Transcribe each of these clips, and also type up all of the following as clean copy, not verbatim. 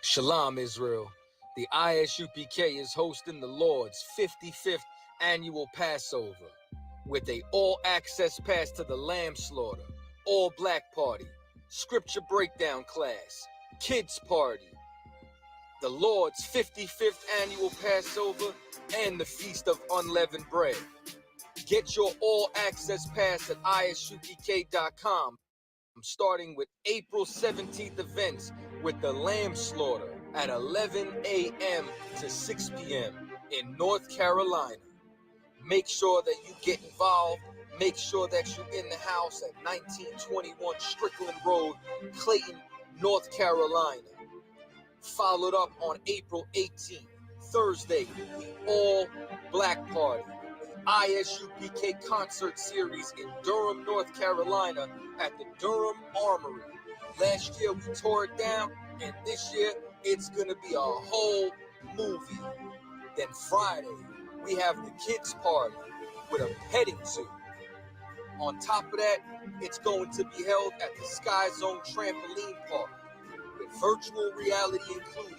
Shalom, Israel. The ISUPK is hosting the Lord's 55th annual Passover with a all-access pass to the lamb slaughter, all-black party, scripture breakdown class, kids party, the Lord's 55th annual Passover, and the Feast of Unleavened Bread. Get your all-access pass at isupk.com. I'm starting with April 17th events with the lamb slaughter at 11 a.m. to 6 p.m. in North Carolina. Make sure that you get involved. Make sure that you're in the house at 1921 Strickland Road, Clayton, North Carolina. Followed up on April 18th, Thursday, the all-black party. ISUPK concert series in Durham, North Carolina at the Durham Armory. Last year we tore it down, and this year it's gonna be a whole movie. Then Friday, we have the kids party with a petting zoo. On top of that, it's going to be held at the Sky Zone Trampoline Park with virtual reality included.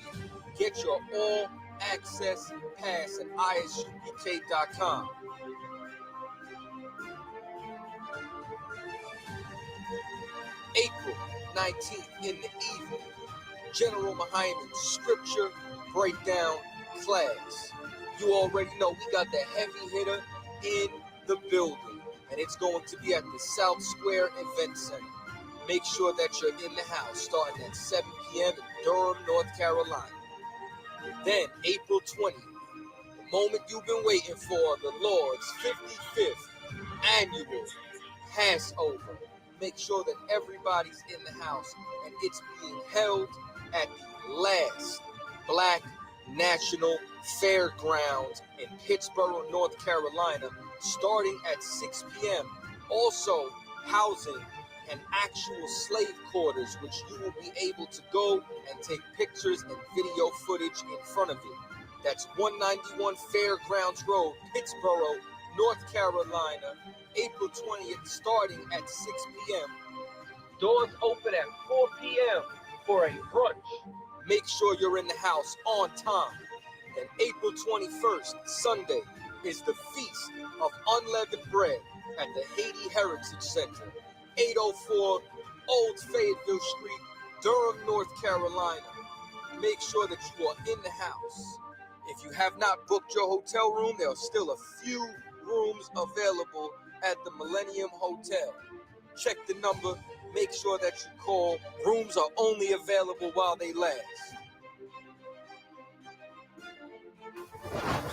Get your all-access pass at isupk.com. April 19th in the evening, General Muhammad Scripture Breakdown class. You already know we got the heavy hitter in the building, and it's going to be at the South Square Event Center. Make sure that you're in the house starting at 7 p.m. in Durham, North Carolina. Then, April 20th, the moment you've been waiting for, the Lord's 55th annual Passover. Make sure that everybody's in the house, and it's being held at the last Black National Fairgrounds in Pittsboro, North Carolina, starting at 6 p.m. Also housing an actual slave quarters, which you will be able to go and take pictures and video footage in front of it. That's 191 Fairgrounds Road, Pittsboro, North Carolina, April 20th, starting at 6 p.m. Doors open at 4 p.m. for a brunch. Make sure you're in the house on time. Then April 21st, Sunday, is the Feast of Unleavened Bread at the Haiti Heritage Center, 804 Old Fayetteville Street, Durham, North Carolina. Make sure that you are in the house. If you have not booked your hotel room, there are still a few rooms available at the Millennium Hotel. Check the number, make sure that you call. Rooms are only available while they last.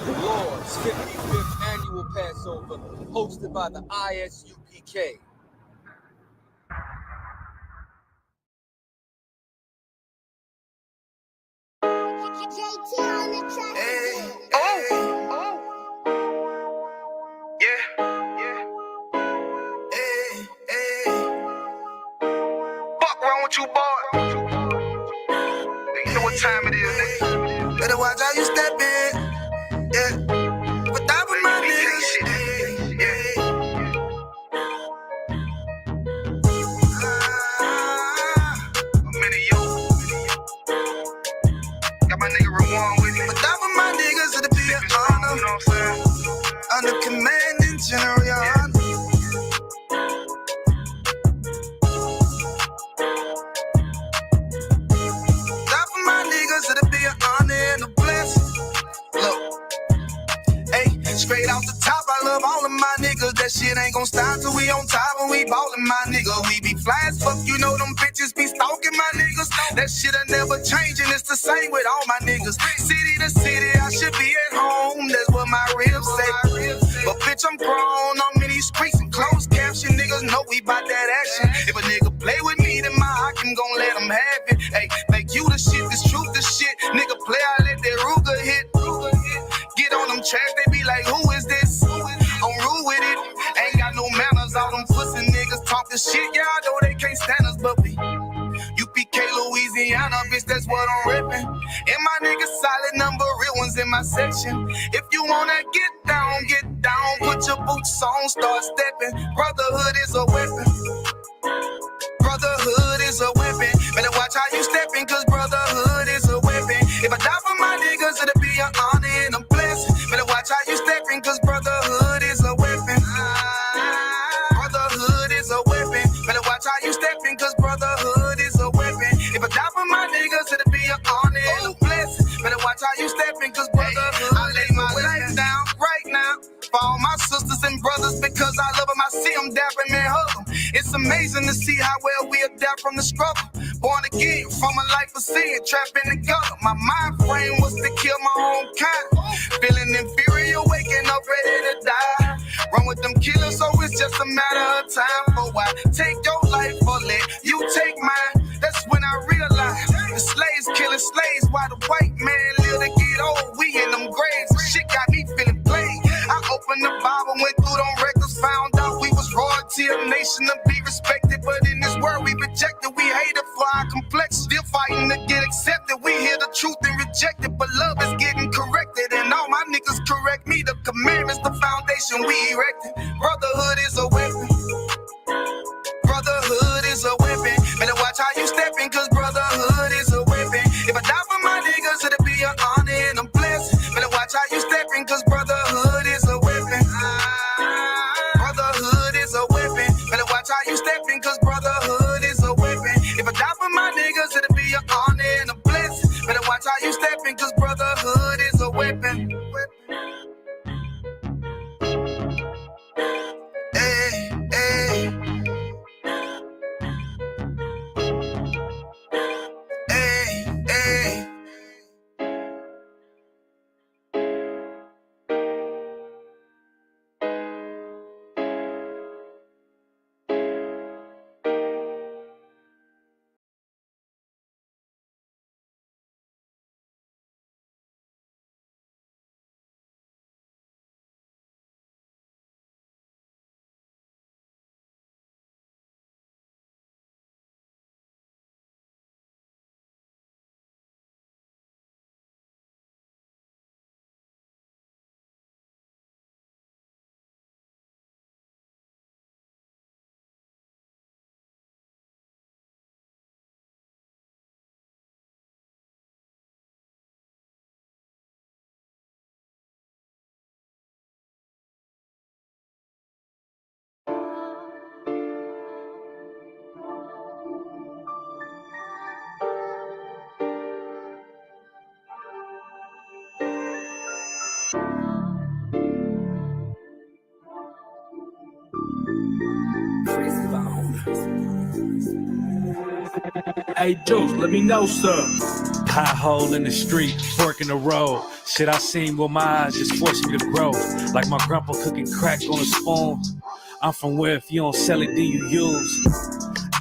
The Lord's 55th annual Passover, hosted by the ISUPK. You boy, you know what time it is, nigga. Better watch how you step in, yeah. But that was my nigga, yeah. I'm in it, yo. Got my nigga Rawan with me. But that was my niggas, it'll be an honor. You know what I'm saying? Under commanding general, your honor. Straight off the top, I love all of my niggas. That shit ain't gon' stop till we on top and we ballin', my nigga. We be fly as fuck, you know them bitches be stalking my niggas. That shit'll never change and it's the same with all my niggas. City to city, I should be at home. That's what my ribs say. But bitch, I'm grown, I'm in these streets and closed caption. Niggas know we bout that action. If a nigga play with me, then my Hakim gon' let him have it. Hey, make you the shit, this truth the shit. Nigga play, I let that Ruger hit. Get on them tracks, they be like, who is this? I'm rude with it. Ain't got no manners, all them pussy niggas talking shit. Y'all know they can't stand us, but we UPK Louisiana, bitch, that's what I'm reppin'. And my niggas solid number, real ones in my section. If you wanna get down, put your boots on, start stepping. Brotherhood is a weapon. Brotherhood is a weapon. Better watch how you stepping, cause brotherhood is a weapon. stepping, cause brotherhood, I lay my life down right now for all my sisters and brothers, because I love them. I see them dapping and hug them. It's amazing to see how well we adapt from the struggle. Born again from a life of sin, trapped in the gutter. My mind frame was to kill my own kind. Feeling inferior, waking up ready to die. Run with them killers, so it's just a matter of time. For why take your life or let you take mine? That's when I realized the slaves killing slaves while the white man live to get old. We in them graves, shit got me feeling played. I opened the Bible, went through them records, found out we was royalty, a nation to be respected. But in this world we rejected, we hated for our complex. Still fighting to get accepted. We hear the truth and reject it, but love is getting corrected. And all my niggas correct me. The commandments, the foundation we erected. Brotherhood is a weapon. Brotherhood is a weapon. Better watch how you stepping, cause brotherhood is a weapon. If I die for my niggas, it'll be an honor and a blessing. Better watch how you stepping, cause brotherhood is a weapon. Brotherhood is a weapon. Better watch how you stepping, cause brotherhood is a weapon. If I die for my niggas, it'll be an honor and a blessing. Better watch how you stepping, cause brotherhood is a weapon. Hey, hey. Hey, hey. Hey, Juice, let me know, sir. Pothole in the street, fork in the road. Shit I seen with my eyes just forced me to grow. Like my grandpa cooking crack on a spoon. I'm from where if you don't sell it, then you use.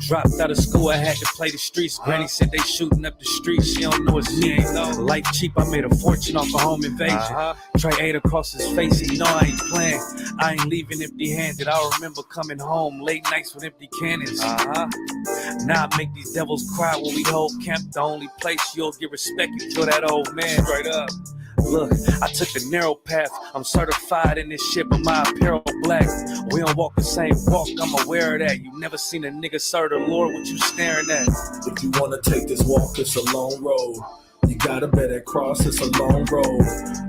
Dropped out of school, I had to play the streets. Granny said they shooting up the street, she don't know it's me. Life cheap, I made a fortune off a home invasion. Trey ate across his face, he know I ain't playing. I ain't leaving empty-handed, I remember coming home late nights with empty cannons. Now I make these devils cry when we hold camp. The only place you'll get respect, you kill that old man. Straight up. Look, I took the narrow path. I'm certified in this shit, but my apparel black. We don't walk the same walk, I'm aware of that. You never seen a nigga serve the Lord, what you staring at? If you wanna take this walk, it's a long road. You gotta bear that cross, it's a long road.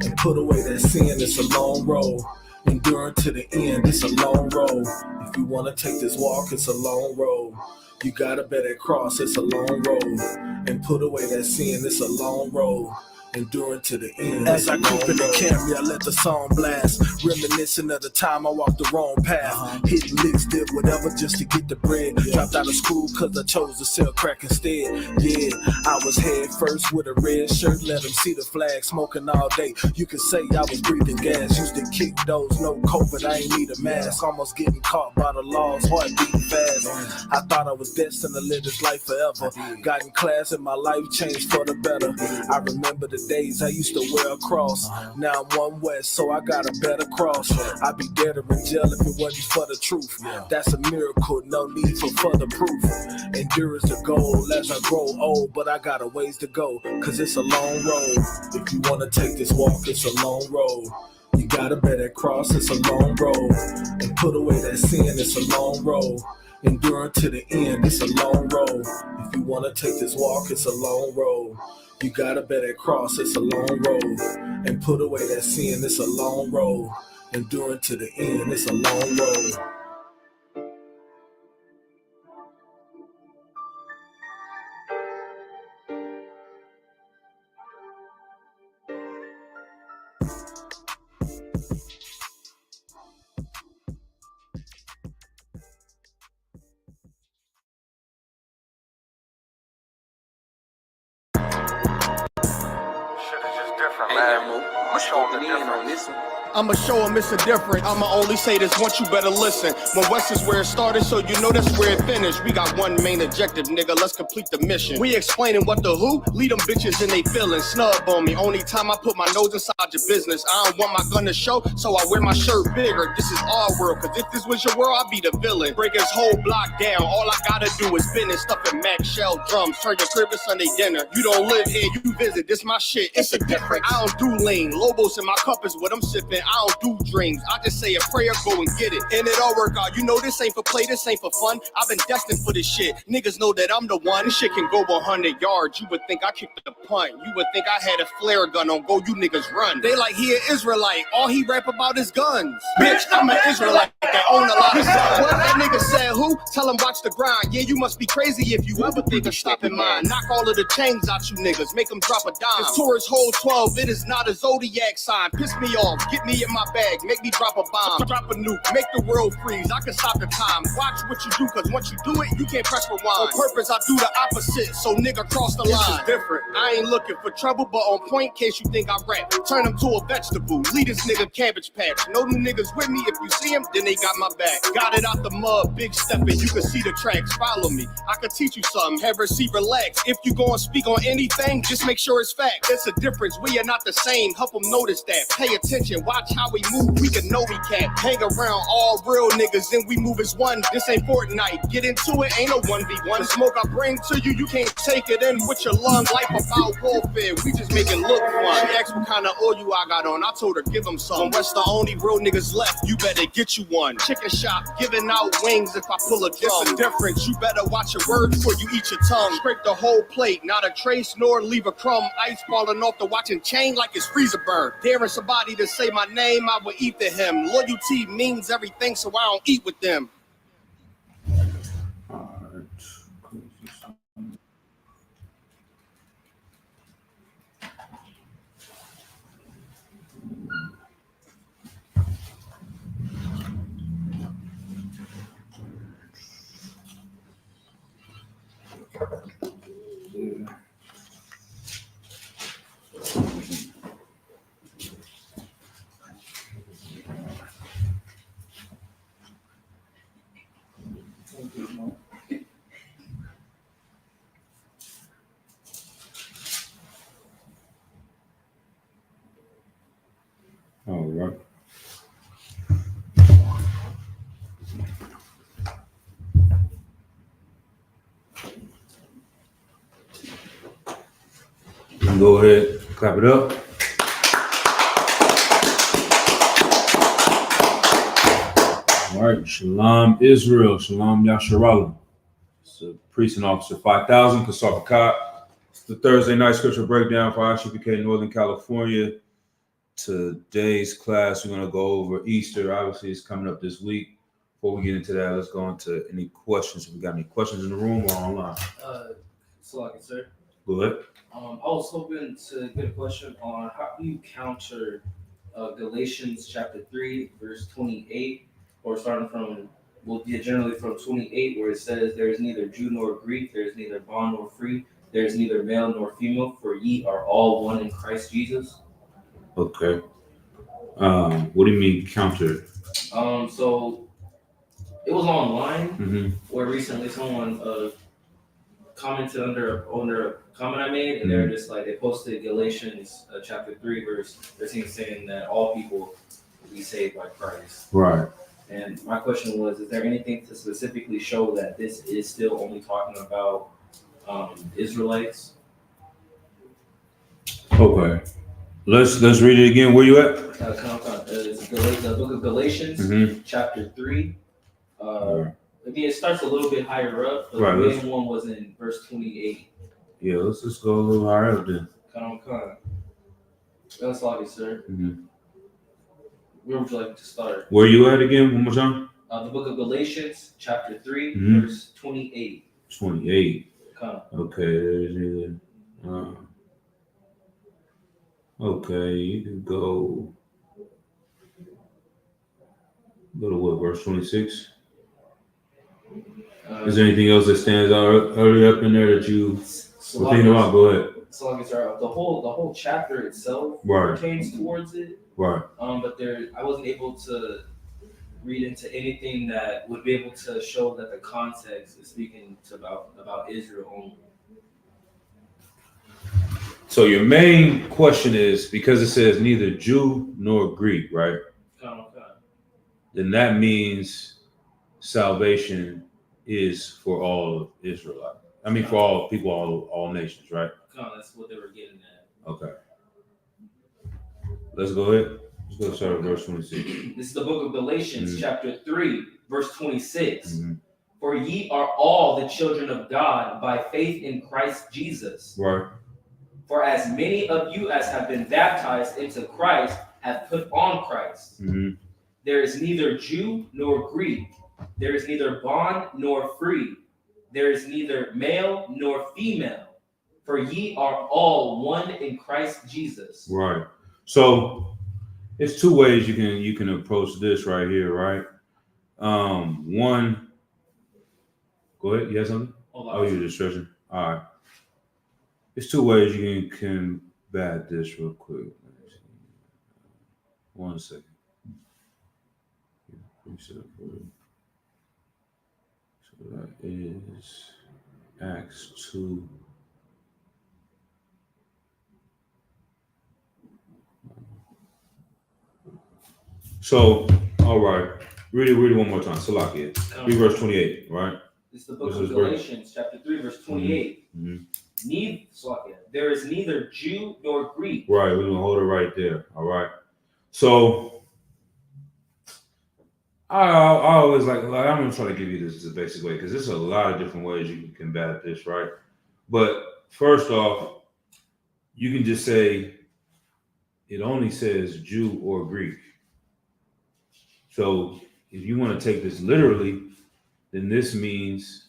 And put away that sin, it's a long road. Enduring to the end, it's a long road. If you wanna take this walk, it's a long road. You gotta bear that cross, it's a long road. And put away that sin, it's a long road. Enduring to the end. As I creep in the Camry, I let the song blast. Reminiscing of the time I walked the wrong path. Hitting licks, did whatever just to get the bread. Dropped out of school cause I chose to sell crack instead. Yeah, I was head first with a red shirt. Let them see the flag, smoking all day. You could say I was breathing gas. Used to kick those, no COVID, I ain't need a mask. Almost getting caught by the laws, heart beating fast. I thought I was destined to live this life forever. Got in class and my life changed for the better. I remember the days I used to wear a cross. Now I'm one west, so I got a better cross. I'd be dead or in jail if it wasn't for the truth. That's a miracle, no need for further proof. Endurance the goal as I grow old, but I got a ways to go, cause it's a long road. If you wanna take this walk, it's a long road. You gotta bear that cross, it's a long road. And put away that sin, it's a long road. Enduring to the end, it's a long road. If you wanna take this walk, it's a long road. You gotta bear that cross, it's a long road. And put away that sin, it's a long road. Enduring to the end, it's a long road. I'ma show him it's a different. I'ma only say this once, you better listen. When West is where it started, so you know that's where it finished. We got one main objective, nigga, let's complete the mission. We explaining what the who, lead them bitches in they feelings. Snub on me, only time I put my nose inside your business. I don't want my gun to show, so I wear my shirt bigger. This is our world, cause if this was your world, I'd be the villain. Break his whole block down, all I gotta do is business. Stuffing Mac Shell drums, turn your crib to Sunday dinner. You don't live here, you visit, this my shit, it's a different. I don't do lean, Lobos in my cup is what I'm sipping. I don't do dreams, I just say a prayer, go and get it. And it all work out, you know this ain't for play, this ain't for fun. I've been destined for this shit, niggas know that I'm the one. This shit can go 100 yards, you would think I kicked the punt. You would think I had a flare gun on go, you niggas run. They like he an Israelite, all he rap about is guns. Bitch, I'm an Israelite that own a lot of guns. What that nigga said who? Tell him watch the grind. Yeah, you must be crazy if you ever think of stopping mine. Knock all of the chains out you niggas, make them drop a dime. This Taurus hole 12, it is not a zodiac sign. Piss me off, get me in my bag, make me drop a bomb. Drop a nuke, make the world freeze, I can stop the time. Watch what you do, cause once you do it, you can't press rewind. On purpose, I do the opposite, so nigga cross the line. This is different, I ain't looking for trouble, but on point, case you think I rap. Turn him to a vegetable, lead this nigga Cabbage Patch. No new niggas with me, if you see him, then they got my back. Got it out the mud, big stepping, you can see the tracks. Follow me, I can teach you something, have her see relax. If you gon' speak on anything, just make sure it's fact. There's a difference, we are not the same, help them notice that. Pay attention, watch how we move, we can know we can't. Hang around all real niggas, then we move as one. This ain't Fortnite, get into it, ain't no 1v1. The smoke I bring to you, you can't take it in with your lungs. Life about warfare, we just make it look fun. She asked what kind of oil I got on, I told her give them some. When West the only real niggas left, you better get you one. Chicken shop, giving out wings if I pull a drum. It's a difference, you better watch your words before you eat your tongue. Scrape the whole plate, not a trace nor leave a crumb. Ice falling off the watching chain like it's freezer burn. Daring somebody to say my name, I will eat for him. Loyalty means everything, so I don't eat with them. All right. You can go ahead, clap it up. All right, Shalom Israel, Shalom Yasharallah. It's a precinct officer 5000, Kasar Bakat. The Thursday night scripture breakdown for ICPK Northern California. Today's class, we're going to go over Easter. Obviously, it's coming up this week. Before we get into that, let's go into any questions. If we got any questions in the room or online. Salaki, sir. Go ahead. I was hoping to get a question on how do you counter Galatians chapter 3, verse 28, or starting from, generally from 28, where it says, there is neither Jew nor Greek, there is neither bond nor free, there is neither male nor female, for ye are all one in Christ Jesus. Okay. What do you mean counter? So it was online where recently someone commented under a comment I made, and they're just like, they posted Galatians chapter 3, verse 13, saying that all people will be saved by Christ. Right. And my question was, is there anything to specifically show that this is still only talking about Israelites? Okay. Let's read it again. Where you at? It's the book of Galatians, chapter 3. Again, it starts a little bit higher up, but the main one was in verse 28. Yeah, let's just go a little higher up then. That's all, sir. Where would you like to start? Where you at again? One more time. The book of Galatians, chapter 3, verse 28. 28. Okay, there's either. Okay, you can go to what, verse 26? Is there anything else that stands out early up in there that you were thinking about? Go ahead. So like the whole chapter itself Right. pertains towards it. Right. But I wasn't able to read into anything that would be able to show that the context is speaking about Israel only. So your main question is, because it says neither Jew nor Greek, right? Okay. Then that means salvation is for all Israelites. I mean, for all people, all nations, right? That's what they were getting at. Okay. Let's go ahead. Let's go start at verse 26. This is the book of Galatians, chapter 3, verse 26. Mm-hmm. For ye are all the children of God by faith in Christ Jesus. Right. For as many of you as have been baptized into Christ have put on Christ. Mm-hmm. There is neither Jew nor Greek. There is neither bond nor free. There is neither male nor female. For ye are all one in Christ Jesus. Right. So it's two ways you can approach this right here, right? One. Go ahead. You have something? Oh, you're just stretching. All right. There's two ways you can combat this real quick. 1 second. So that is Acts 2. So, all right. Read it one more time. Salakia. Read verse 28, right? This is the book of Galatians, chapter 3, verse 28. Mm-hmm. There is neither Jew nor Greek. Right, we're going to hold it right there. All right. So, I always like I'm going to try to give you this the basic way, because there's a lot of different ways you can combat this, right? But first off, you can just say it only says Jew or Greek. So if you want to take this literally, then this means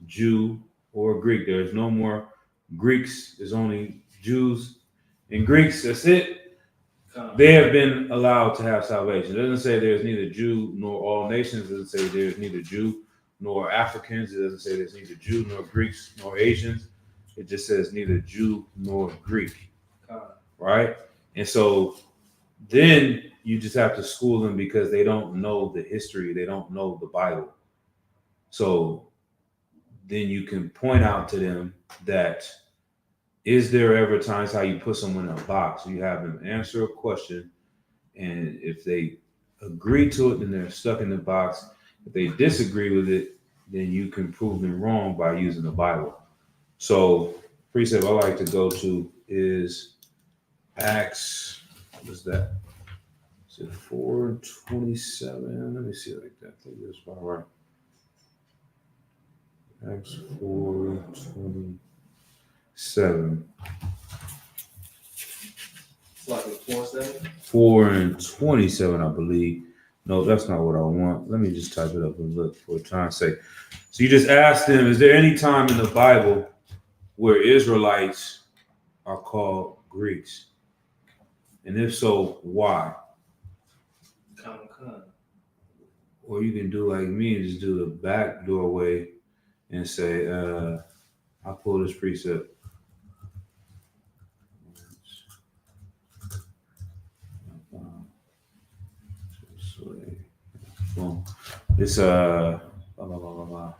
Jew or Greek. There's no more Greeks. There's only Jews and Greeks. That's it. They have been allowed to have salvation. It doesn't say there's neither Jew nor all nations. It doesn't say there's neither Jew nor Africans. It doesn't say there's neither Jew nor Greeks nor Asians. It just says neither Jew nor Greek. Right? And so then you just have to school them, because they don't know the history. They don't know the Bible. So then you can point out to them that, is there ever times how you put someone in a box? You have them answer a question, and if they agree to it, then they're stuck in the box. If they disagree with it, then you can prove them wrong by using the Bible. So precept I like to go to is Acts, what is that? Is it 4:27? Let me see it like that. I think that's about right. Acts 4:27. It's like 4:7? 4:27, I believe. No, that's not what I want. Let me just type it up and look for time's sake. So you just ask them, is there any time in the Bible where Israelites are called Greeks? And if so, why? Or you can do like me and just do the back doorway and say, I'll pull this precept. Boom. It's blah, blah, blah, blah, blah.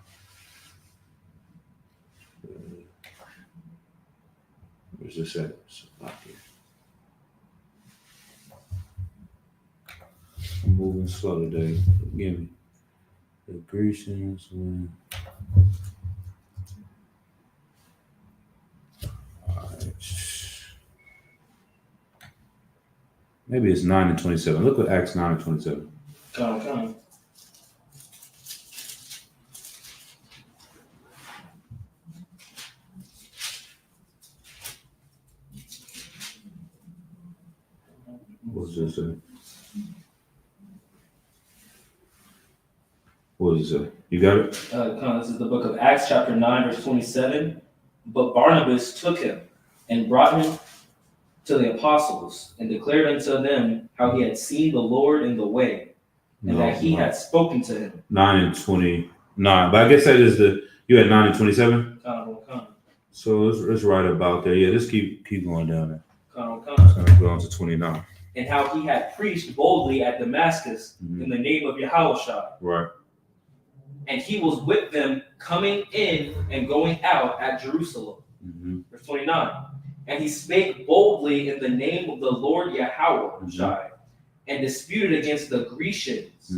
Where's this at? It's not here. I'm moving slow today. Forgive me. The Grecians win. Maybe it's 9:27. Look at Acts 9:27. Come. What's this say? What does it say? You got it? This is the book of Acts, chapter 9, verse 27. But Barnabas took him and brought him to the apostles and declared unto them how he had seen the Lord in the way, and that he had spoken to him. 9 and 29. But I guess that is you had 9 and 27. So it's right about there. Yeah, just keep going down there. It's gonna go on to 29. And how he had preached boldly at Damascus in the name of Yahushua. Right. And he was with them coming in and going out at Jerusalem. Verse 29. And he spake boldly in the name of the Lord Yahushua and disputed against the Grecians.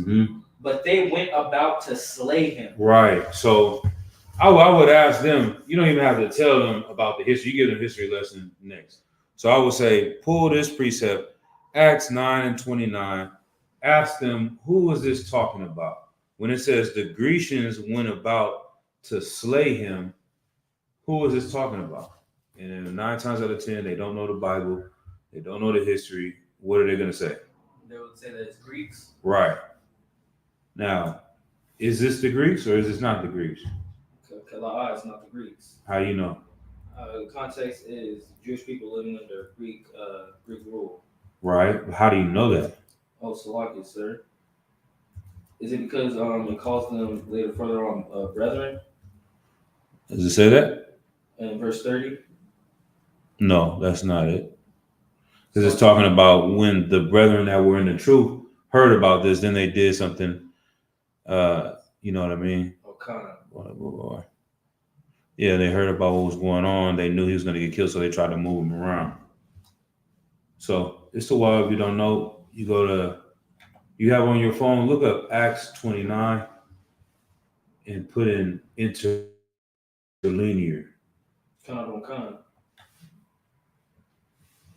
But they went about to slay him. Right. So I would ask them, you don't even have to tell them about the history. You give them a history lesson next. So I would say, pull this precept, Acts 9 and 29. Ask them, who was this talking about? When it says the Grecians went about to slay him, who was this talking about? And 9 times out of 10, they don't know the Bible. They don't know the history. What are they going to say? They would say that it's Greeks. Right. Now, is this the Greeks or is this not the Greeks? Kala'a is not the Greeks. How you know? The context is Jewish people living under Greek rule. Right. How do you know that? Oh, Salaki, sir. Is it because it calls them later further on brethren? Does it say that? In verse 30? No, that's not it. Because it's talking about when the brethren that were in the truth heard about this, then they did something. You know what I mean? Okay. Yeah, they heard about what was going on. They knew he was going to get killed, so they tried to move him around. So it's a while. If you don't know, you have on your phone, look up Acts 29 and put in interlinear.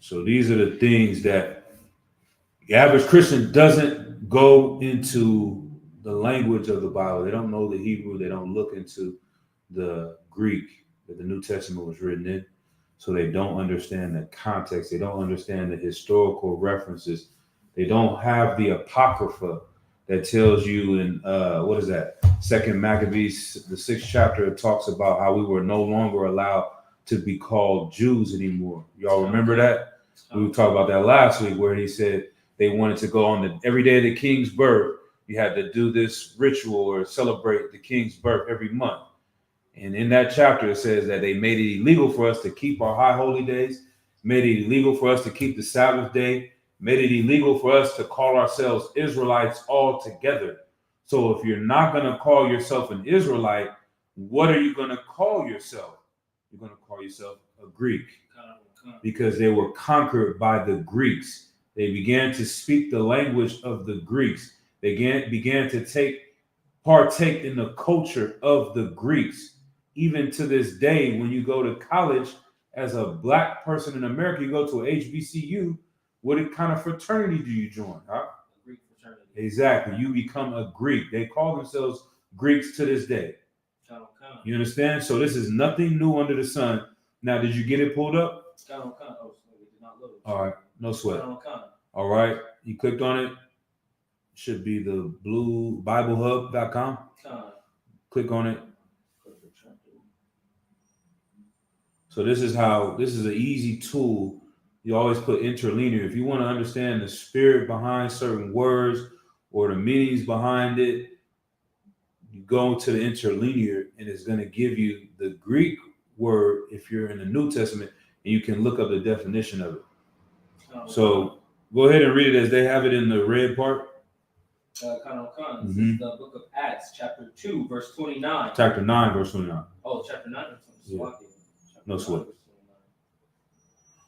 So these are the things that the average Christian doesn't go into the language of the Bible. They don't know the Hebrew. They don't look into the Greek that the New Testament was written in. So they don't understand the context. They don't understand the historical references. They don't have the Apocrypha that tells you in, what is that? 2 Maccabees, the 6th chapter, it talks about how we were no longer allowed to be called Jews anymore. Y'all remember that? We talked about that last week where he said they wanted to go on every day of the king's birth. You had to do this ritual or celebrate the king's birth every month. And in that chapter, it says that they made it illegal for us to keep our high holy days, made it illegal for us to keep the Sabbath day, made it illegal for us to call ourselves Israelites all together. So if you're not going to call yourself an Israelite, what are you going to call yourself? You're going to call yourself a Greek because they were conquered by the Greeks. They began to speak the language of the Greeks. They began to partake in the culture of the Greeks. Even to this day, when you go to college as a black person in America, you go to a HBCU, what kind of fraternity do you join? Huh? Greek fraternity. Exactly. You become a Greek. They call themselves Greeks to this day. You understand? So this is nothing new under the sun. Now, did you get it pulled up? All right. No sweat. All right. You clicked on it. Should be the blue BibleHub.com. Click on it. So this is an easy tool. You always put interlinear. If you want to understand the spirit behind certain words or the meanings behind it, you go to the interlinear and it's going to give you the Greek word if you're in the New Testament, and you can look up the definition of it. So go ahead and read it as they have it in the red part. This is the book of Acts, chapter 2, verse 29. Chapter 9, verse 29. Oh, chapter 9, verse 29. Yeah. No sweat.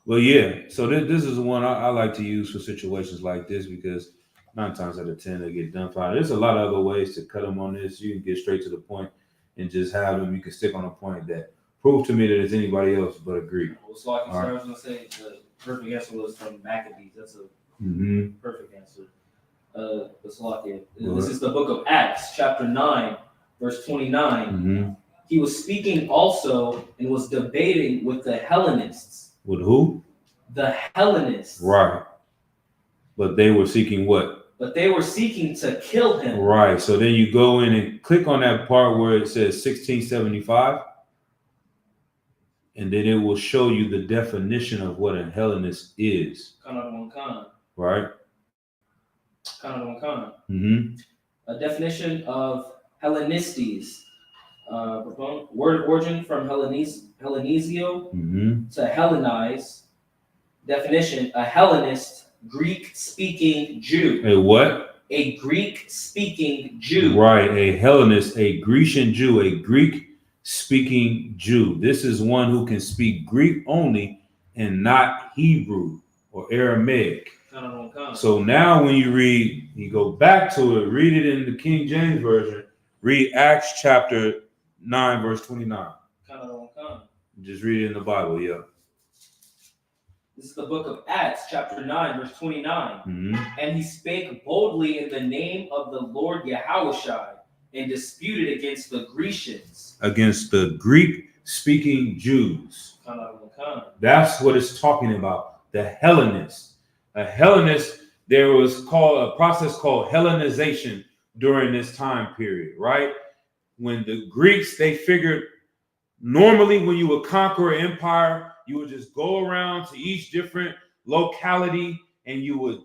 Well, yeah. So this is the one I like to use for situations like this because 9 times out of 10 they get dumbfounded. There's a lot of other ways to cut them on this. You can get straight to the point and just have them. You can stick on a point that prove to me that it's anybody else but a Greek. Well, so I was going to say the perfect answer was from Maccabees. That's a perfect answer. This is the book of Acts, chapter 9, verse 29. He was speaking also and was debating with the Hellenists. With who? The Hellenists. Right. But they were seeking what? But they were seeking to kill him. Right. So then you go in and click on that part where it says 1675. and then it will show you the definition of what a Hellenist is. Right? Mm-hmm. A definition of Hellenistes. Word origin from Hellenisio to Hellenize. Definition: a Hellenist, Greek-speaking Jew. A what? A Greek-speaking Jew. Right, a Hellenist, a Grecian Jew, a Greek-speaking Jew. This is one who can speak Greek only and not Hebrew or Aramaic. So now when you go back to it, read it in the King James Version, read Acts chapter 9, verse 29. Just read it in the Bible, yeah. This is the book of Acts, chapter 9, verse 29. Mm-hmm. And he spake boldly in the name of the Lord Yahushua and disputed against the Grecians. Against the Greek-speaking Jews. That's what it's talking about. The Hellenists. A Hellenist, there was a process called Hellenization during this time period, right? When the Greeks, they figured normally when you would conquer an empire, you would just go around to each different locality and you would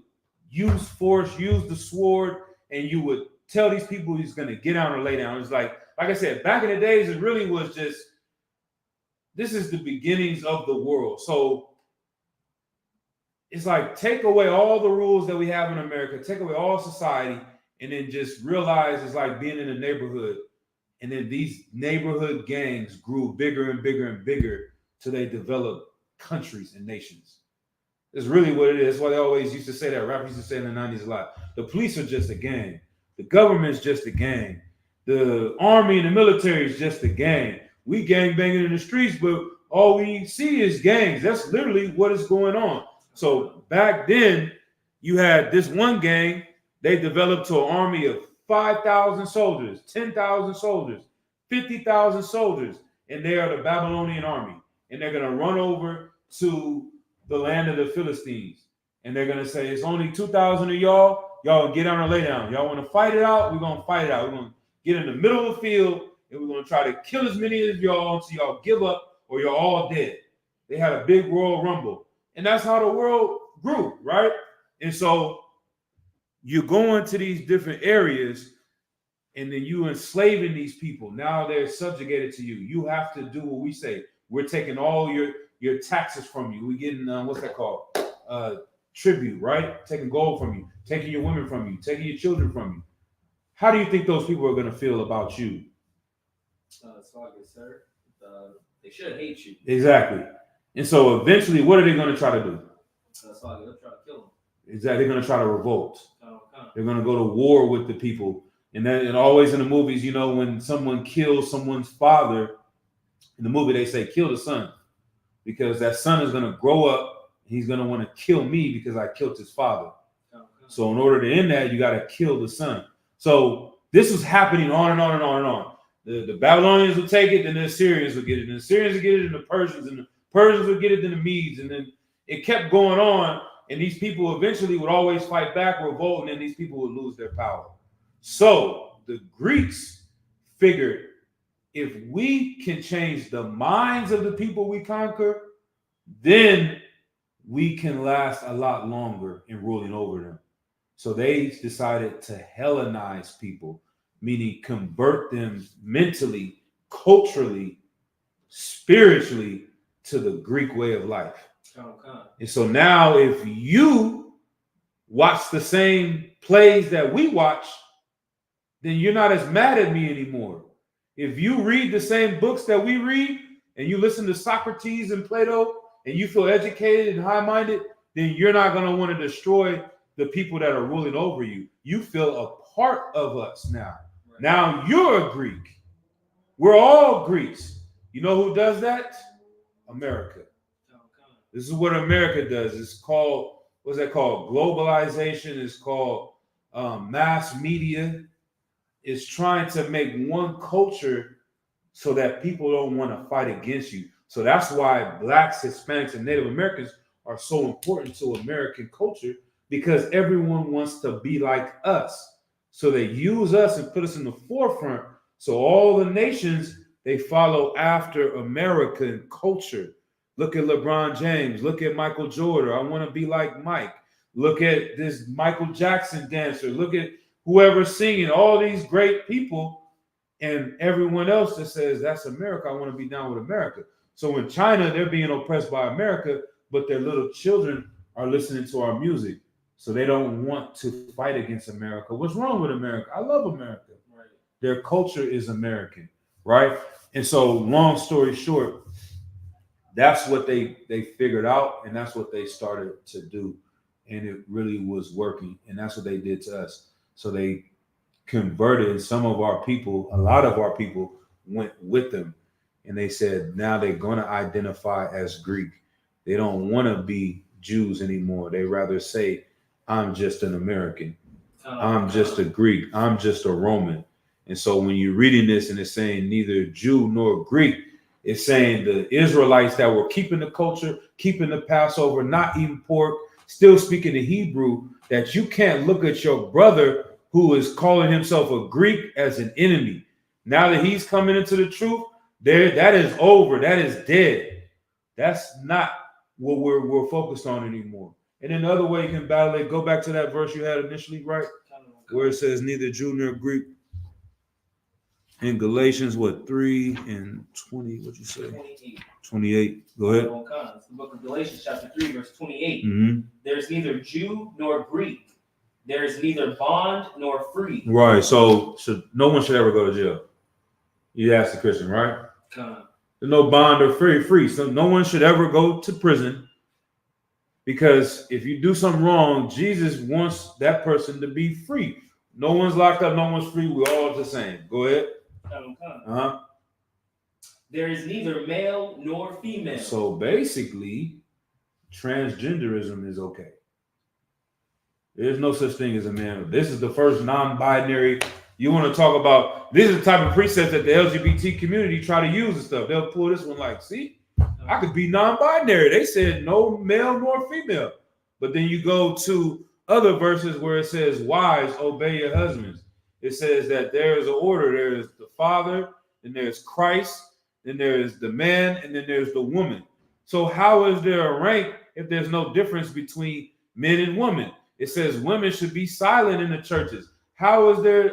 use force, use the sword, and you would tell these people he's going to get down or lay down. It's like I said, back in the days, it really was just, this is the beginnings of the world. So it's like, take away all the rules that we have in America, take away all society, and then just realize it's like being in a neighborhood. And then these neighborhood gangs grew bigger and bigger and bigger till they developed countries and nations. It's really what it is. That's why they always used to say that. Rappers used to say in the 90s a lot. The police are just a gang. The government's just a gang. The army and the military is just a gang. We gang banging in the streets, but all we see is gangs. That's literally what is going on. So back then, you had this one gang. They developed to an army of 5,000 soldiers, 10,000 soldiers, 50,000 soldiers, and they are the Babylonian army. And they're going to run over to the land of the Philistines. And they're going to say, it's only 2,000 of y'all. Y'all get down or lay down. Y'all want to fight it out? We're going to fight it out. We're going to get in the middle of the field, and we're going to try to kill as many of y'all until y'all give up or you're all dead. They had a big Royal Rumble. And that's how the world grew, right? And so you go into these different areas, and then you enslaving these people. Now they're subjugated to you. You have to do what we say. We're taking all your taxes from you. We're getting, what's that called? Tribute, right? Taking gold from you, taking your women from you, taking your children from you. How do you think those people are going to feel about you? Sir. They should hate you. Exactly. And so eventually, what are they going to try to do? They'll try to kill them. Exactly. They're going to try to revolt. They're going to go to war with the people. And always in the movies, you know, when someone kills someone's father, in the movie, they say, kill the son. Because that son is going to grow up. He's going to want to kill me because I killed his father. So in order to end that, you got to kill the son. So this was happening on and on and on and on. The Babylonians would take it, then the Assyrians would get it. And the Assyrians would get it, and the Persians would get it, then the Medes. And then it kept going on. And these people eventually would always fight back, revolt, and then these people would lose their power. So the Greeks figured, if we can change the minds of the people we conquer, then we can last a lot longer in ruling over them. So they decided to Hellenize people, meaning convert them mentally, culturally, spiritually to the Greek way of life. And so now if you watch the same plays that we watch, then you're not as mad at me anymore. If you read the same books that we read and you listen to Socrates and Plato and you feel educated and high-minded, then you're not going to want to destroy the people that are ruling over you. You feel a part of us now. Right. Now you're a Greek. We're all Greeks. You know who does that? America. This is what America does. It's called, what's that called? Globalization. It's called mass media. It's trying to make one culture so that people don't want to fight against you. So that's why Blacks, Hispanics, and Native Americans are so important to American culture, because everyone wants to be like us. So they use us and put us in the forefront. So all the nations, They follow after American culture. Look at LeBron James. Look at Michael Jordan. I want to be like Mike. Look at this Michael Jackson dancer. Look at whoever's singing. All these great people, and everyone else that says that's America. I want to be down with America. So in China, they're being oppressed by America, but their little children are listening to our music. So they don't want to fight against America. What's wrong with America? I love America. Right. Their culture is American, right? And so, long story short, that's what they figured out, and that's what they started to do. And it really was working. And that's what they did to us. So they converted some of our people, a lot of our people went with them. And they said, now they're going to identify as Greek. They don't want to be Jews anymore. They rather say, I'm just an American. I'm just a Greek. I'm just a Roman. And so when you're reading this and it's saying neither Jew nor Greek, it's saying the Israelites that were keeping the culture, keeping the Passover, not eating pork, still speaking the Hebrew, that you can't look at your brother who is calling himself a Greek as an enemy. Now that he's coming into the truth, that is over. That is dead. That's not what we're focused on anymore. And then the other way you can battle it, go back to that verse you had initially, right? Where it says neither Jew nor Greek. In Galatians, 3 and 20, what'd you say? 28. Go ahead. The book of Galatians, chapter 3, verse 28. Mm-hmm. There's neither Jew nor Greek. There is neither bond nor free. Right. So no one should ever go to jail. You ask the Christian, right? There's no bond or free. So no one should ever go to prison, because if you do something wrong, Jesus wants that person to be free. No one's locked up. No one's free. We're all the same. Go ahead. There is neither male nor female. So basically, transgenderism is okay. There's no such thing as a man. This is the first non-binary. You want to talk about, this is the type of precepts that the LGBT community try to use and stuff. They'll pull this one like, see, I could be non-binary. They said no male nor female. But then you go to other verses where it says, wives, obey your husbands. It says that there is an order. There is the Father, then there's Christ, then there is the man, and then there's the woman. So how is there a rank if there's no difference between men and women? It says women should be silent in the churches. How is there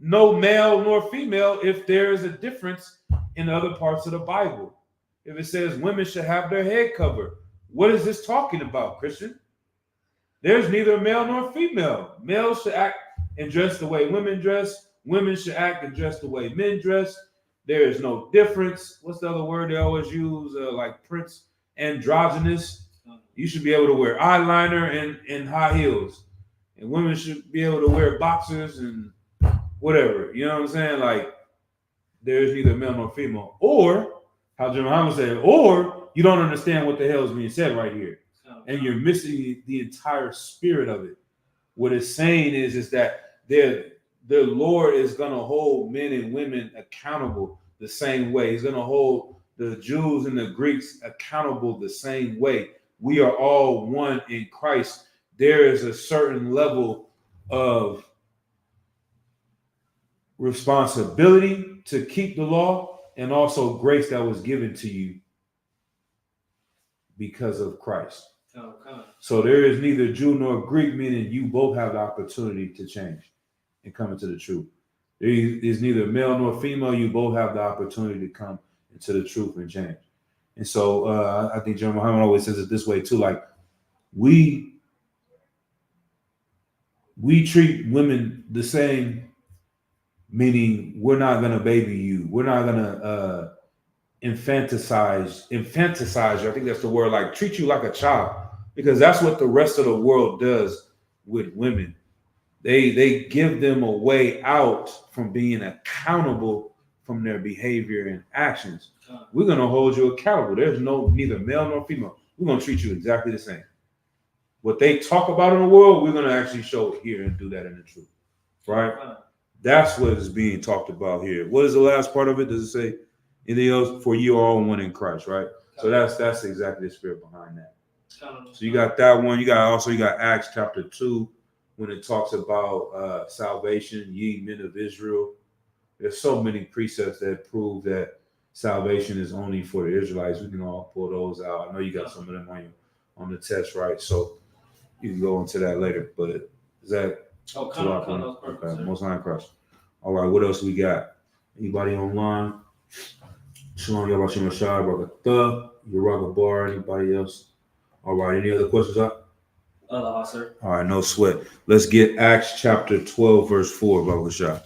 no male nor female if there is a difference in other parts of the Bible? If it says women should have their head covered, what is this talking about, Christian? There's neither male nor female. Males should act and dress the way women dress. Women should act and dress the way men dress. There is no difference. What's the other word they always use? Like Prince, androgynous. You should be able to wear eyeliner and high heels. And women should be able to wear boxers and whatever. You know what I'm saying? Like, there's neither male nor female. Or, how Jim Muhammad said, or you don't understand what the hell is being said right here. And you're missing the entire spirit of it. What it's saying is that the Lord is going to hold men and women accountable the same way. He's going to hold the Jews and the Greeks accountable the same way. We are all one in Christ. There is a certain level of responsibility to keep the law, and also grace that was given to you because of Christ. So there is neither Jew nor Greek, meaning you both have the opportunity to change and come into the truth. There is neither male nor female. You both have the opportunity to come into the truth and change. And so I think John Muhammad always says it this way too. Like, we treat women the same, meaning we're not going to baby you. We're not going to infantilize you. I think that's the word, like treat you like a child, because that's what the rest of the world does with women. They give them a way out from being accountable from their behavior and actions. We're going to hold you accountable. There's neither male nor female. We're going to treat you exactly the same. What they talk about in the world, we're going to actually show it here and do that in the truth. Right? That's what is being talked about here. What is the last part of it? Does it say anything else? For you are all one in Christ, right? So that's exactly the spirit behind that. So you got that one. You got Acts chapter 2 when it talks about salvation, ye men of Israel. There's so many precepts that prove that salvation is only for the Israelites. We can all pull those out. I know you got some of them on the test, right? So you can go into that later. But is that Oh, to our point? that was perfect, Okay, sir. Most High Christ. All right, what else we got? Anybody online? Shalom, Yabashim Rashad, Barakatah, Yaraga Bar, anybody else? All right, any other questions up? Allah, sir. All right, no sweat. Let's get Acts chapter 12, verse 4, Barakatah.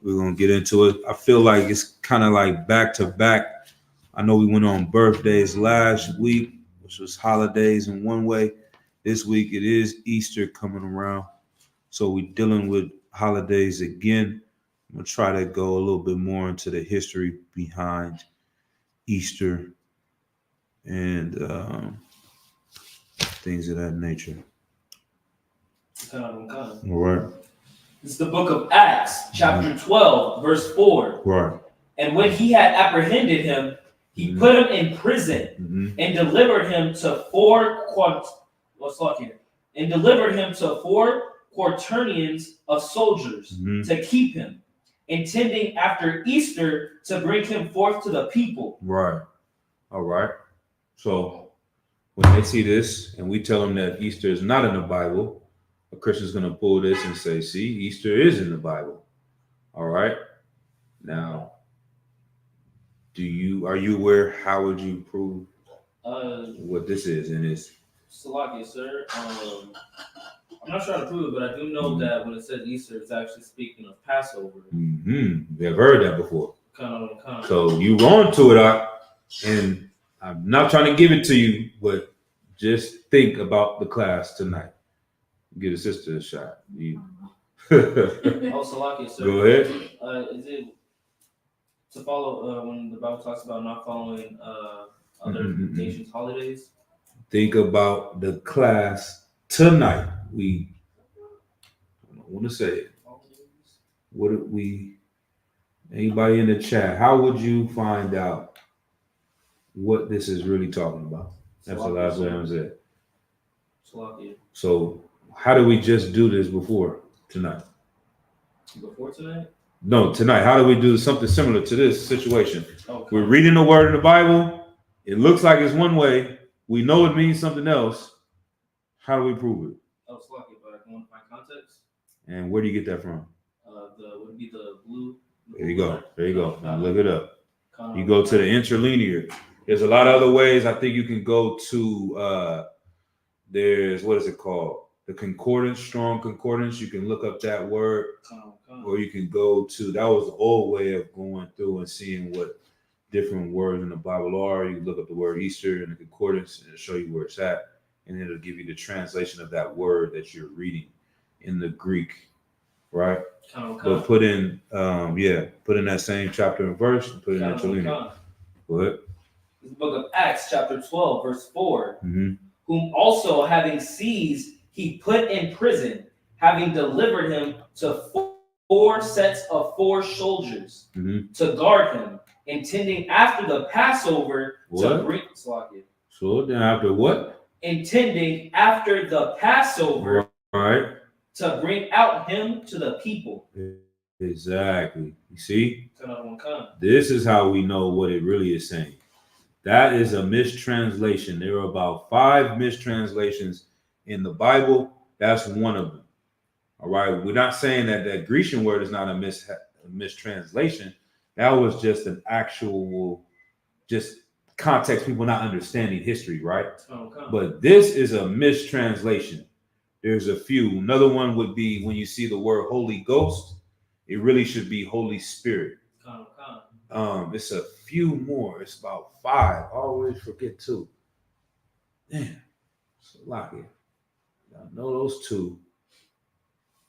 We're going to get into it. I feel like it's kind of like back to back. I know we went on birthdays last week, which was holidays in one way. This week it is Easter coming around. So we're dealing with holidays again. I'm going to try to go a little bit more into the history behind Easter and things of that nature. All right. It's the book of Acts, chapter 12, verse 4. Right. And when he had apprehended him, he put him in prison and delivered him to four quaternions of soldiers to keep him, intending after Easter to bring him forth to the people. Right. All right. So when they see this and we tell them that Easter is not in the Bible, a Christian's going to pull this and say, see, Easter is in the Bible. All right. Now, are you aware? How would you prove what this is? And it's Salakia, sir. I'm not trying to prove it, but I do know that when it says Easter, it's actually speaking of Passover. We've heard that before. Kind of. So you on to it, and I'm not trying to give it to you, but just think about the class tonight. Get a sister a shot. Salakia, sir. Go ahead. Is it to follow when the Bible talks about not following other nations' holidays? Think about the class tonight. I don't want to say it. Anybody in the chat, how would you find out what this is really talking about? That's the last way I'm saying. So how do we just do this before tonight? Before tonight? No, tonight. How do we do something similar to this situation? Okay. We're reading the word in the Bible. It looks like it's one way. We know it means something else. How do we prove it? Salakia, but I want to find context. And where do you get that from? Would be the blue. There you go. Now look it up. You go to the interlinear. There's a lot of other ways. I think you can go to there's, what is it called? The concordance, strong concordance. You can look up that word. Or you can go to, that was the old way of going through and seeing what different words in the Bible are. You look up the word Easter in the concordance and it'll show you where it's at. And it'll give you the translation of that word that you're reading in the Greek, right? But put in that same chapter and verse and put it in interlinear. Go ahead. The book of Acts, chapter 12, verse 4. Whom also having seized, he put in prison, having delivered him to four sets of four soldiers to guard him, intending after the Passover to bring So then after what? Intending after the Passover to bring out him to the people. Exactly. You see? This is how we know what it really is saying. That is a mistranslation. There are about 5 mistranslations in the Bible. That's one of them. All right. We're not saying that that Grecian word is not a mistranslation. That was just an actual, just context, people not understanding history, right? But this is a mistranslation. There's a few. Another one would be when you see the word Holy Ghost, it really should be Holy Spirit. It's a few more. It's about 5. I always forget 2. Damn. It's a lot here. I know those 2.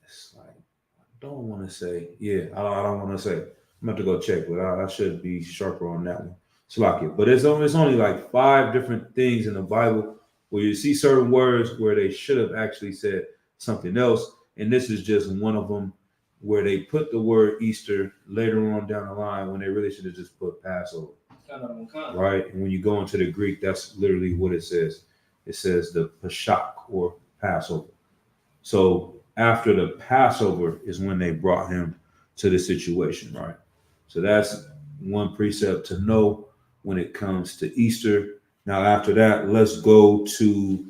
It's like, I don't want to say. Yeah, I don't want to say. I'm going to go check, but I should be sharper on that one. Salakia. But it's only like 5 different things in the Bible where you see certain words where they should have actually said something else. And this is just one of them where they put the word Easter later on down the line when they really should have just put Passover. Right? And when you go into the Greek, that's literally what it says. It says the Pesach or Passover. So after the Passover is when they brought him to the situation, right? So that's one precept to know when it comes to Easter. Now, after that, let's go to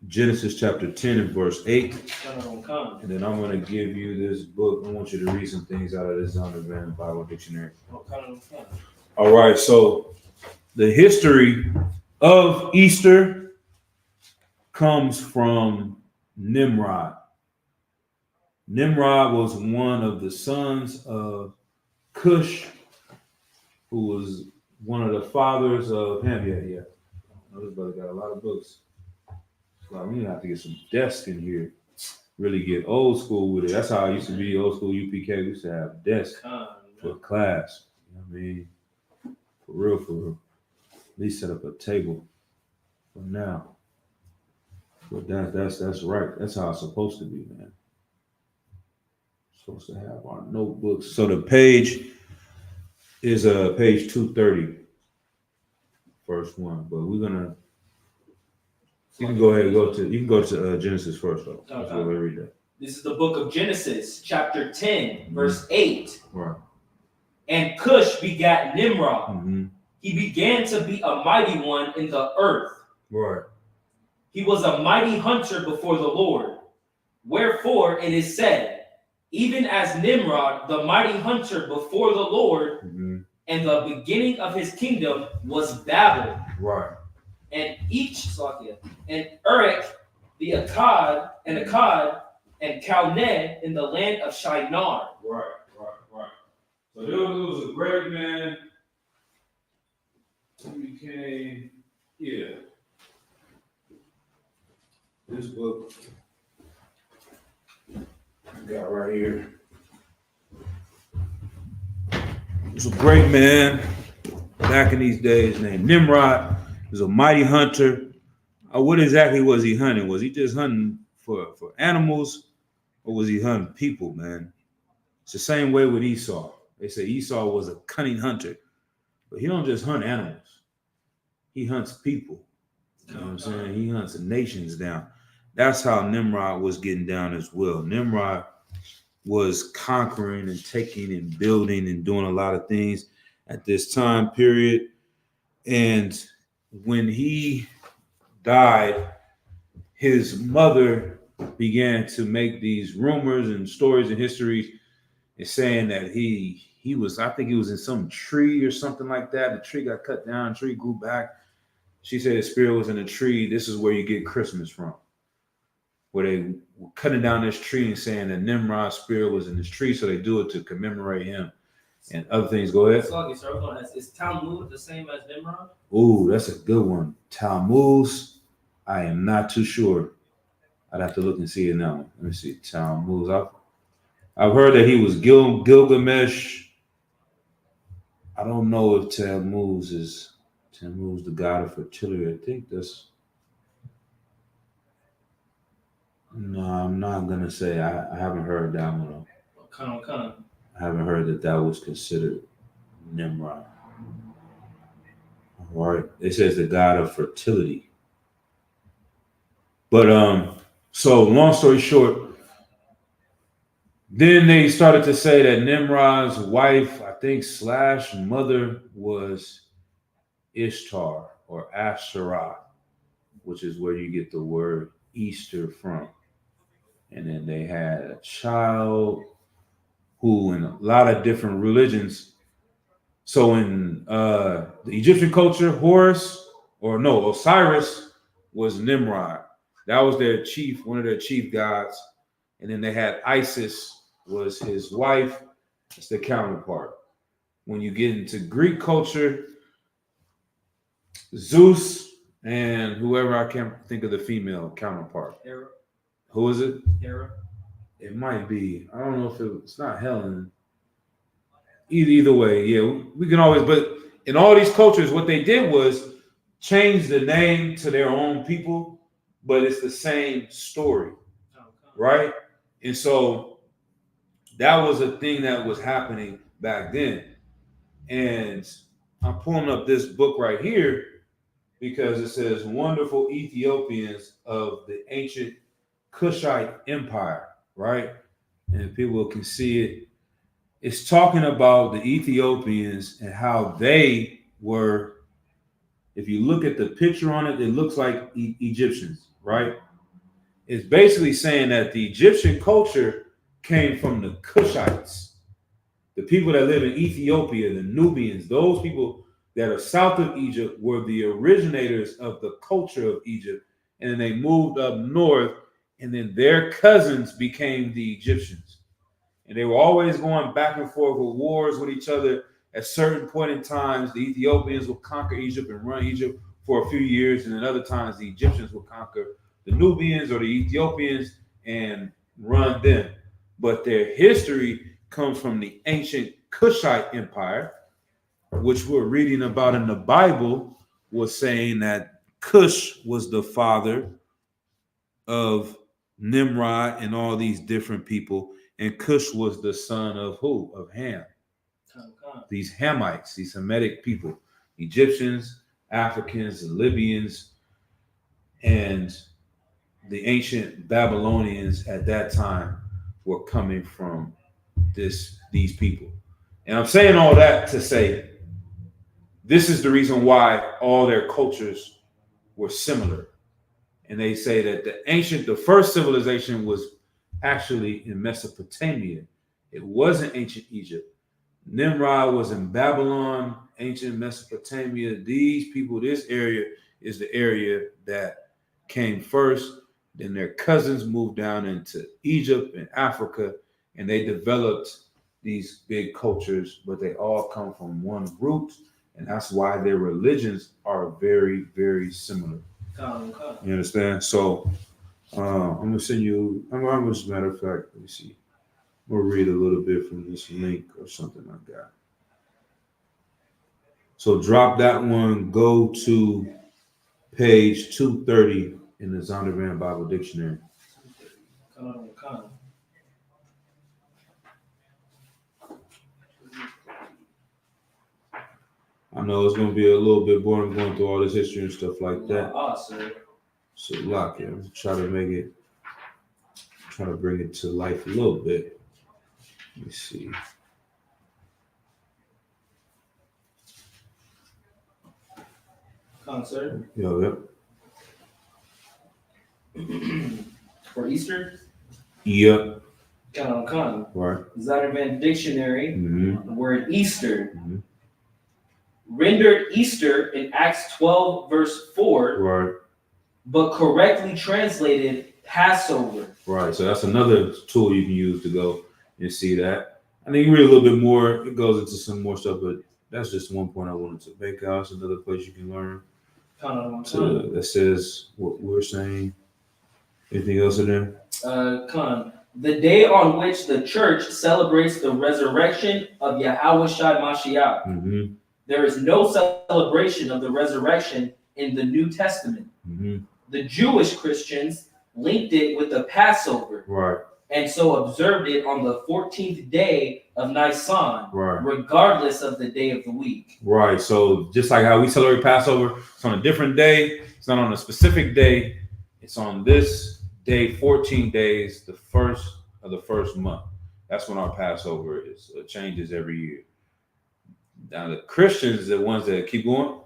Genesis chapter 10 and verse 8. And then I'm going to give you this book. I want you to read some things out of this Zondervan Bible Dictionary. All right, so the history of Easter comes from Nimrod. Nimrod was one of the sons of Cush, who was one of the fathers of Ham. Yeah. This brother got a lot of books. So we have to get some desks in here. Really get old school with it. That's how I used to be old school UPK. We used to have desks for class. You know what I mean? For real. At least set up a table for now. But that's right. That's how it's supposed to be, man. Supposed to have our notebooks. So the page is page 230. First one, but we're gonna. You can go ahead and go to Genesis first, though. That's what we read that. This is the book of Genesis, chapter 10, verse 8. Right. And Cush begat Nimrod. Mm-hmm. He began to be a mighty one in the earth. Right. He was a mighty hunter before the Lord. Wherefore it is said, even as Nimrod, the mighty hunter before the Lord, and the beginning of his kingdom was Babel. Right. And and Uruk, the Akkad, and Calneh in the land of Shinar. Right. So there was a great man who became, this book I got right here. There's a great man back in these days named Nimrod. He was a mighty hunter. What exactly was he hunting? Was he just hunting for animals, or was he hunting people, man? It's the same way with Esau. They say Esau was a cunning hunter, but he don't just hunt animals. He hunts people. You know what I'm saying? He hunts the nations down. That's how Nimrod was getting down as well. Nimrod was conquering and taking and building and doing a lot of things at this time period. And when he died, his mother began to make these rumors and stories and histories and saying that he was, I think he was in some tree or something like that. The tree got cut down, the tree grew back. She said his spirit was in a tree. This is where you get Christmas from, where they were cutting down this tree and saying that Nimrod's spirit was in this tree, so they do it to commemorate him and other things. Go ahead. Sorry, sir, I was going to ask, is Talmud the same as Nimrod? Ooh, that's a good one. Tammuz, I am not too sure. I'd have to look and see it now. Let me see. Tammuz. I've heard that he was Gilgamesh. I don't know if Tammuz is the god of fertility. I think that's. No, I'm not gonna say. I haven't heard that one. Okay. I haven't heard that was considered Nimrod. All right. It says the god of fertility. But so long story short, then they started to say that Nimrod's wife, I think / mother, was Ishtar or Asherah, which is where you get the word Easter from. And then they had a child who, in a lot of different religions. So in the Egyptian culture, Osiris was Nimrod. That was their chief, one of their chief gods. And then they had Isis, was his wife. It's the counterpart. When you get into Greek culture, Zeus and whoever, I can't think of the female counterpart. Hera. Who is it? Hera. It might be. I don't know if it's not Helen. Either way, yeah, we can always. But in all these cultures, what they did was change the name to their own people, but it's the same story, right? And so that was a thing that was happening back then. And I'm pulling up this book right here because it says wonderful Ethiopians of the ancient Kushite Empire, right? and people can see it. It's talking about the Ethiopians and how they were. If you look at the picture on it, it looks like Egyptians, right? It's basically saying that the Egyptian culture came from the Cushites, the people that live in Ethiopia, the Nubians. Those people that are south of Egypt were the originators of the culture of Egypt, and then they moved up north, and then their cousins became the Egyptians. And they were always going back and forth with wars with each other. At certain point in times, the Ethiopians would conquer Egypt and run Egypt for a few years, and then other times the Egyptians would conquer the Nubians or the Ethiopians and run them. But their history comes from the ancient Kushite Empire, which we're reading about in the Bible, was saying that Cush was the father of Nimrod and all these different people, and Cush was the son of who? Of Ham. These Hamites, these Semitic people, Egyptians, Africans, Libyans, and the ancient Babylonians at that time were coming from these people. And I'm saying all that to say this is the reason why all their cultures were similar. And they say that the first civilization was actually in Mesopotamia. It wasn't ancient Egypt. Nimrod was in Babylon, ancient Mesopotamia. These people, this area is the area that came first. Then their cousins moved down into Egypt and Africa, and they developed these big cultures, but they all come from one root, and that's why their religions are very, very similar. You understand? So I'm gonna send you. As a matter of fact, let me see. We'll read a little bit from this link or something like that. So drop that one. Go to page 230 in the Zondervan Bible Dictionary. I know it's going to be a little bit boring going through all this history and stuff like that. So lock it. I'm try to bring it to life a little bit. Let me see. Concert. Yep. For Easter? Yep. Right. Zondervan Dictionary, Mm-hmm. the word Easter. Mm-hmm. Rendered Easter in Acts 12, verse 4, Right. but correctly translated Passover. Right. So that's another tool you can use to go and see that. I think you read a little bit more. It goes into some more stuff, but that's just one point I wanted to make out. It's another place you can learn. That says what we're saying. Anything else in there? The day on which the church celebrates the resurrection of Yahushua Mashiach. Mm-hmm. There is no celebration of the resurrection in the New Testament. Mm-hmm. The Jewish Christians linked it with the Passover. Right. And so observed it on the 14th day of Nisan, Right. regardless of the day of the week. Right. So just like how we celebrate Passover, it's on a different day. It's not on a specific day. It's on this day, 14 days, the first of the first month. That's when our Passover is. It changes every year. Now the Christians, the ones that keep going.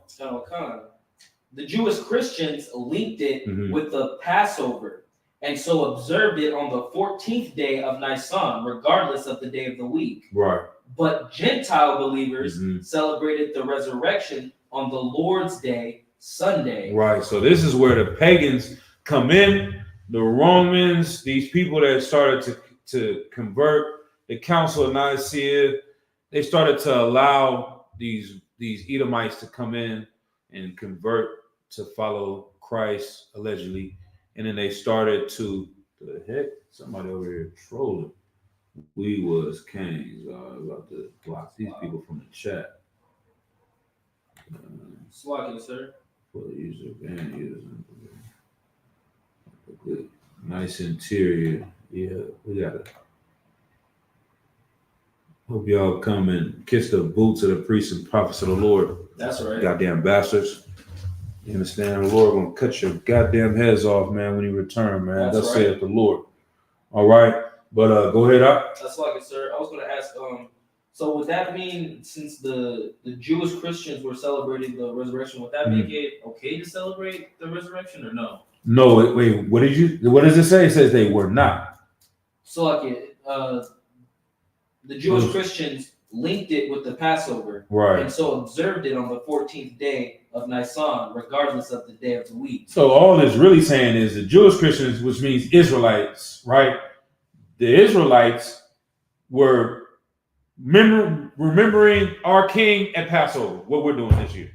The Jewish Christians linked it Mm-hmm. with the Passover, and so observed it on the 14th day of Nisan, regardless of the day of the week. Right. But Gentile believers Mm-hmm. celebrated the resurrection on the Lord's Day, Sunday. Right. So this is where the pagans come in, the Romans, these people that started to convert, the Council of Nicaea, they started to allow these Edomites to come in and convert to follow Christ, allegedly. And then they started to, the heck, somebody over here trolling. We was kings. About to block these people from the chat. Slacking, sir. User ban users. Nice interior. Yeah, we got it. Hope y'all come and kiss the boots of the priests and prophets of the Lord. That's right. Goddamn bastards. You understand? The Lord gonna cut your goddamn heads off, man, when you return, man. That's Thus right. saith the Lord. All right. But go ahead, up. That's like it, sir. I was going to ask, so would that mean, since the Jewish Christians were celebrating the resurrection, would that make it okay to celebrate the resurrection or no? No, wait. What does it say? It says they were not. So like the Jewish Christians linked it with the Passover, Right. and so observed it on the 14th day of Nisan, regardless of the day of the week. So all it's really saying is the Jewish Christians, which means Israelites, right? The Israelites were remembering our king at Passover, what we're doing this year.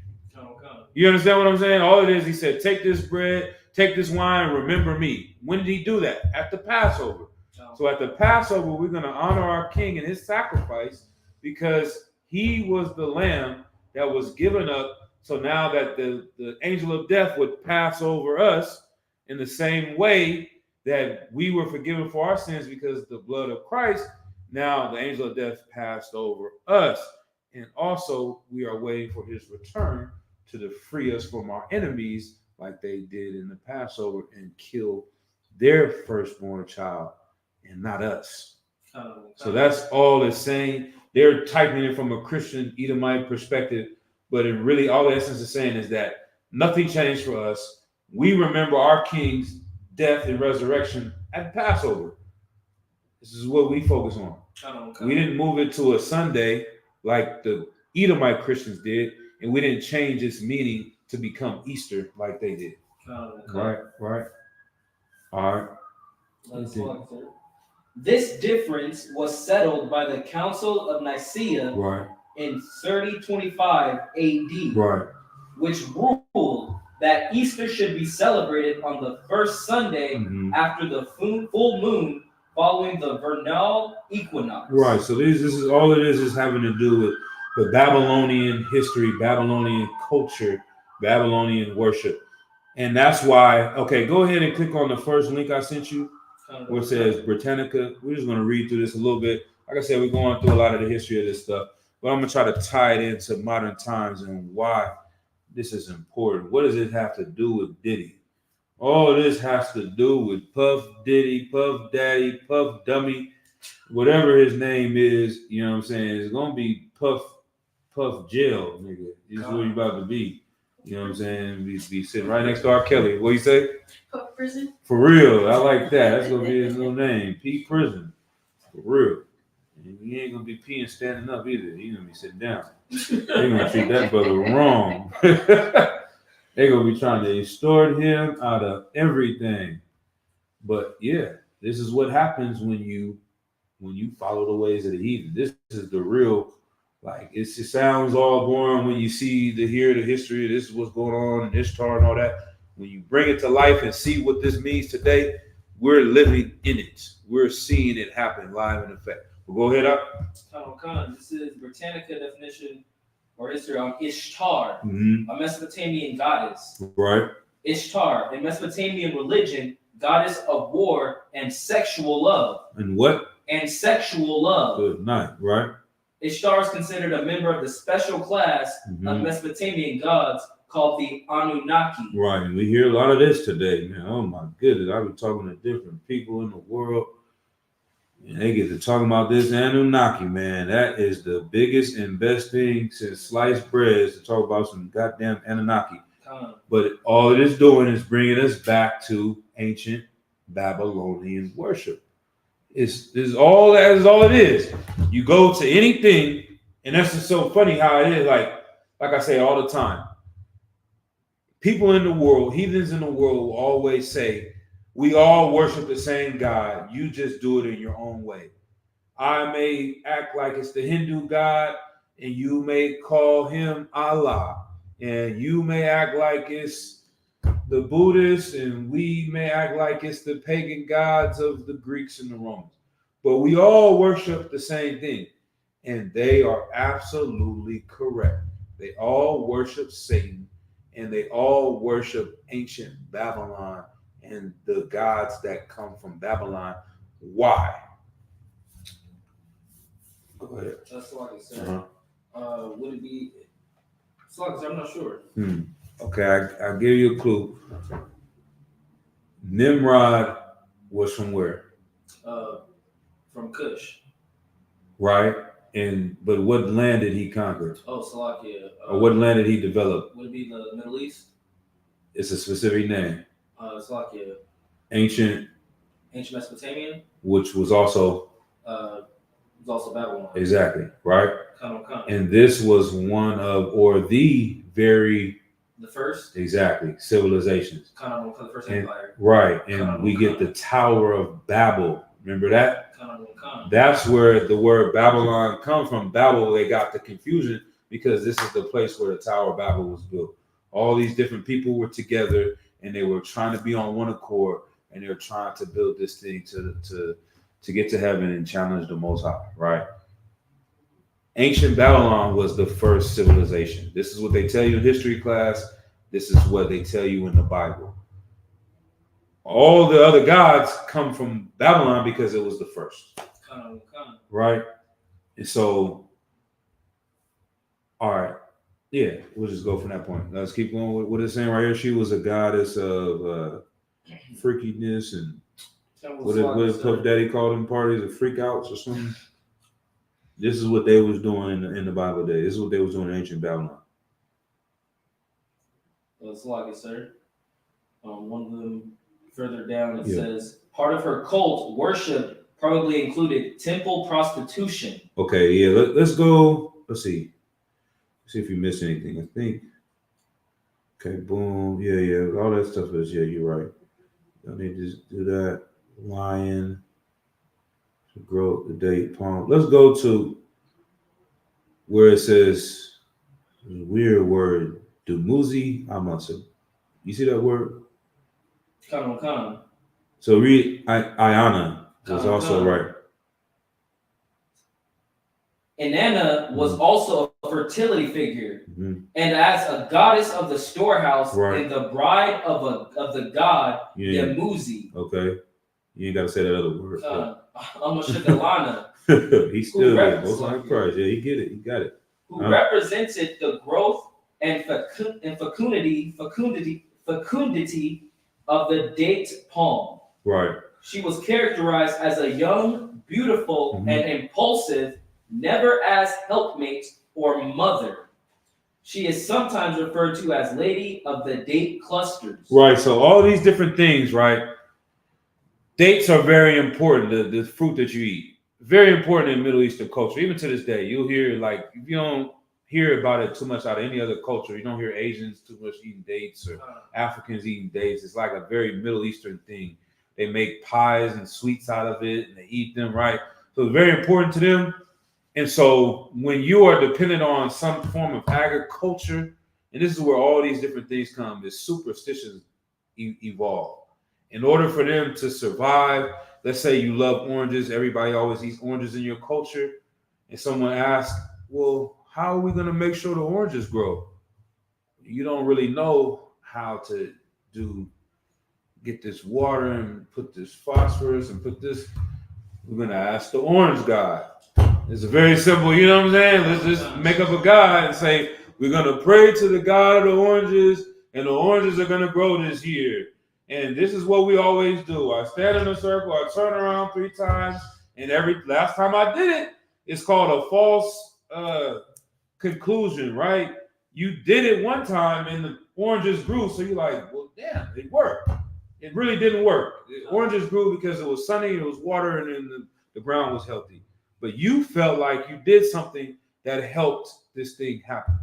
You understand what I'm saying? All it is, he said, take this bread, take this wine, remember me. When did he do that? At the Passover. So at the Passover, we're going to honor our king and his sacrifice because he was the lamb that was given up. So now that the angel of death would pass over us in the same way that we were forgiven for our sins because the blood of Christ, now the angel of death passed over us. And also we are waiting for his return to free us from our enemies like they did in the Passover and kill their firstborn child and not us. So that's all it's saying. They're typing it from a Christian Edomite perspective, but it really, all the essence is saying is that nothing changed for us. We remember our king's death and resurrection at Passover. This is what we focus on. We didn't move it to a Sunday like the Edomite Christians did, and we didn't change its meaning to become Easter like they did. Right. All right. This difference was settled by the Council of Nicaea in 3025 AD, which ruled that Easter should be celebrated on the first Sunday after the full moon following the vernal equinox. Right. So this is all it is having to do with the Babylonian history, Babylonian culture, Babylonian worship. And that's why, okay, go ahead and click on the first link I sent you where it says Britannica. We're just going to read through this a little bit. Like I said, we're going through a lot of the history of this stuff, but I'm going to try to tie it into modern times and why this is important. What does it have to do with Diddy? All this has to do with Puff Diddy, Puff Daddy, Puff Dummy, whatever his name is, you know what I'm saying? It's going to be Puff Jail, nigga. This is what you about to be. You know what I'm saying? Be sitting right next to R. Kelly. What you say? Puff Prison. For real. I like that. That's going to be his little name. P Prison. For real. And he ain't going to be peeing standing up either. He's going to be sitting down. They're going to treat that brother wrong. They're going to be trying to extort him out of everything. But yeah, this is what happens when you follow the ways of the heathen. This is the real. Like, it sounds all boring when you hear the history. This is what's going on in Ishtar and all that. When you bring it to life and see what this means today, we're living in it. We're seeing it happen live in effect. We'll go ahead up. This is Britannica definition or history on Ishtar, a Mesopotamian goddess. Right. Ishtar, a Mesopotamian religion, goddess of war and sexual love. And what? And sexual love. Good night, right? Ishtar is considered a member of the special class of Mesopotamian gods called the Anunnaki. Right, and we hear a lot of this today, man. Oh my goodness, I've been talking to different people in the world, and they get to talking about this Anunnaki, man. That is the biggest and best thing since sliced bread is to talk about some goddamn Anunnaki. But all it is doing is bringing us back to ancient Babylonian worship. This is all it is. You go to anything, and that's just so funny how it is. Like I say all the time, people in the world, heathens in the world, will always say, "We all worship the same God. You just do it in your own way." I may act like it's the Hindu God, and you may call him Allah, and you may act like it's the Buddhists, and we may act like it's the pagan gods of the Greeks and the Romans. But we all worship the same thing, and they are absolutely correct. They all worship Satan, and they all worship ancient Babylon and the gods that come from Babylon. Why? Go ahead. That's like I said. Would it be? It's like I said, I'm not sure. Okay, I'll give you a clue. Nimrod was from where? From Cush. right? But what land did he conquer? Oh, Salakia. Or what land did he develop? Would it be the Middle East? It's a specific name. Salakia. Ancient, Mesopotamia. which was also It was also Babylon. exactly, right? Khan. And this was one of, or the very, The first. exactly, civilizations. Khan, the first And- empire. Right. And we get the Tower of Babel. Remember that? Khan. That's where the word Babylon comes from. Babel, they got the confusion because this is the place where the Tower of Babel was built. All these different people were together and they were trying to be on one accord and they were trying to build this thing to get to heaven and challenge the Most High, right? Ancient Babylon was the first civilization. This is what they tell you in history class. This is what they tell you in the Bible. All the other gods come from Babylon because it was the first. Khan. Right? And so, all right. Yeah, we'll just go from that point. Let's keep going with what it's saying right here. She was a goddess of freakiness and what did Puff Daddy call them parties of freak outs or something? This is what they was doing in the Bible day. This is what they was doing in ancient Babylon. Salakia, sir. One of them further down it Yeah. says part of her cult worship probably included temple prostitution. Okay, yeah, let's go. Let's see. See if you missed anything. I think. Okay, boom. Yeah. All that stuff is, yeah, you're right. Y'all need to do that. Lion. To grow the date palm. Let's go to where it says weird word. Dumuzi Amasa. You see that word? Khan. So read Ayana was Khan. also right. Inanna was also a fertility figure, Mhm. and as a goddess of the storehouse Right. and the bride of the god Yeah. Yemuzi. Okay. You ain't got to say that other word. Amashigalana, He still Who there. reps Most High like Christ. Yeah, he get it. He got it. who represented the growth and fecundity of the date palm. Right. She was characterized as a young, beautiful, Mhm. and impulsive, never as helpmate or mother. She is sometimes referred to as Lady of the Date Clusters. Right. So all these different things, right? Dates are very important. The fruit that you eat, very important in Middle Eastern culture. Even to this day, you'll hear, like, if you don't hear about it too much out of any other culture, you don't hear Asians too much eating dates or Africans eating dates. It's like a very Middle Eastern thing. They make pies and sweets out of it and they eat them, right? So it's very important to them. And so when you are dependent on some form of agriculture, and this is where all these different things come, is superstitions evolve. In order for them to survive, let's say you love oranges, everybody always eats oranges in your culture, and someone asks, well, how are we going to make sure the oranges grow? You don't really know how to get this water and put this phosphorus and put this. We're going to ask the orange god. It's very simple, you know what I'm saying? Let's just make up a god and say, we're going to pray to the god of the oranges, and the oranges are going to grow this year. And this is what we always do. I stand in a circle, I turn around 3 times, and every last time I did it, it's called a false conclusion, right? You did it one time and the oranges grew, so you're like, well, damn, it worked. It really didn't work. The oranges grew because it was sunny, it was water, and then the ground was healthy. But you felt like you did something that helped this thing happen.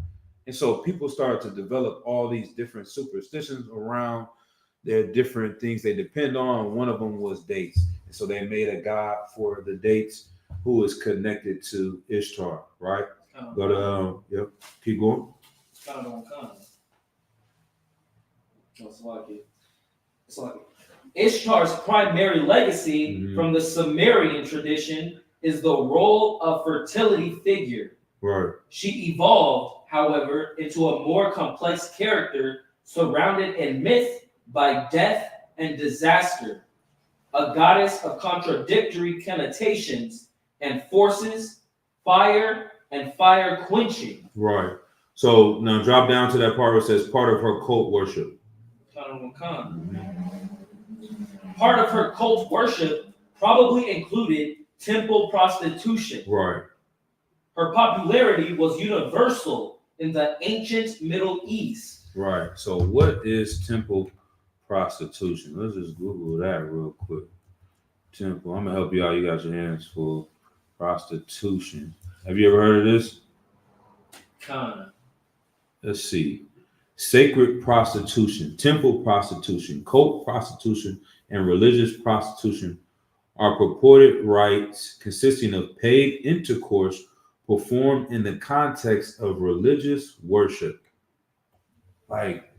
And so people started to develop all these different superstitions around their different things they depend on. One of them was dates. And so they made a god for the dates who is connected to Ishtar, right? Go to, yep, keep going. It's like Ishtar's primary legacy from the Sumerian tradition is the role of fertility figure. Right. She evolved, however, into a more complex character surrounded in myth by death and disaster, a goddess of contradictory connotations and forces, fire and fire quenching. Right. So now drop down to that part where it says part of her cult worship. Part of her cult worship probably included temple prostitution. Right. Her popularity was universal in the ancient Middle East. Right. So what is temple prostitution? Let's just Google that real quick. Temple. I'm gonna help you out. You got your hands full. Prostitution. Have you ever heard of this? Kinda. Let's see. Sacred prostitution, temple prostitution, cult prostitution, and religious prostitution are purported rites consisting of paid intercourse performed in the context of religious worship. Like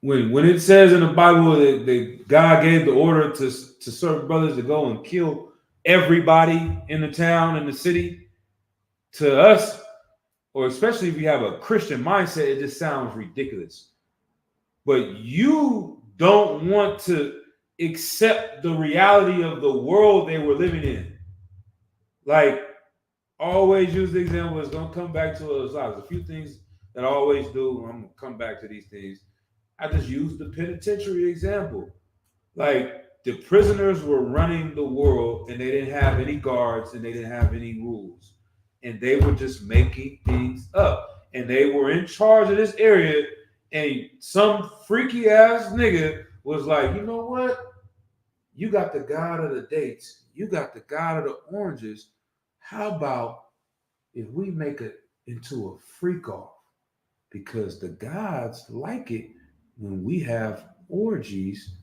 when it says in the Bible that God gave the order to certain brothers to go and kill everybody in the town and the city, to us, or especially if you have a Christian mindset, it just sounds ridiculous. But you don't want to accept the reality of the world they were living in. Like, always use the example. It's going to come back to us. There's a few things that I always do. I'm going to come back to these things. I just use the penitentiary example. Like, the prisoners were running the world and they didn't have any guards and they didn't have any rules. And they were just making things up. And they were in charge of this area. And some freaky ass nigga was like, you know what? You got the god of the dates. You got the god of the oranges. How about if we make it into a freak off? Because the gods like it when we have orgies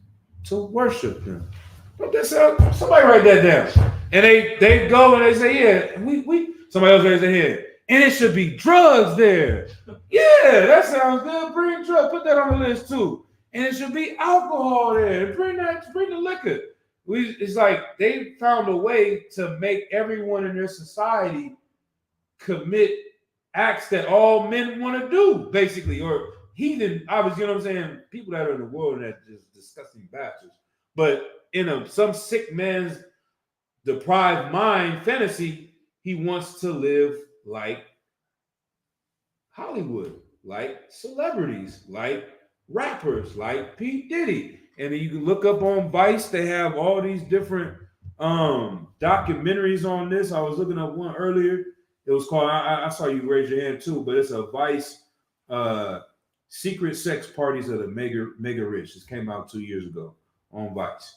to worship them. What that sound? Somebody write that down. And they go and they say, yeah, we somebody else raise their hand. And it should be drugs there. Yeah, that sounds good. Bring drugs. Put that on the list too. And it should be alcohol there. Bring the liquor. It's like they found a way to make everyone in their society commit acts that all men want to do, basically, or heathen, obviously, you know what I'm saying? People that are in the world that are just disgusting bastards. But in some sick man's deprived mind fantasy, he wants to live like Hollywood, like celebrities, like rappers, like P. Diddy. And then you can look up on Vice. They have all these different documentaries on this. I was looking up one earlier. It was called, I saw you raise your hand too, but it's a Vice secret sex parties of the mega rich. This came out 2 years ago on Vice.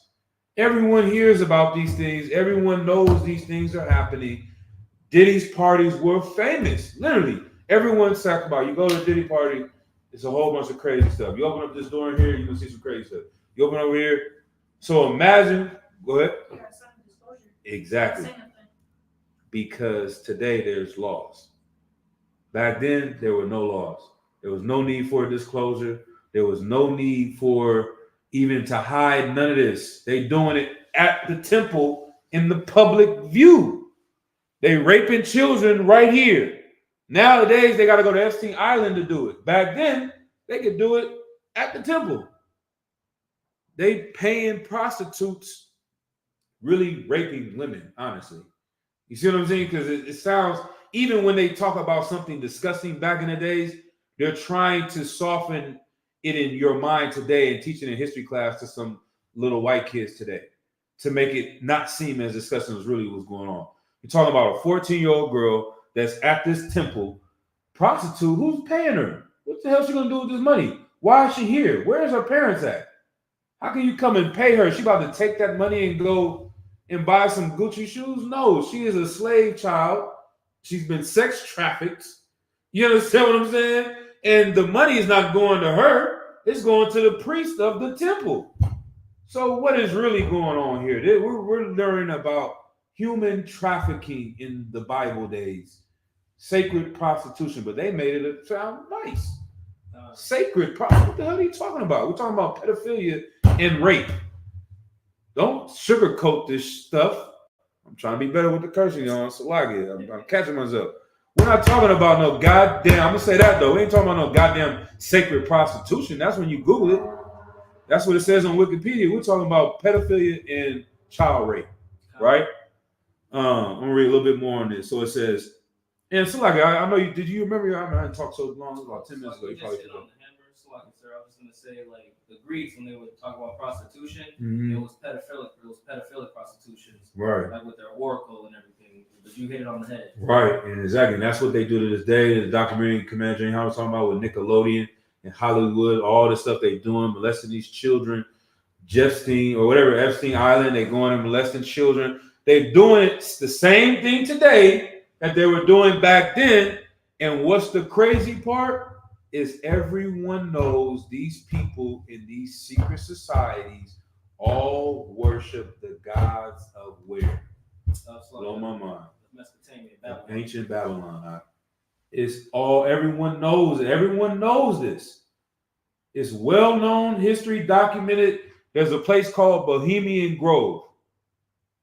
Everyone hears about these things. Everyone knows these things are happening. Diddy's parties were famous. Literally, everyone's talking about. You go to a Diddy party, it's a whole bunch of crazy stuff. You open up this door in here, you're gonna see some crazy stuff. You open over here. So imagine, go ahead. Exactly. Because today there's laws. Back then, there were no laws. There was no need for a disclosure. There was no need for even to hide none of this. They doing it at the temple in the public view. They raping children right here. Nowadays, they got to go to Epstein Island to do it. Back then, they could do it at the temple. They paying prostitutes, really raping women, honestly. You see what I'm saying? Because it sounds, even when they talk about something disgusting back in the days, they're trying to soften it in your mind today and teaching in history class to some little white kids today to make it not seem as disgusting as really was going on. You're talking about a 14-year-old girl that's at this temple, prostitute, who's paying her? What the hell is she going to do with this money? Why is she here? Where's her parents at? How can you come and pay her? She about to take that money and go and buy some Gucci shoes? No, she is a slave child. She's been sex trafficked. You understand what I'm saying? And the money is not going to her. It's going to the priest of the temple. So what is really going on here? We're learning about human trafficking in the Bible days. Sacred prostitution, but they made it sound nice. Sacred prostitution. What the hell are you talking about? We're talking about pedophilia and rape. Don't sugarcoat this stuff. I'm trying to be better with the cursing on Salagi. I'm catching myself. We're not talking about no goddamn, I'm going to say that though. We ain't talking about no goddamn sacred prostitution. That's when you Google it. That's what it says on Wikipedia. We're talking about pedophilia and child rape, right? I'm going to read a little bit more on this. So it says, and Salagi, I know you, did you remember, I haven't talked so long, about 10 minutes ago. You probably forgot. Like, sir, I was gonna say, like, the Greeks, when they would talk about prostitution, Mhm. it was pedophilic prostitutions, Right. like with their oracle and everything. But you hit it on the head. Right, and exactly, and that's what they do to this day. The documentary Commander Jane Howard was talking about with Nickelodeon and Hollywood, all the stuff they doing, molesting these children, Jeffstein or whatever, Epstein Island, they going and molesting children. They're doing it the same thing today that they were doing back then. And what's the crazy part? Is everyone knows these people in these secret societies all worship the gods of where? Blow my mind. Mesopotamia, Babylon. Ancient Babylon. It's all, everyone knows it. Everyone knows this. It's well known, history documented. There's a place called Bohemian Grove.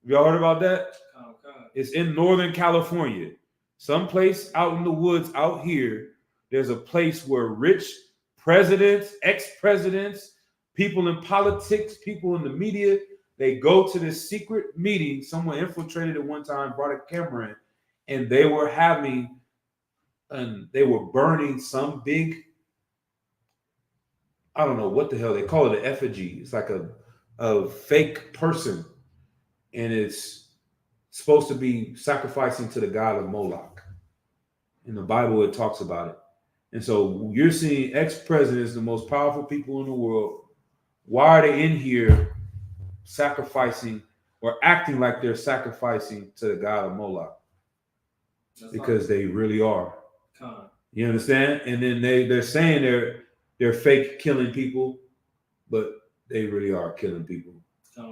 Y'all heard about that? It's in Northern California. Someplace out in the woods out here, there's a place where rich presidents, ex-presidents, people in politics, people in the media, they go to this secret meeting. Someone infiltrated it one time, brought a camera in, and they were having, and they were burning some big, I don't know what the hell they call it, an effigy. It's like a fake person, and it's supposed to be sacrificing to the god of Moloch. In the Bible, it talks about it. And so you're seeing ex-presidents, the most powerful people in the world. Why are they in here sacrificing or acting like they're sacrificing to the god of Moloch? Because they really are. You understand? And then they're saying they're fake killing people, but they really are killing people.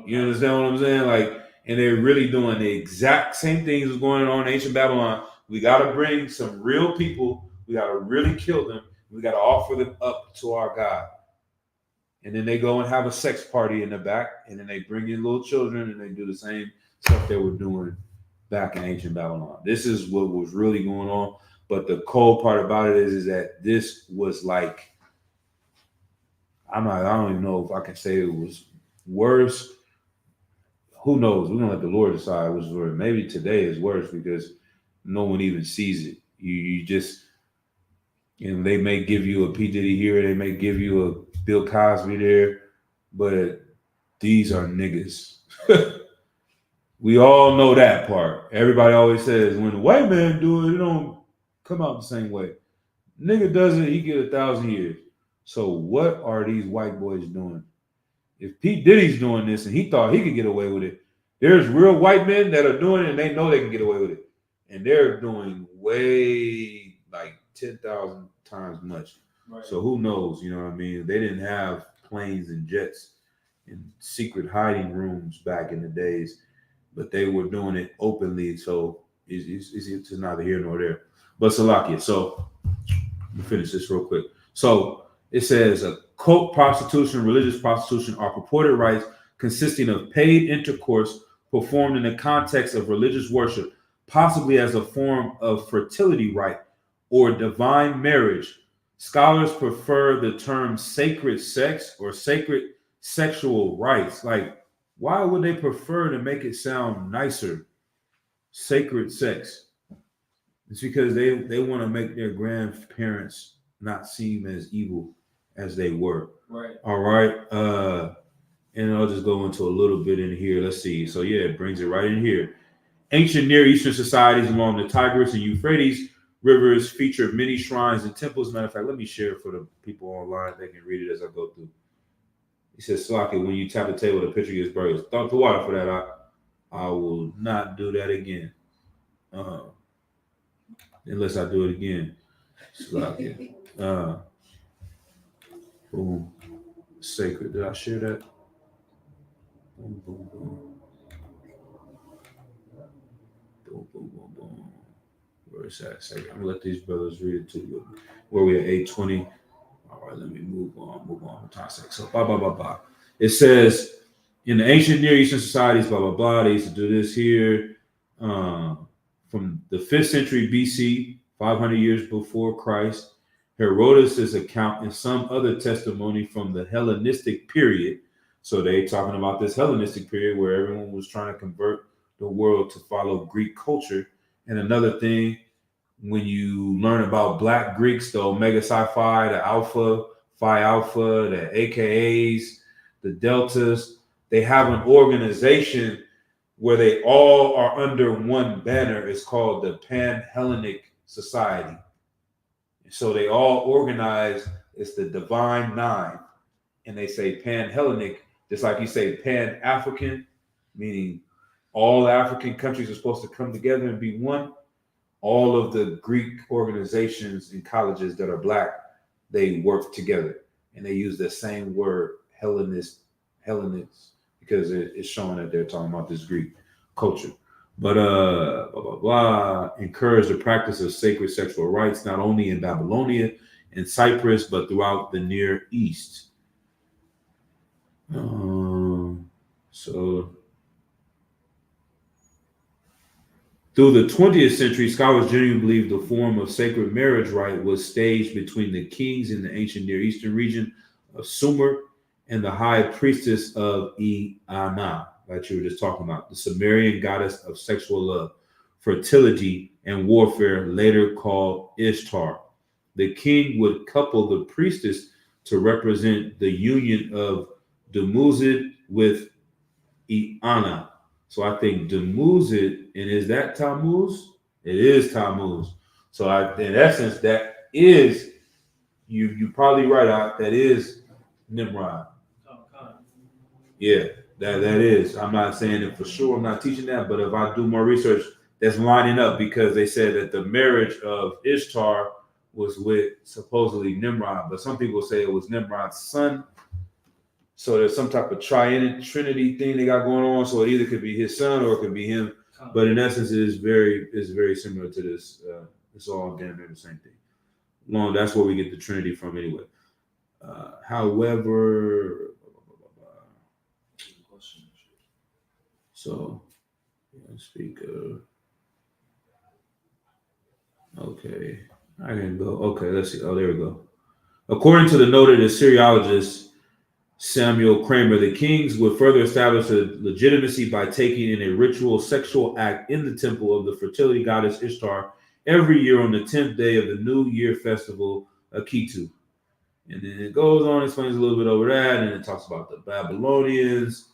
You understand what I'm saying? Like, and they're really doing the exact same things that's going on in ancient Babylon. We got to bring some real people. We got to really kill them. We got to offer them up to our God. And then they go and have a sex party in the back, and then they bring in little children, and they do the same stuff they were doing back in ancient Babylon. This is what was really going on. But the cold part about it is that this was like, I don't even know if I can say it was worse. Who knows? We're gonna let the Lord decide which is worse. Maybe today is worse because no one even sees it. You just, they may give you a P. Diddy here, they may give you a Bill Cosby there, but these are niggas. We all know that part. Everybody always says when the white man do it, it don't come out the same way. Nigga does it, he get 1,000 years. So what are these white boys doing? If P. Diddy's doing this and he thought he could get away with it, there's real white men that are doing it and they know they can get away with it. And they're doing way like 10,000 times much. Right. So who knows? You know what I mean? They didn't have planes and jets and secret hiding rooms back in the days, but they were doing it openly. So it's neither here nor there. But Salakia, so let me finish this real quick. So it says cult prostitution, religious prostitution are purported rites consisting of paid intercourse performed in the context of religious worship, possibly as a form of fertility rite or divine marriage. Scholars prefer the term sacred sex or sacred sexual rites. Like, why would they prefer to make it sound nicer? Sacred sex. It's because they want to make their grandparents not seem as evil as they were. Right. All right. And I'll just go into a little bit in here. Let's see. So yeah, it brings it right in here. Ancient Near Eastern societies along the Tigris and Euphrates rivers feature many shrines and temples. Matter of fact, let me share it for the people online. They can read it as I go through. He says, Slaki, when you tap the table, the picture gets buried. Thought the water for that. I will not do that again. Unless I do it again. Slaki. Boom. Sacred. Did I share that? Boom, boom, boom. Boom, boom, boom, boom. Where is that? Sacred. I'm gonna let these brothers read it to you. Where we at 8:20. All right, let me move on. So it says in the ancient Near Eastern societies, blah blah blah. They used to do this here from the 5th century BC, 500 years before Christ. Herodotus' account and some other testimony from the Hellenistic period. So they talking about this Hellenistic period where everyone was trying to convert the world to follow Greek culture. And another thing, when you learn about Black Greeks, the Omega Psi Phi, the Alpha Phi Alpha, the AKAs, the Deltas. They have an organization where they all are under one banner. It's called the Pan-Hellenic Society. So they all organize. It's the Divine Nine. And they say Pan-Hellenic, just like you say Pan-African, meaning all African countries are supposed to come together and be one. All of the Greek organizations and colleges that are black, they work together. And they use the same word, Hellenists, because it's showing that they're talking about this Greek culture. But encourage the practice of sacred sexual rites, not only in Babylonia and Cyprus, but throughout the Near East. So through the 20th century, scholars generally believe the form of sacred marriage rite was staged between the kings in the ancient Near Eastern region of Sumer and the high priestess of Inanna, that you were just talking about, the Sumerian goddess of sexual love, fertility, and warfare, later called Ishtar. The king would couple the priestess to represent the union of Dumuzid with Inanna. So I think Dumuzid, and is that Tammuz? It is Tammuz. So in essence, that is, you probably right, that is Nimrod. Yeah, that is. I'm not saying it for sure. I'm not teaching that, but if I do more research, that's lining up, because they said that the marriage of Ishtar was with supposedly Nimrod, but some people say it was Nimrod's son. So there's some type of trinity thing they got going on. So it either could be his son or it could be him. But in essence, it is very similar to this. It's all damn near the same thing. That's where we get the Trinity from anyway. However, so speak of. Okay, I can go. Okay, let's see. Oh, there we go. According to the noted Assyriologist Samuel Kramer, the kings would further establish a legitimacy by taking in a ritual sexual act in the temple of the fertility goddess Ishtar every year on the 10th day of the New Year festival, Akitu. And then it goes on, explains a little bit over that, and it talks about the Babylonians.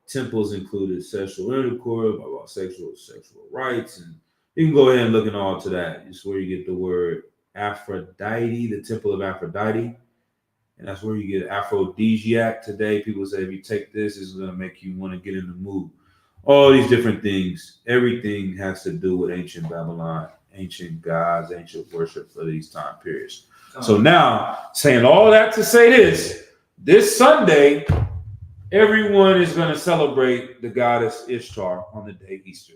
Temples included sexual intercourse, about sexual rights, and you can go ahead and look all to that. It's where you get the word Aphrodite, the temple of Aphrodite. And that's where you get aphrodisiac today. People say if you take this, it's going to make you want to get in the mood. All these different things. Everything has to do with ancient Babylon, ancient gods, ancient worship for these time periods. So now, saying all that to say this Sunday, everyone is going to celebrate the goddess Ishtar on the day Easter.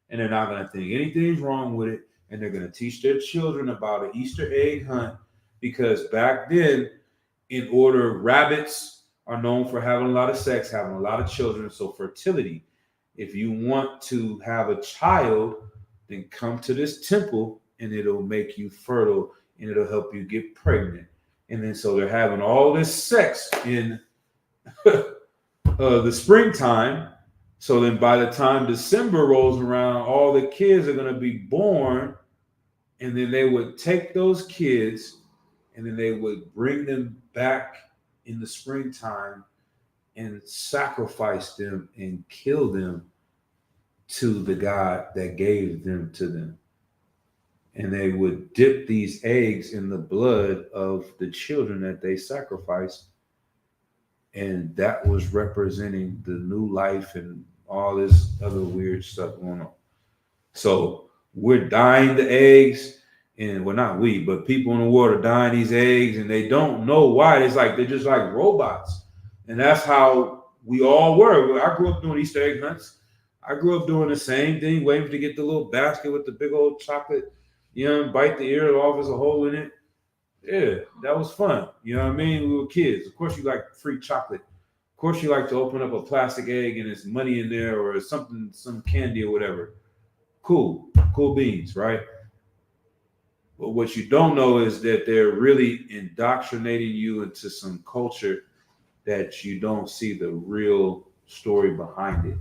And they're not going to think anything's wrong with it. And they're going to teach their children about an Easter egg hunt, because back then, rabbits are known for having a lot of sex, having a lot of children. So fertility, if you want to have a child, then come to this temple and it'll make you fertile and it'll help you get pregnant. And then so they're having all this sex in the springtime. So then by the time December rolls around, all the kids are going to be born. And then they would take those kids and then they would bring them back in the springtime and sacrifice them and kill them to the God that gave them to them. And they would dip these eggs in the blood of the children that they sacrificed. And that was representing the new life and all this other weird stuff going on. So we're dyeing the eggs. And well, not we, but people in the world are dying these eggs, and they don't know why. It's like they're just like robots, and that's how we all were. I grew up doing Easter egg hunts. I grew up doing the same thing, waiting to get the little basket with the big old chocolate, bite the ear off, there's a hole in it. Yeah, that was fun. You know what I mean? We were kids. Of course, you like free chocolate. Of course, you like to open up a plastic egg and there's money in there or something, some candy or whatever. Cool beans, right? But what you don't know is that they're really indoctrinating you into some culture that you don't see the real story behind it.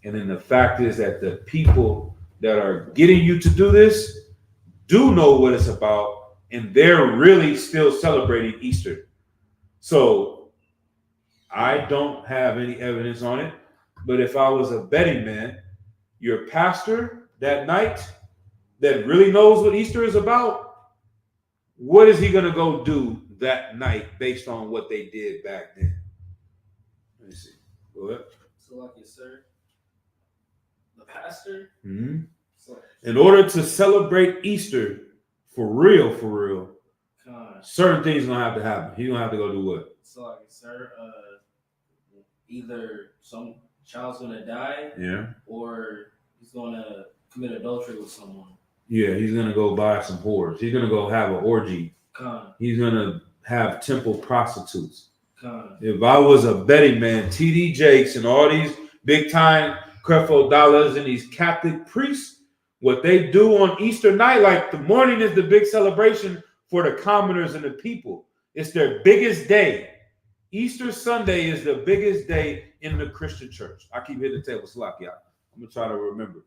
And then the fact is that the people that are getting you to do this do know what it's about, and they're really still celebrating Easter. So I don't have any evidence on it. But if I was a betting man, your pastor that night that really knows what Easter is about, what is he going to go do that night based on what they did back then? Let me see. Go ahead. So, like you, sir, the pastor. Mm-hmm. So, In order to celebrate Easter for real, certain things gonna have to happen. He's gonna have to go do what? So, like, sir, either some child's gonna die, Yeah. or he's gonna commit adultery with someone. Yeah, he's gonna go buy some whores. He's gonna go have an orgy. He's gonna have temple prostitutes. If I was a betting man, TD Jakes and all these big time Creflo Dollars and these Catholic priests, what they do on Easter night, like the morning is the big celebration for the commoners and the people. It's their biggest day. Easter Sunday is the biggest day in the Christian church. I keep hitting the table, slack y'all. I'm gonna try to remember.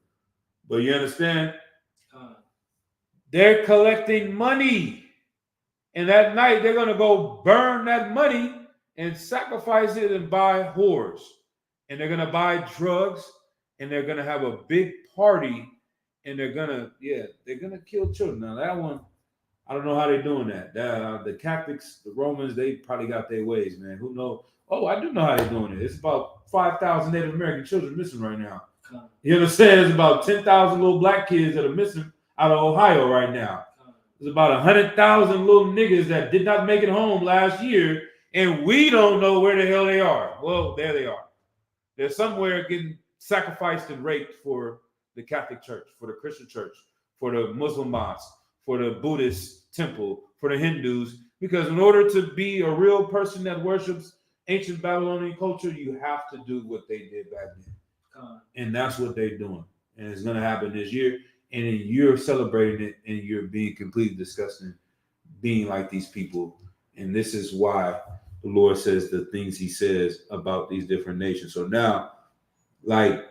But you understand? They're collecting money. And that night they're gonna go burn that money and sacrifice it and buy whores. And they're gonna buy drugs and they're gonna have a big party and they're gonna kill children. Now that one, I don't know how they're doing that. The Catholics, the Romans, they probably got their ways, man. Who knows? Oh, I do know how they're doing it. It's about 5,000 Native American children missing right now. You understand? It's about 10,000 little black kids that are missing out of Ohio right now. There's about 100,000 little niggas that did not make it home last year, and we don't know where the hell they are. Well, there they are. They're somewhere getting sacrificed and raped for the Catholic Church, for the Christian Church, for the Muslim mosque, for the Buddhist temple, for the Hindus, because in order to be a real person that worships ancient Babylonian culture, you have to do what they did back then. And that's what they're doing. And it's going to happen this year. And then you're celebrating it and you're being completely disgusting, being like these people. And this is why the Lord says the things he says about these different nations. So now, like,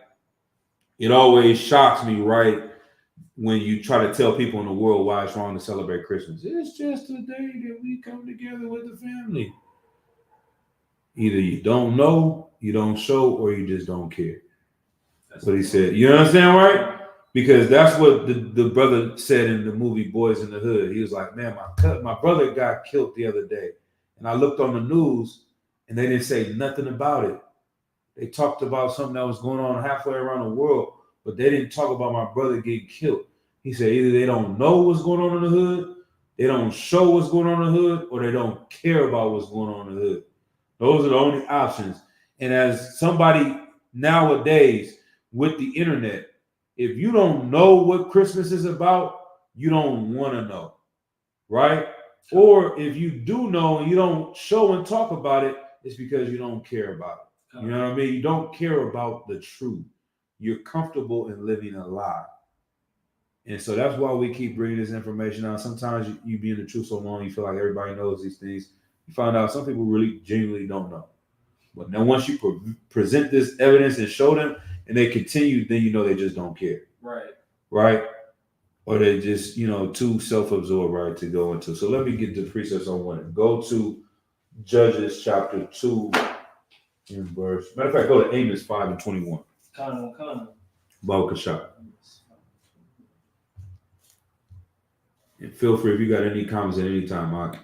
it always shocks me, right, when you try to tell people in the world why it's wrong to celebrate Christmas. It's just a day that we come together with the family. Either you don't know, you don't show, or you just don't care. That's what he said. You understand, right? Because that's what the brother said in the movie Boys in the Hood. He was like, man, my brother got killed the other day. And I looked on the news and they didn't say nothing about it. They talked about something that was going on halfway around the world, but they didn't talk about my brother getting killed. He said either they don't know what's going on in the hood, they don't show what's going on in the hood, or they don't care about what's going on in the hood. Those are the only options. And as somebody nowadays with the internet, if you don't know what Christmas is about, you don't want to know, right? Or if you do know and you don't show and talk about it, it's because you don't care about it. You know what I mean? You don't care about the truth. You're comfortable in living a lie. And so that's why we keep bringing this information out. Sometimes you be in the truth so long, you feel like everybody knows these things. You find out some people really genuinely don't know. But now once you present this evidence and show them, and they continue, then you know they just don't care. Right? Or they just, too self-absorbed, right, to go into. So let me get the precepts on one. Go to Judges chapter 2 in verse. Matter of fact, go to Amos 5:21. Baruch. And feel free if you got any comments at any time, Mike.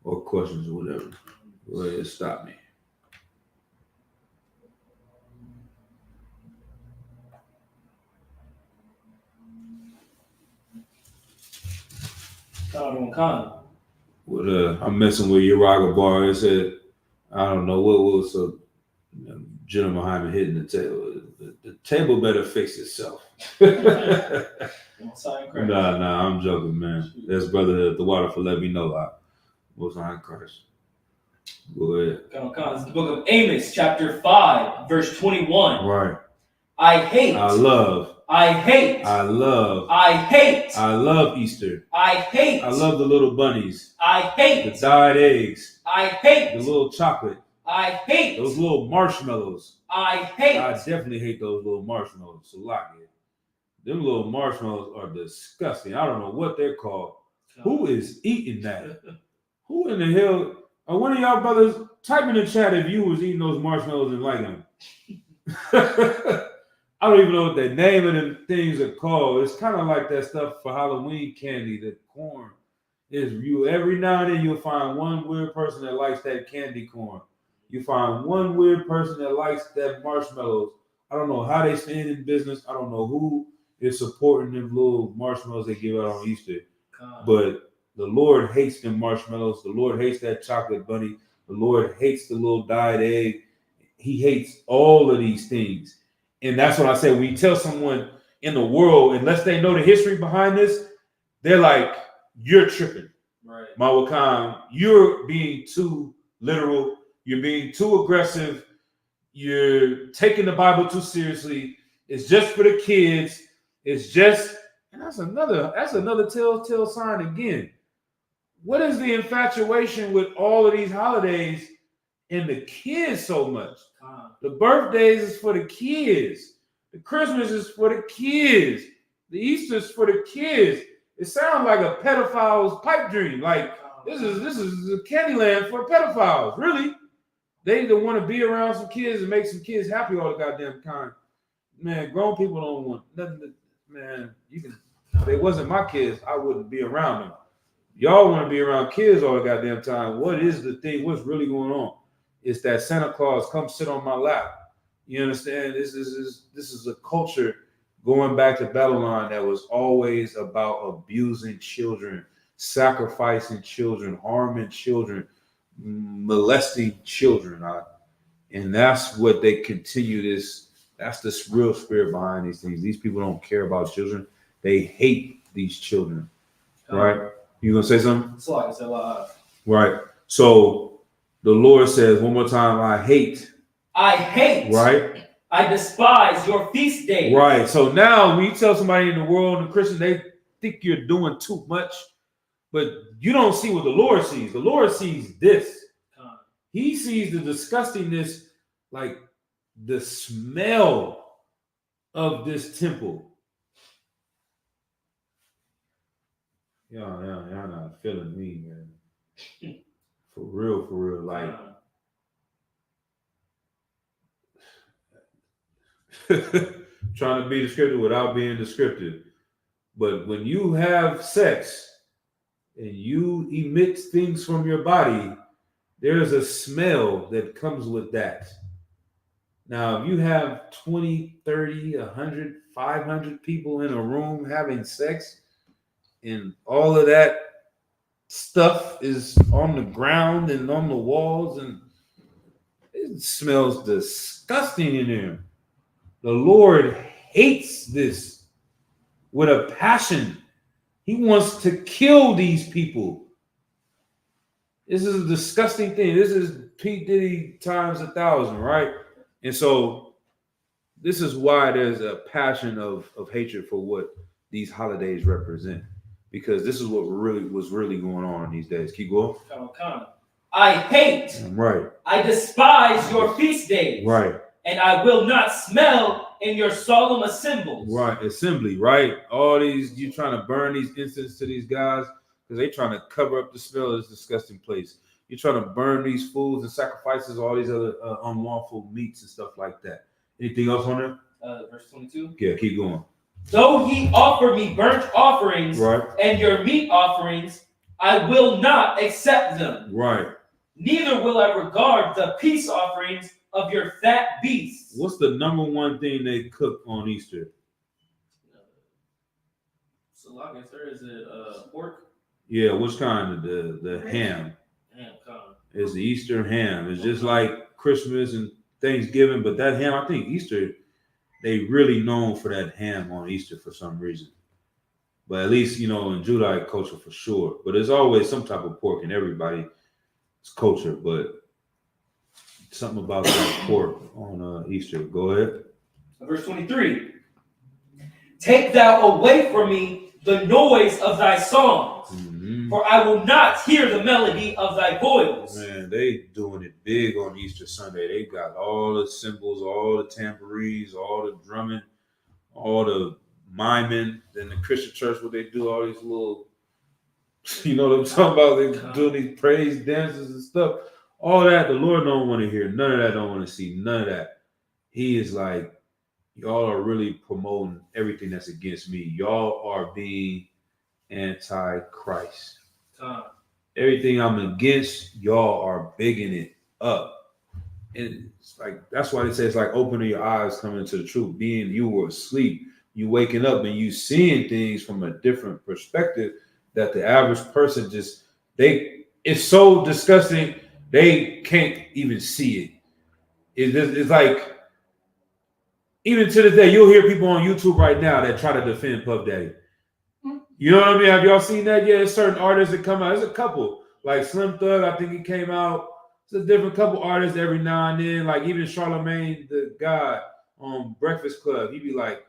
Or questions or whatever. Go ahead and stop me. I'm messing with Uraga Bar. It said, I don't know what was a gentleman behind me hitting the table. The table better fix itself. Nah, I'm joking, man. That's brother at the water for let me know. I was on Christ. Go ahead. It's the book of Amos, chapter 5, verse 21. Right. I hate. I love. I hate. I love. I hate. I love Easter. I hate. I love the little bunnies. I hate. The dyed eggs. I hate. The little chocolate. I hate. Those little marshmallows. I hate. I definitely hate those little marshmallows. So lock it. Them little marshmallows are disgusting. I don't know what they're called. Who is eating that? Who in the hell? One of y'all brothers, type in the chat if you was eating those marshmallows and liking them. I don't even know what the name of them things are called. It's kind of like that stuff for Halloween candy, the corn. Is you every now and then you'll find one weird person that likes that candy corn. You find one weird person that likes that marshmallows. I don't know how they stand in business. I don't know who is supporting them little marshmallows they give out on Easter. But the Lord hates them marshmallows. The Lord hates that chocolate bunny. The Lord hates the little dyed egg. He hates all of these things. And that's what I said. When you tell someone in the world, unless they know the history behind this, they're like, you're tripping. Right. Mawakan, you're being too literal. You're being too aggressive. You're taking the Bible too seriously. It's just for the kids. It's just, and that's another telltale sign again. What is the infatuation with all of these holidays and the kids so much? The birthdays is for the kids. The Christmas is for the kids. The Easter is for the kids. It sounds like a pedophile's pipe dream. Like this is a Candyland for pedophiles. Really, they either want to be around some kids and make some kids happy all the goddamn time. Man, grown people don't want nothing. Man, you can. If they wasn't my kids, I wouldn't be around them. Y'all want to be around kids all the goddamn time. What is the thing? What's really going on? It's that Santa Claus come sit on my lap. You understand? This is a culture going back to Babylon that was always about abusing children, sacrificing children, harming children, molesting children. And that's what they continue this. That's the real spirit behind these things. These people don't care about children. They hate these children. Right? You gonna say something? It's like it's a lot. Right. So the Lord says one more time, I hate. Right? I despise your feast days. Right. So now when you tell somebody in the world, and Christian, they think you're doing too much, but you don't see what the Lord sees. The Lord sees this. He sees the disgustingness, like the smell of this temple. Y'all not feeling me, man. For real. Like trying to be descriptive without being descriptive. But when you have sex and you emit things from your body, there's a smell that comes with that. Now, if you have 20, 30, 100, 500 people in a room having sex and all of that stuff is on the ground and on the walls, and it smells disgusting in there. The Lord hates this with a passion. He wants to kill these people. This is a disgusting thing. This is P. Diddy times 1,000, right? And so this is why there's a passion of hatred for what these holidays represent. Because this is what was really going on in these days. Keep going. I hate. Right. I despise your feast days. Right. And I will not smell in your solemn assemblies. Right. Assembly, right? All these, you trying to burn these incense to these guys because they trying to cover up the smell of this disgusting place. You're trying to burn these foods and sacrifices, all these other unlawful meats and stuff like that. Anything else on there? Verse 22. Yeah, keep going. Though ye offer me burnt offerings and your meat offerings, I will not accept them. Right. Neither will I regard the peace offerings of your fat beasts. What's the number one thing they cook on Easter? Salami, sir, is it pork? Yeah, which kind? The ham. Ham, It's the Easter ham. It's just like Christmas and Thanksgiving, but that ham, I think Easter, they really known for that ham on Easter for some reason. But at least, in Judaic culture for sure. But there's always some type of pork in everybody's culture. But something about that pork on Easter. Go ahead. Verse 23. Take thou away from me the noise of thy songs, for I will not hear the melody of thy voice. Man, they doing it big on Easter Sunday. They got all the cymbals, all the tambourines, all the drumming, all the miming. Then the Christian church, what they do, all these little You know what I'm talking about? They doing these praise dances and stuff. All that, the Lord don't want to hear. None of that don't want to see. None of that. He is like, y'all are really promoting everything that's against me. Y'all are being anti-Christ. Everything I'm against, y'all are bigging it up. And it's like, that's why they say it's like opening your eyes, coming to the truth. Being you were asleep, you waking up and you seeing things from a different perspective that the average person just, it's so disgusting, they can't even see it. It's like, even to this day, you'll hear people on YouTube right now that try to defend Puff Daddy. You know what I mean? Have y'all seen that? Yeah, there's certain artists that come out. There's a couple. Like Slim Thug, I think he came out. It's a different couple artists every now and then. Like even Charlamagne the God on Breakfast Club, he'd be like,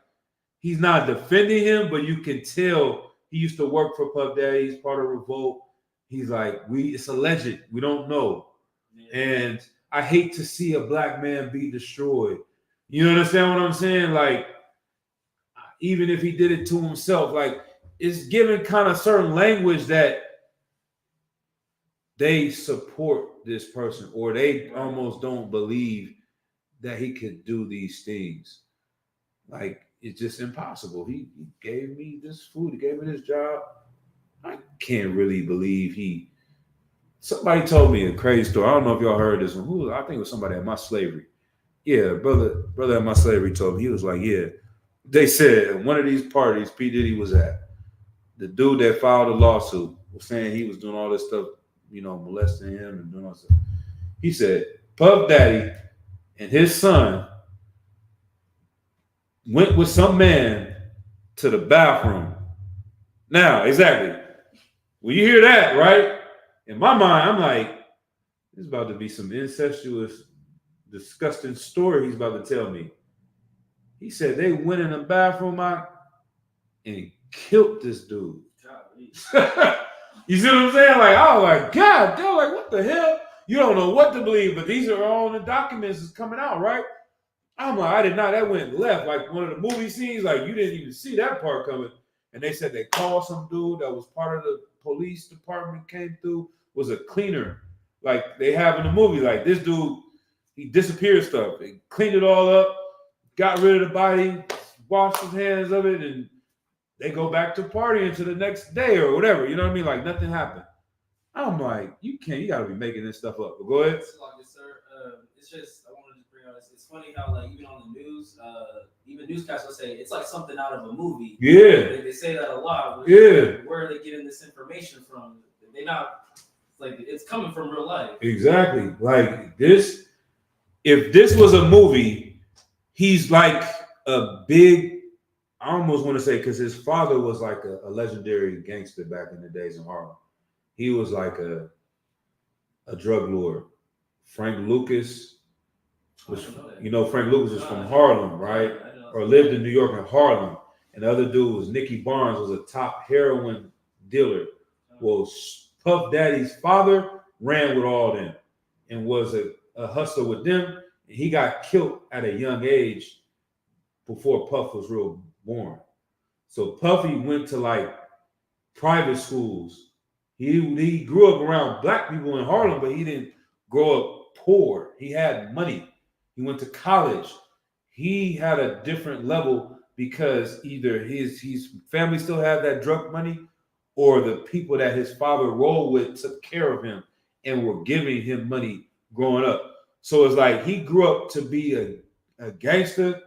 he's not defending him, but you can tell he used to work for Puff Daddy. He's part of Revolt. He's like, it's a legend. We don't know. Yeah. And I hate to see a black man be destroyed. You understand what I'm saying? Like, even if he did it to himself, like, it's given kind of certain language that they support this person, or they almost don't believe that he could do these things. Like, it's just impossible. He gave me this food. He gave me this job. I can't really believe somebody told me a crazy story. I don't know if y'all heard this one. I think it was somebody at my slavery. Yeah, brother at my slavery told me. He was like, yeah, they said at one of these parties P. Diddy was at, the dude that filed a lawsuit was saying he was doing all this stuff, you know, molesting him and doing all this stuff. He said Puff Daddy and his son went with some man to the bathroom. Now, exactly. When you hear that, right? In my mind, I'm like, there's about to be some incestuous, disgusting story he's about to tell me. He said they went in the bathroom and killed this dude. You see what I'm saying? Like, oh my God, they're like, what the hell? You don't know what to believe, but these are all in the documents that's coming out, right? I'm like, I did not. That went left. Like one of the movie scenes, like you didn't even see that part coming. And they said they called some dude that was part of the police department, came through, was a cleaner. Like they have in the movie, like this dude, he disappeared stuff. They cleaned it all up, got rid of the body, washed his hands of it, and they go back to partying to the next day or whatever. You know what I mean? Like nothing happened. I'm like, you gotta be making this stuff up. But go ahead. It's just, I wanted to bring out, it's funny how like even on the news, even newscasters will say it's like something out of a movie. Yeah. They say that a lot. Yeah. Where are they getting this information from? They're not, like, it's coming from real life. Exactly. Like this, if this was a movie, he's like a big, I almost want to say, because his father was like a legendary gangster back in the days in Harlem. He was like a drug lord. Frank Lucas was, you know, Frank Lucas is from Harlem, right? Or lived in New York and Harlem. And the other dude was Nicky Barnes, was a top heroin dealer. Well, Puff Daddy's father ran with all them and was a hustler with them. And he got killed at a young age before Puff was real born. So Puffy went to like private schools. He grew up around black people in Harlem, but he didn't grow up poor. He had money. He went to college. He had a different level because either his family still had that drug money, or the people that his father rolled with took care of him and were giving him money growing up. So it's like he grew up to be a gangster,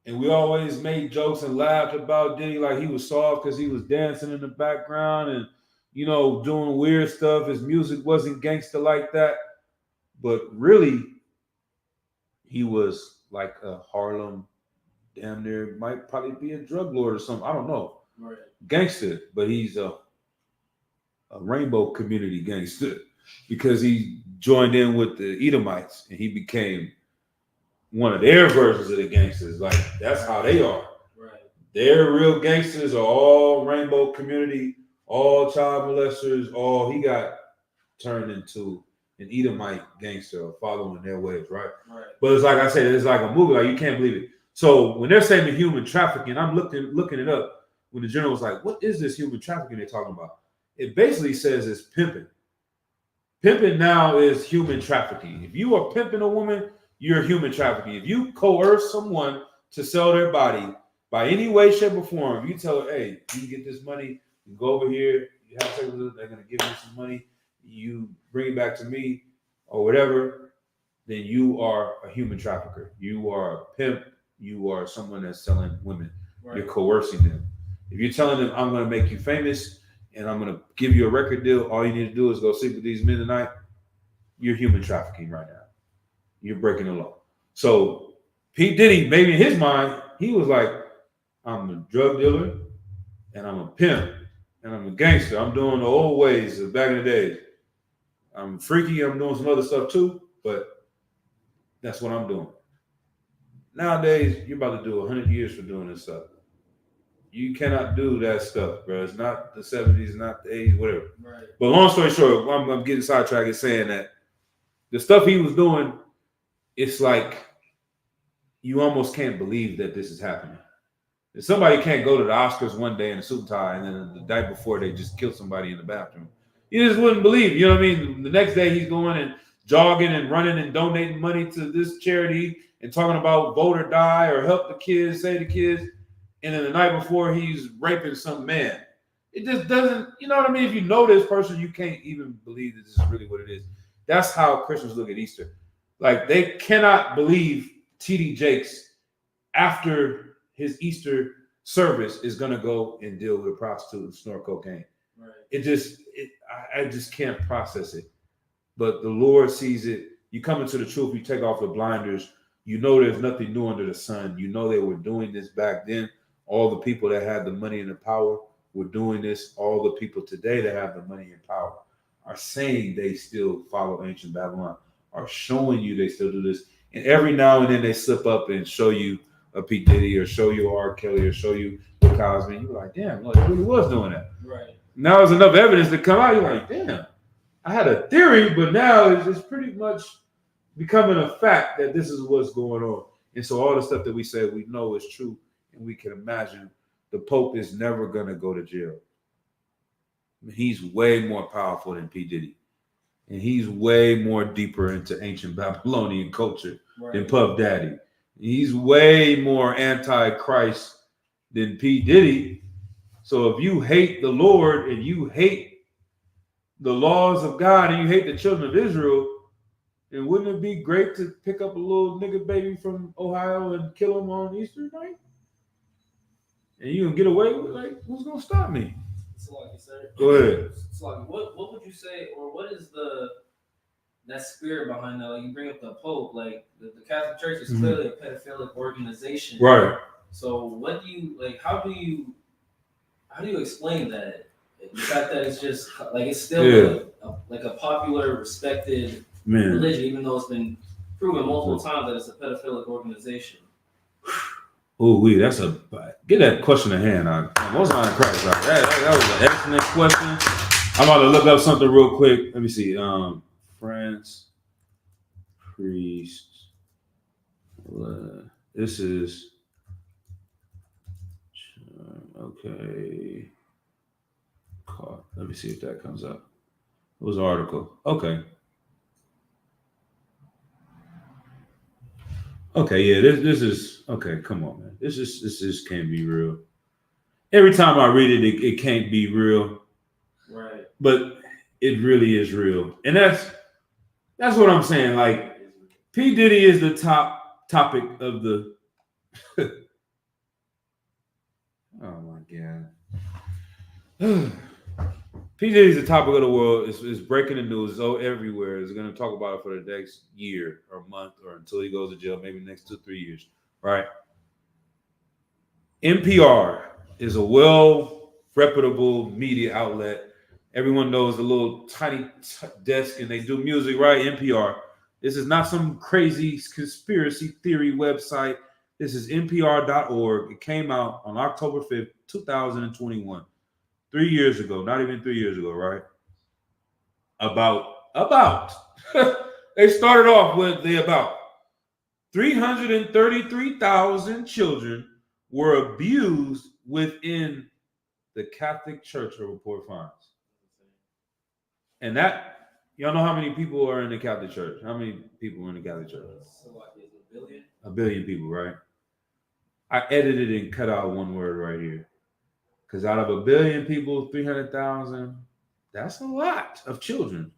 and we always made jokes and laughed about Diddy like he was soft because he was dancing in the background and, you know, doing weird stuff. His music wasn't gangster like that. But really, he was like a Harlem, damn near, might probably be a drug lord or something. I don't know. Right. Gangster, but he's a rainbow community gangster because he joined in with the Edomites and he became one of their versions of the gangsters. Like, that's how they are. Right. Their real gangsters are all rainbow community, all child molesters, all he got turned into an Edomite gangster following their ways, right? Right. But it's like I said, it's like a movie, like you can't believe it. So when they're saying the human trafficking, I'm looking it up when the general was like, what is this human trafficking they're talking about? it basically says it's pimping. Pimping now is human trafficking. If you are pimping a woman, you're human trafficking. If you coerce someone to sell their body by any way, shape, or form, if you tell her, hey, you get this money, you go over here, you have sex with them, they're going to give you some money, you bring it back to me, or whatever, then you are a human trafficker. You are a pimp. You are someone that's selling women. Right. You're coercing them. If you're telling them, I'm going to make you famous and I'm going to give you a record deal, all you need to do is go sleep with these men tonight, you're human trafficking right now. You're breaking the law. So P. Diddy, maybe in his mind, he was like, I'm a drug dealer and I'm a pimp and I'm a gangster. I'm doing the old ways of back in the days. I'm freaky. I'm doing some other stuff too, but that's what I'm doing. Nowadays, you're about to do 100 years for doing this stuff. You cannot do that stuff, bro. It's not the 70s, not the 80s, whatever. Right. But long story short, I'm getting sidetracked and saying that the stuff he was doing, it's like you almost can't believe that this is happening. If somebody can't go to the Oscars one day in a suit and tie, and then the night before they just kill somebody in the bathroom. You just wouldn't believe, you know what I mean? The next day he's going and jogging and running and donating money to this charity and talking about vote or die or help the kids, save the kids. And then the night before he's raping some man. It just doesn't, you know what I mean? If you know this person, you can't even believe that this is really what it is. That's how Christians look at Easter. Like they cannot believe T.D. Jakes after his Easter service is going to go and deal with a prostitute and snort cocaine. Right. I just can't process it. But the Lord sees it. You come into the truth, you take off the blinders. You know there's nothing new under the sun. You know they were doing this back then. All the people that had the money and the power were doing this. All the people today that have the money and power are saying they still follow ancient Babylon, are showing you they still do this. And every now and then they slip up and show you a P. Diddy or show you R. Kelly or show you Bill Cosby. You're like, damn, look, they really was doing that. Right. Now there's enough evidence to come out. You're like, damn, I had a theory, but now it's pretty much becoming a fact that this is what's going on. And so all the stuff that we say we know is true, and we can imagine the Pope is never going to go to jail. He's way more powerful than P. Diddy. And he's way more deeper into ancient Babylonian culture than Puff Daddy. He's way more anti-Christ than P. Diddy. So if you hate the Lord and you hate the laws of God and you hate the children of Israel, then wouldn't it be great to pick up a little nigga baby from Ohio and kill him on Easter night? And you can get away with it? Like, who's gonna stop me? Salaki, sir. Go ahead. Salaki, what would you say, or what is that spirit behind that? Like you bring up the Pope, like the Catholic Church is clearly a pedophilic organization. Right. So what do you like? How do you explain that? The fact that it's just like it's still a popular, respected religion, even though it's been proven multiple times that it's a pedophilic organization. Oh, get that question in hand. Most on Christ, right? That was an excellent question. I'm about to look up something real quick. Let me see. France priest. This is okay. Let me see if that comes up. It was an article. Okay. Okay, yeah, this is okay. Come on, man. This just can't be real. Every time I read it, it can't be real. Right. But it really is real. And that's what I'm saying. Like P. Diddy is the top topic of the oh my God. P. Diddy's the topic of the world. It's breaking the news. It's everywhere. It's going to talk about it for the next year or month or until he goes to jail, maybe the next 2-3 years, right? NPR is a reputable media outlet. Everyone knows the little tiny desk and they do music, right? NPR. This is not some crazy conspiracy theory website. This is NPR.org. It came out on October 5th, 2021. 3 years ago, not even 3 years ago, right? About. They started off with the about. 333,000 children were abused within the Catholic Church, a report finds. And that, y'all know how many people are in the Catholic Church? How many people are in the Catholic Church? So like, is it a billion? A billion people, right? I edited and cut out one word right here. Because out of a billion people, 300,000, that's a lot of children.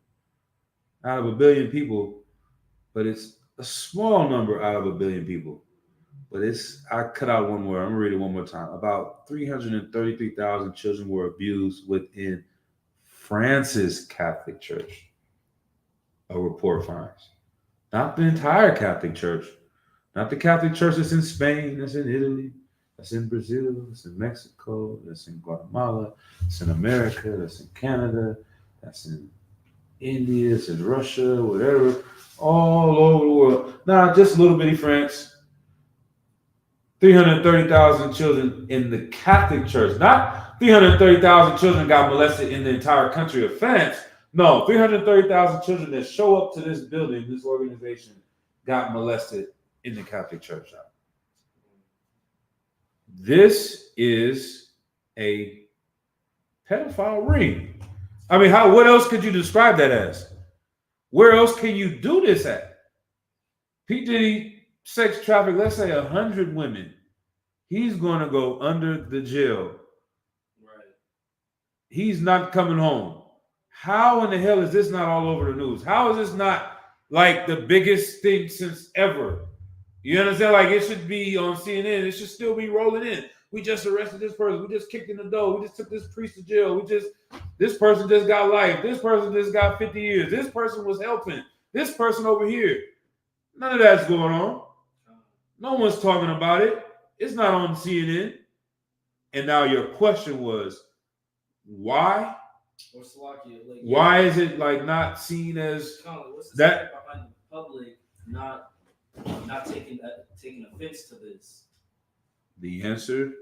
Out of a billion people, but it's a small number out of a billion people. But I cut out one word. I'm going to read it one more time. About 333,000 children were abused within France's Catholic Church, a report finds. Not the entire Catholic Church. Not the Catholic Church that's in Spain, that's in Italy, that's in Brazil, that's in Mexico, that's in Guatemala, that's in America, that's in Canada, that's in India, that's in Russia, whatever, all over the world. Nah, just little bitty France. 330,000 children in the Catholic Church. Not 330,000 children got molested in the entire country of France. No, 330,000 children that show up to this building, this organization, got molested in the Catholic Church. This is a pedophile ring. I mean, what else could you describe that as? Where else can you do this at? P. Diddy sex traffic, let's say 100 women. He's going to go under the jail. Right. He's not coming home. How in the hell is this not all over the news? How is this not like the biggest thing since ever? You understand? Like, it should be on CNN. It should still be rolling in. We just arrested this person. We just kicked in the door. We just took this priest to jail. This person just got life. This person just got 50 years. This person was helping. This person over here. None of that's going on. No one's talking about it. It's not on CNN. And now your question was, why? Or Slovakia, like, why is it like not seen as what's the that behind the public not taking offense to this? The answer,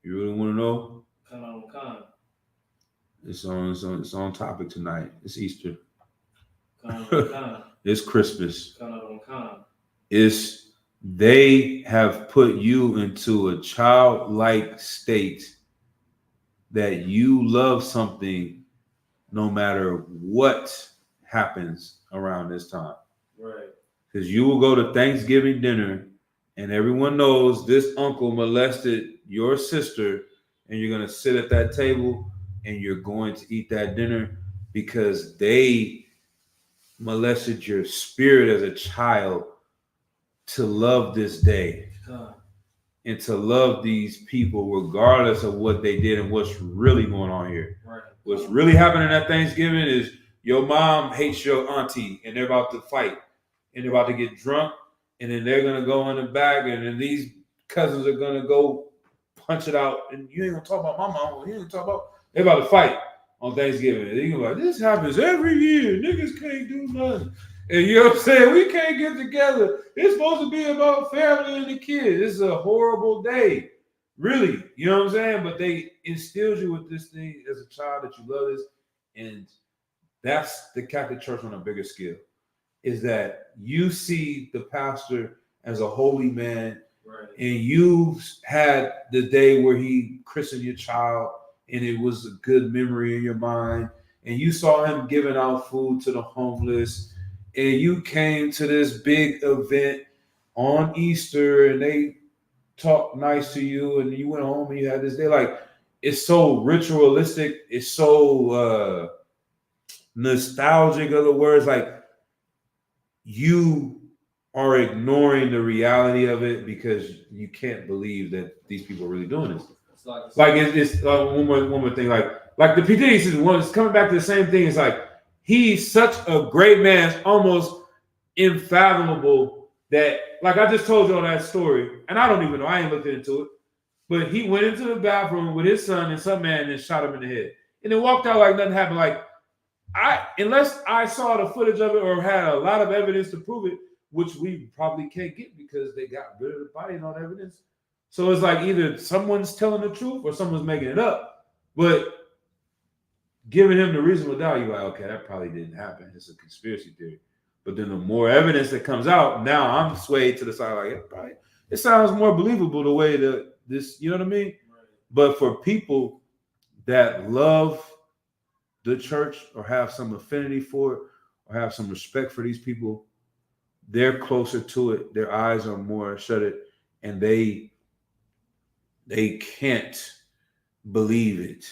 you really want to know? Khan. It's on topic tonight. It's Easter. Khan. It's Christmas. Khan. It's they have put you into a childlike state that you love something no matter what happens around this time. Right. Because you will go to Thanksgiving dinner and everyone knows this uncle molested your sister, and you're going to sit at that table and you're going to eat that dinner because they molested your spirit as a child to love this day and to love these people regardless of what they did and what's really going on here. Right. What's really happening at Thanksgiving is your mom hates your auntie and they're about to fight and they're about to get drunk, and then they're gonna go in the back, and then these cousins are gonna go punch it out, and you ain't gonna talk about my mom. You ain't gonna talk about, they're about to fight on Thanksgiving. And you're like, this happens every year. Niggas can't do nothing. And you know what I'm saying? We can't get together. It's supposed to be about family and the kids. This is a horrible day. Really. You know what I'm saying? But they instilled you with this thing as a child that you love this. And that's the Catholic Church on a bigger scale. Is that you see the pastor as a holy man, right, and you had the day where he christened your child, and it was a good memory in your mind, and you saw him giving out food to the homeless, and you came to this big event on Easter, and they talked nice to you, and you went home and you had this day. Like, it's so ritualistic, it's so nostalgic, other words, like, you are ignoring the reality of it because you can't believe that these people are really doing this. It's one more thing. Like the PT is coming back to the same thing. It's like he's such a great man. It's almost unfathomable that, like I just told you on that story, and I don't even know. I ain't looked into it, but he went into the bathroom with his son and some man and shot him in the head, and then walked out like nothing happened. Like, unless I saw the footage of it or had a lot of evidence to prove it, which we probably can't get because they got rid of the body and all the evidence. So it's like either someone's telling the truth or someone's making it up. But giving him the reasonable doubt, you're like, okay, that probably didn't happen. It's a conspiracy theory. But then the more evidence that comes out, now I'm swayed to the side like, it sounds more believable the way that this, you know what I mean? Right. But for people that love the church or have some affinity for it or have some respect for these people, they're closer to it. Their eyes are more shut, and they can't believe it.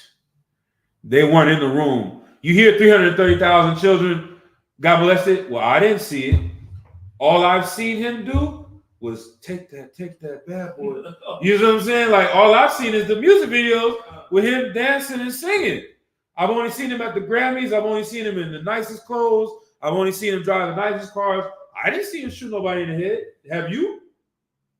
They weren't in the room. You hear 330,000 children got molested? Well, I didn't see it. All I've seen him do was take that bad boy. You know what I'm saying? Like, all I've seen is the music videos with him dancing and singing. I've only seen him at the Grammys. I've only seen him in the nicest clothes. I've only seen him drive the nicest cars. I didn't see him shoot nobody in the head. Have you?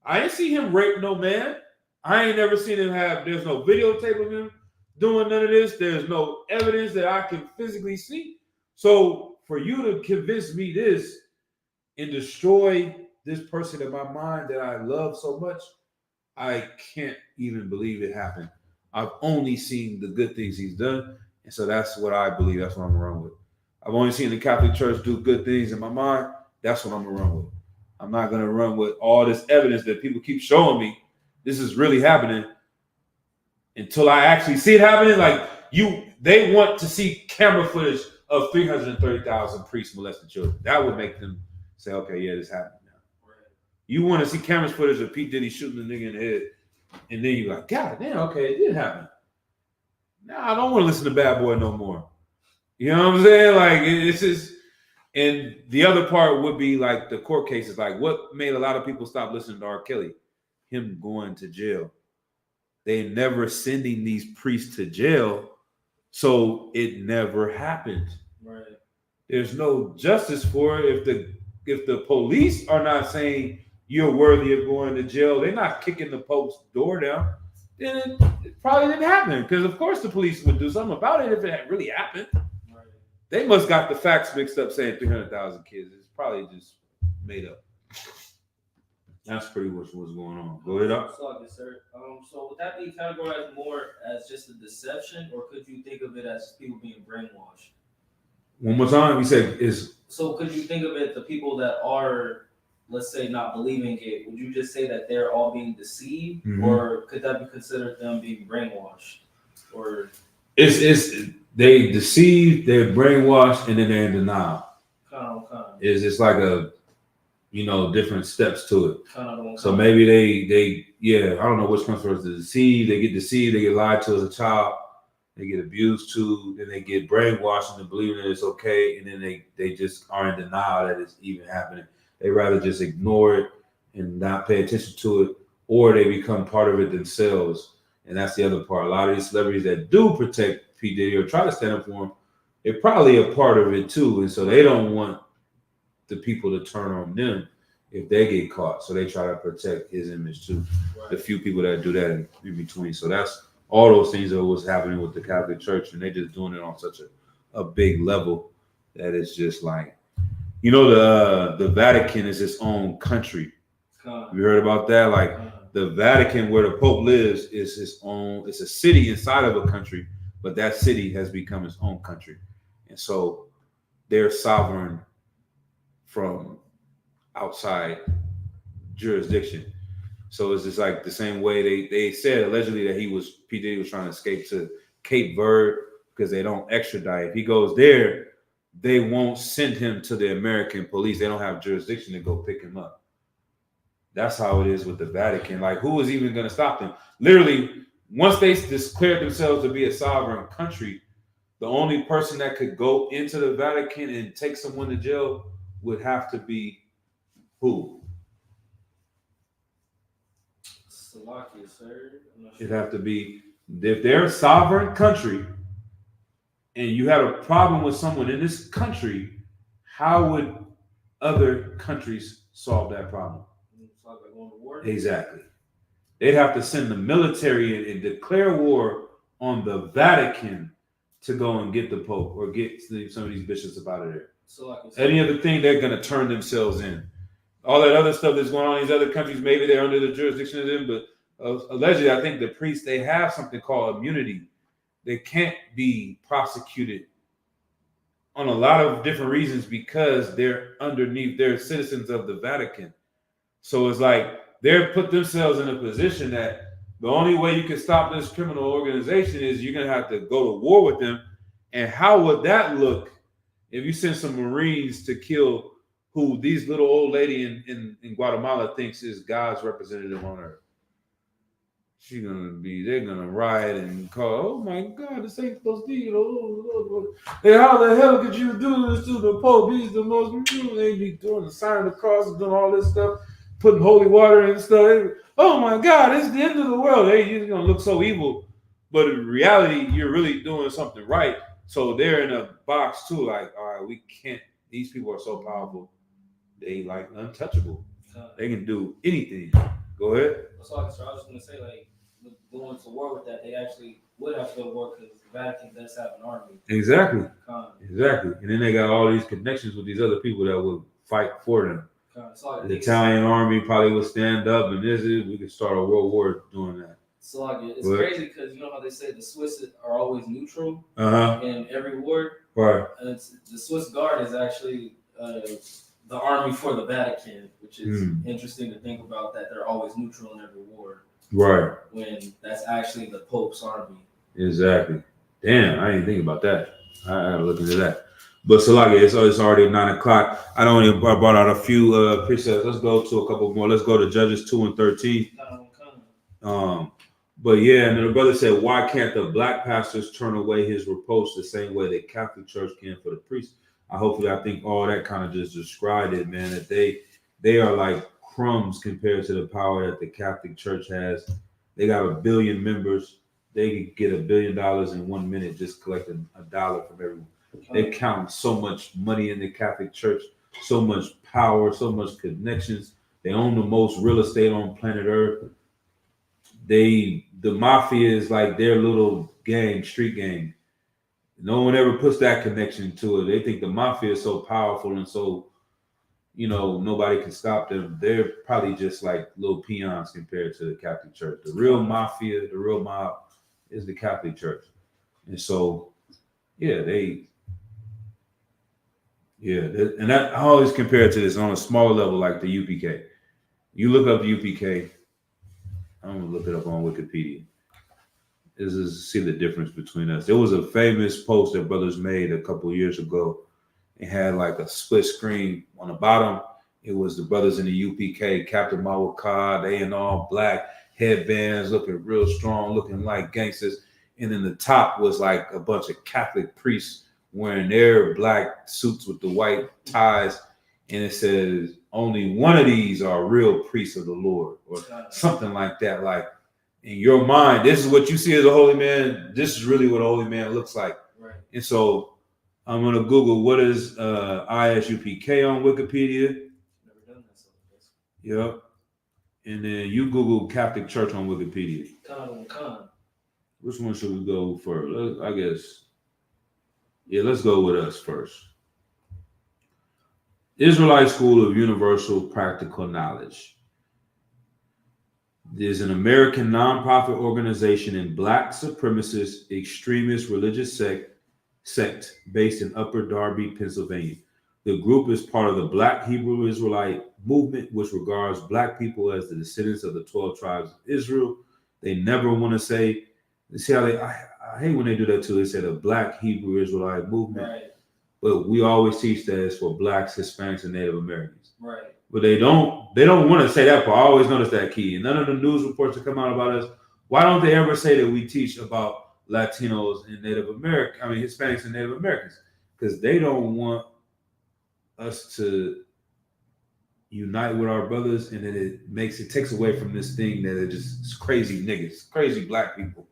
I didn't see him rape no man. I ain't never seen him there's no videotape of him doing none of this. There's no evidence that I can physically see. So for you to convince me this and destroy this person in my mind that I love so much, I can't even believe it happened. I've only seen the good things he's done. And so that's what I believe. That's what I'm around with. I've only seen the Catholic Church do good things in my mind. That's what I'm around with. I'm not going to run with all this evidence that people keep showing me. This is really happening until I actually see it happening. Like they want to see camera footage of 330,000 priests molesting children. That would make them say, okay, yeah, this happened now. Right. You want to see camera footage of P. Diddy shooting a nigga in the head, and then you're like, God damn, okay, it did happen. Now I don't want to listen to Bad Boy no more. You know what I'm saying? Like, it's just, and the other part would be like the court cases. Like, what made a lot of people stop listening to R. Kelly? Him going to jail. They never sending these priests to jail, so it never happened. Right. There's no justice for it. If the police are not saying you're worthy of going to jail, they're not kicking the Pope's door down, then it probably didn't happen. Because of course the police would do something about it if it had really happened. Right. They must got the facts mixed up saying 300,000 kids. It's probably just made up. That's pretty much what's going on. Go ahead up. Sir. So would that be categorized more as just a deception, or could you think of it as people being brainwashed? One more time, you said is. So could you think of it, the people that are, let's say, not believing it, would you just say that they're all being deceived, or could that be considered them being brainwashed? Or it's they deceived, they're brainwashed, and then they're in denial. Kind of. It's like a different steps to it. So maybe they I don't know which comes first. The deceived, they get deceived, they get lied to as a child, they get abused too, then they get brainwashed into believing that it's okay, and then they just are in denial that it's even happening. They rather just ignore it and not pay attention to it, or they become part of it themselves. And that's the other part. A lot of these celebrities that do protect P. Diddy or try to stand up for him, they're probably a part of it too. And so they don't want the people to turn on them if they get caught. So they try to protect his image too. Right. The few people that do that in between. So that's all those things that was happening with the Catholic Church, and they just doing it on such a big level that it's just like, the Vatican is its own country. You heard about that? Like the Vatican, where the Pope lives, is its own. It's a city inside of a country, but that city has become its own country, and so they're sovereign from outside jurisdiction. So it's just like the same way they said allegedly that P. Diddy was trying to escape to Cape Verde because they don't extradite. If he goes there, they won't send him to the American police. They don't have jurisdiction to go pick him up. That's how it is with the Vatican. Like, who is even going to stop them? Literally, once they declared themselves to be a sovereign country, the only person that could go into the Vatican and take someone to jail would have to be who? Slovakia, sir. It'd have to be, if they're a sovereign country and you had a problem with someone in this country, how would other countries solve that problem? Exactly. They'd have to send the military and declare war on the Vatican to go and get the Pope or get some of these bishops up out of there. Any other thing, they're going to turn themselves in. All that other stuff that's going on in these other countries, maybe they're under the jurisdiction of them, but allegedly, I think the priests, they have something called immunity. They can't be prosecuted on a lot of different reasons because they're citizens of the Vatican. So it's like they're put themselves in a position that the only way you can stop this criminal organization is you're going to have to go to war with them And how would that look if you send some Marines to kill who these little old lady in Guatemala thinks is God's representative on earth? They're gonna riot and call, oh my God, this ain't supposed to be, Hey, how the hell could you do this to the Pope? He's the most, they be doing the sign of the cross and doing all this stuff, putting holy water and stuff. Oh my God, it's the end of the world. You're gonna look so evil. But in reality, you're really doing something right. So they're in a box too, like, all right, we can't, these people are so powerful, they like untouchable. They can do anything. Go ahead. So I was just gonna say, like, going to war with that, they actually would have to go to war because the Vatican does have an army. Exactly. Exactly. And then they got all these connections with these other people that would fight for them. So the Italian army probably would stand up, and we could start a world war doing that. So it's crazy because you know how they say the Swiss are always neutral in every war? Right. The Swiss Guard is actually the army for the Vatican, which is interesting to think about, that they're always neutral in every war. Right. When that's actually the Pope's army. Exactly. Damn, I didn't think about that. I gotta look into that. But Salaki, it's already 9 o'clock. I brought out a few precepts. Let's go to a couple more. Let's go to Judges 2 and 13. But yeah, and then the brother said, why can't the black pastors turn away his reproach the same way the Catholic Church can for the priests? I think all that kind of just described it, man, that they are like crumbs compared to the power that the Catholic Church has. They got 1 billion members. They could get $1 billion in 1 minute just collecting $1 from everyone. They count so much money in the Catholic Church, so much power, so much connections. They own the most real estate on planet Earth. The mafia is like their little gang, street gang. No one ever puts that connection to it. They think the mafia is so powerful and so, nobody can stop them. They're probably just like little peons compared to the Catholic Church. The real mafia, the real mob is the Catholic Church. And so, and that I always compare it to this on a smaller level, like the UPK. You look up the UPK. I'm gonna look it up on Wikipedia. This is see the difference between us. There was a famous post that brothers made a couple years ago. It had like a split screen on the bottom. It was the brothers in the UPK, Captain Mawakad, they in all black headbands, looking real strong, looking like gangsters. And then the top was like a bunch of Catholic priests wearing their black suits with the white ties. And it says, only one of these are real priests of the Lord, or something like that. Like in your mind, this is what you see as a holy man. This is really what a holy man looks like. Right. And so I'm going to Google what is ISUPK on Wikipedia. Never done that. So yep. And then you Google Catholic Church on Wikipedia. Which one should we go first? I guess. Yeah, let's go with us first. Israelite School of Universal Practical Knowledge. There's an American nonprofit organization and black supremacist extremist religious sect based in Upper Darby, Pennsylvania. The group is part of the Black Hebrew Israelite movement, which regards black people as the descendants of the 12 tribes of Israel. They never want to say, see how I hate when they do that too. They say the Black Hebrew Israelite movement. right. But we always teach that it's for blacks, Hispanics, and Native Americans. Right. But they don't want to say that part. I always notice that key. And none of the news reports that come out about us, why don't they ever say that we teach about Latinos and Hispanics and Native Americans? Because they don't want us to unite with our brothers, and then it takes away from this thing that are just crazy niggas, crazy black people.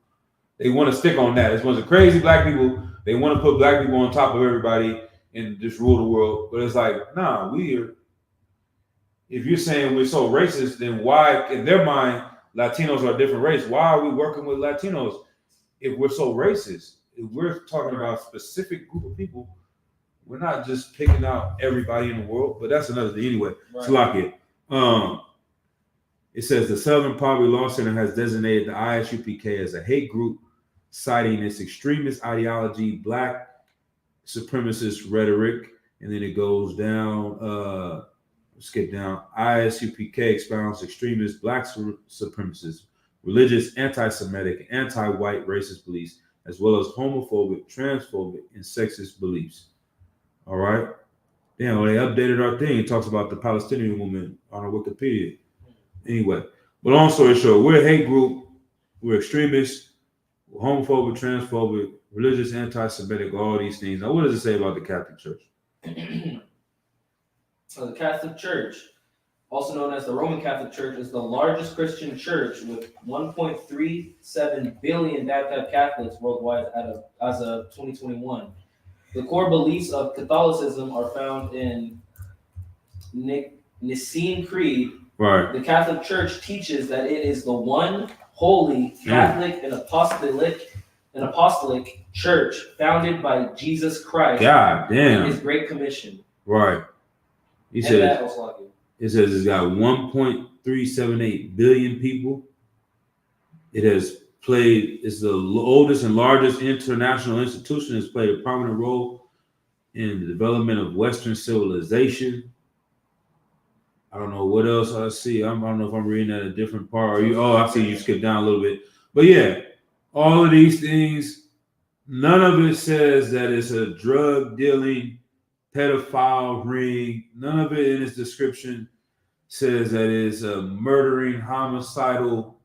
They want to stick on that. It's one of the crazy black people. They want to put black people on top of everybody and just rule the world. But it's like, nah, if you're saying we're so racist, then why, in their mind, Latinos are a different race? Why are we working with Latinos if we're so racist? If we're talking about a specific group of people, we're not just picking out everybody in the world. But that's another thing. Anyway, Salakia. It says the Southern Poverty Law Center has designated the ISUPK as a hate group, citing its extremist ideology, black supremacist rhetoric, and then it goes down. Skip down. ISUPK expounds extremist black supremacist, religious, anti-Semitic, anti-white racist beliefs as well as homophobic, transphobic, and sexist beliefs. All right. Damn, well, they updated our thing. It talks about the Palestinian movement on our Wikipedia. Anyway, but long story short, we're a hate group. We're extremists. We're homophobic, transphobic, religious, anti-Semitic, all these things. Now, what does it say about the Catholic Church? So the Catholic Church, also known as the Roman Catholic Church, is the largest Christian church with 1.37 billion baptized Catholics worldwide as of 2021. The core beliefs of Catholicism are found in Nicene Creed. Right. The Catholic Church teaches that it is the one holy Catholic and apostolic church founded by Jesus Christ. God damn. And his Great Commission. Right. He And said that was like it. It says it's got 1.378 billion people. It has played, it's the oldest and largest international institution. Has played a prominent role in the development of Western civilization. I don't know what else I see. I don't know if I'm reading at a different part. I see you skip down a little bit. But yeah, all of these things, none of it says that it's a drug dealing, pedophile ring. None of it in its description says that it's a murdering, homicidal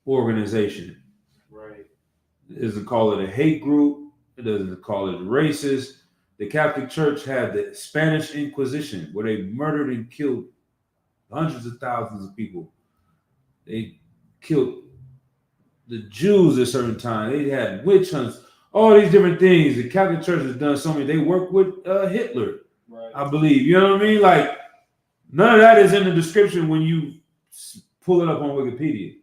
organization. Right. It doesn't call it a hate group. It doesn't call it racist. The Catholic Church had the Spanish Inquisition, where they murdered and killed hundreds of thousands of people. They killed the Jews at a certain time. They had witch hunts, all these different things. The Catholic Church has done so many. They worked with Hitler, Right. I believe. You know what I mean? Like, none of that is in the description when you pull it up on Wikipedia.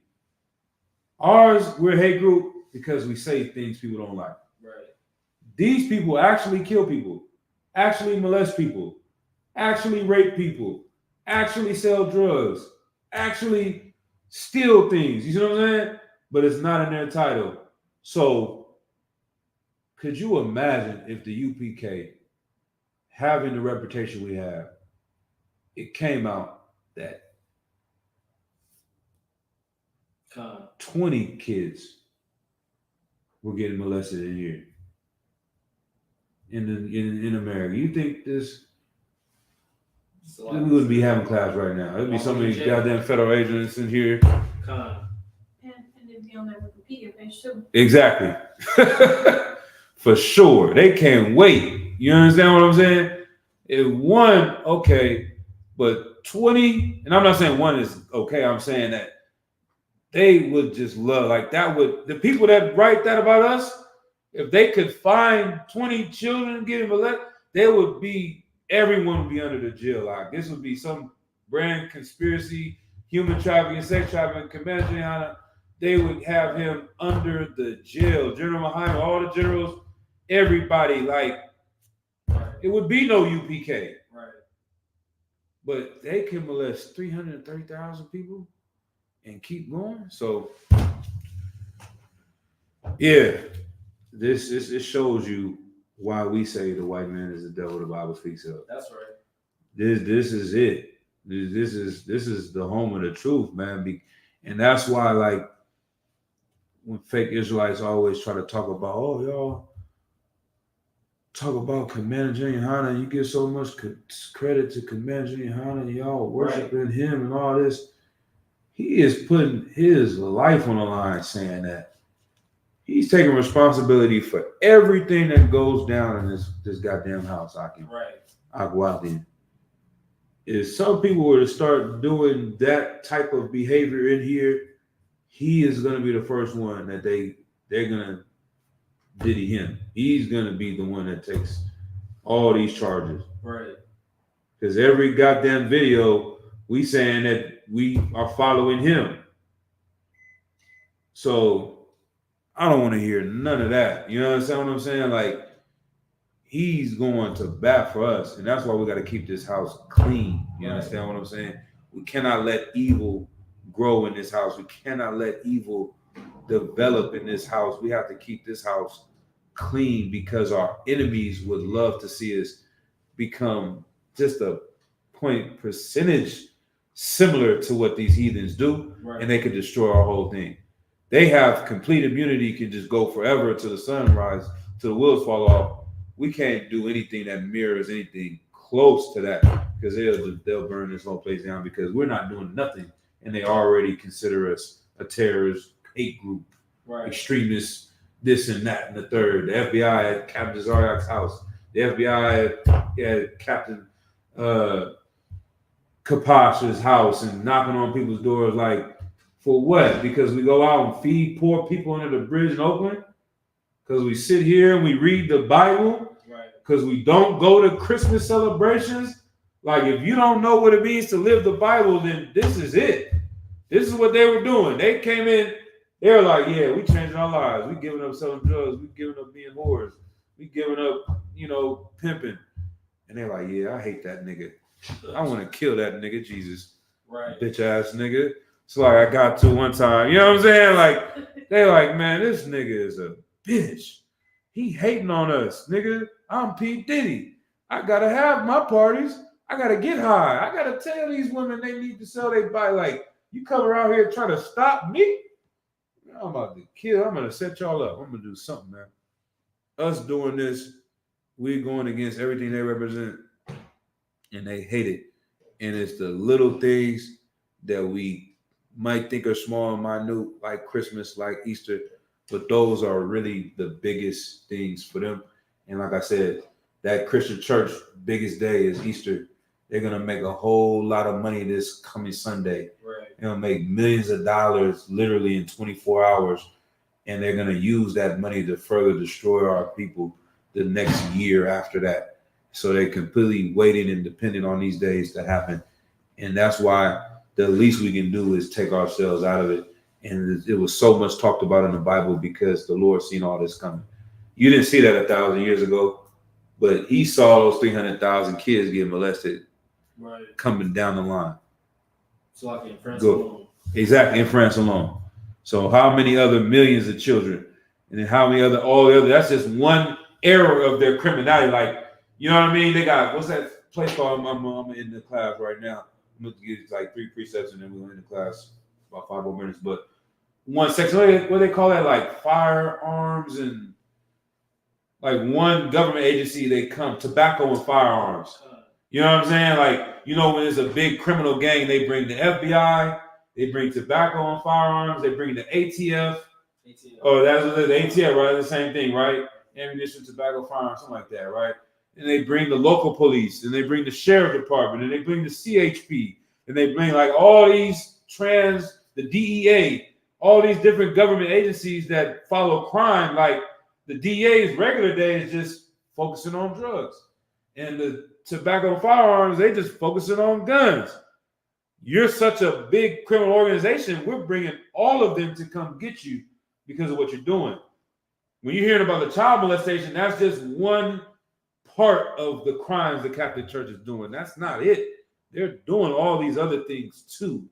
Ours, we're a hate group because we say things people don't like. Right. These people actually kill people, actually molest people, actually rape people, actually sell drugs, actually steal things. You see what I'm saying? But it's not in their title. So could you imagine if the UPK, having the reputation we have, it came out that 20 kids were getting molested in here in America? You think this? We wouldn't be having class right now. There'd be so many goddamn federal agents in here. And it'd be on their Wikipedia page too. Exactly. For sure. They can't wait. You understand what I'm saying? If one, okay, but 20, and I'm not saying one is okay, I'm saying that they would just love, like that would, the people that write that about us, if they could find 20 children getting molested, everyone would be under the jail lock. This would be some brand conspiracy, human trafficking, sex trafficking, convention. They would have him under the jail. General Muhammad, all the generals, everybody, like, it would be no UPK. Right. But they can molest 330,000 people and keep going. So, yeah, this shows you why we say the white man is the devil the Bible speaks of. That's right. This is it. This is the home of the truth, man. And that's why, like, when fake Israelites always try to talk about, oh, y'all talk about Commander Junior Hanna, you give so much credit to Commander Junior Hanna, y'all worshiping him and all this. He is putting his life on the line saying that. He's taking responsibility for everything that goes down in this goddamn house, Aki. Right. Aguadin. If some people were to start doing that type of behavior in here, he is going to be the first one that they're going to diddy him. He's going to be the one that takes all these charges. Right. Because every goddamn video, we saying that we are following him. So I don't want to hear none of that. You know what I'm saying? Like, he's going to bat for us. And that's why we got to keep this house clean. You understand what I'm saying? We cannot let evil grow in this house. We cannot let evil develop in this house. We have to keep this house clean because our enemies would love to see us become just a point percentage similar to what these heathens do. Right. And they could destroy our whole thing. They have complete immunity, can just go forever till the sun rises, till the wheels fall off. We can't do anything that mirrors anything close to that, because they'll burn this whole place down, because we're not doing nothing, and they already consider us a terrorist hate group, Right. extremists, this and that and the third. The FBI at Captain Zaryak's house. The FBI at Captain Kapash's house and knocking on people's doors, like, for what? Because we go out and feed poor people under the bridge in Oakland? Because we sit here and we read the Bible? Right. Because we don't go to Christmas celebrations? Like, if you don't know what it means to live the Bible, then this is it. This is what they were doing. They came in, they were like, yeah, we changing our lives. We giving up selling drugs. We giving up being whores. We giving up, pimping. And they're like, yeah, I hate that nigga. I want to kill that nigga, Jesus. Right. Bitch ass nigga. So like I got to one time, you know what I'm saying? Like, they like, man, this nigga is a bitch. He hating on us, nigga. I'm P. Diddy. I gotta have my parties. I gotta get high. I gotta tell these women they need to sell their body. Like, you come around here trying to stop me? I'm about to kill. I'm gonna set y'all up. I'm gonna do something, man. Us doing this, we're going against everything they represent, and they hate it. And it's the little things that we might think are small and minute, like Christmas, like Easter, but those are really the biggest things for them. And like I said, that Christian church biggest day is Easter. They're gonna make a whole lot of money this coming Sunday. Right. They're gonna make millions of dollars literally in 24 hours, and they're gonna use that money to further destroy our people the next year after that. So they're completely waiting and dependent on these days to happen. And that's why the least we can do is take ourselves out of it. And it was so much talked about in the Bible because the Lord seen all this coming. You didn't see that 1,000 years ago, but he saw those 300,000 kids get molested coming down the line. So like in France alone. Exactly, in France alone. So how many other millions of children? And then how many all the other, that's just one era of their criminality. Like, you know what I mean? They got, what's that place called? I'm in the class right now. I'm going to get like 3 precepts and then we're in the class about 5 more minutes. But one section, what do they call that? Like firearms and like one government agency, they come, tobacco and firearms. You know what I'm saying? Like, when there's a big criminal gang, they bring the FBI, they bring tobacco and firearms, they bring the ATF. Oh, that's what the ATF, right? The same thing, right? Ammunition, tobacco, firearms, something like that, right? And they bring the local police, and they bring the sheriff department, and they bring the CHP, and they bring like all these the DEA, all these different government agencies that follow crime. Like the DEA's regular day is just focusing on drugs, and the tobacco and firearms, they just focusing on guns. You're such a big criminal organization, we're bringing all of them to come get you because of what you're doing. When you're hearing about the child molestation, that's just one part of the crimes the Catholic Church is doing. That's not it. They're doing all these other things too.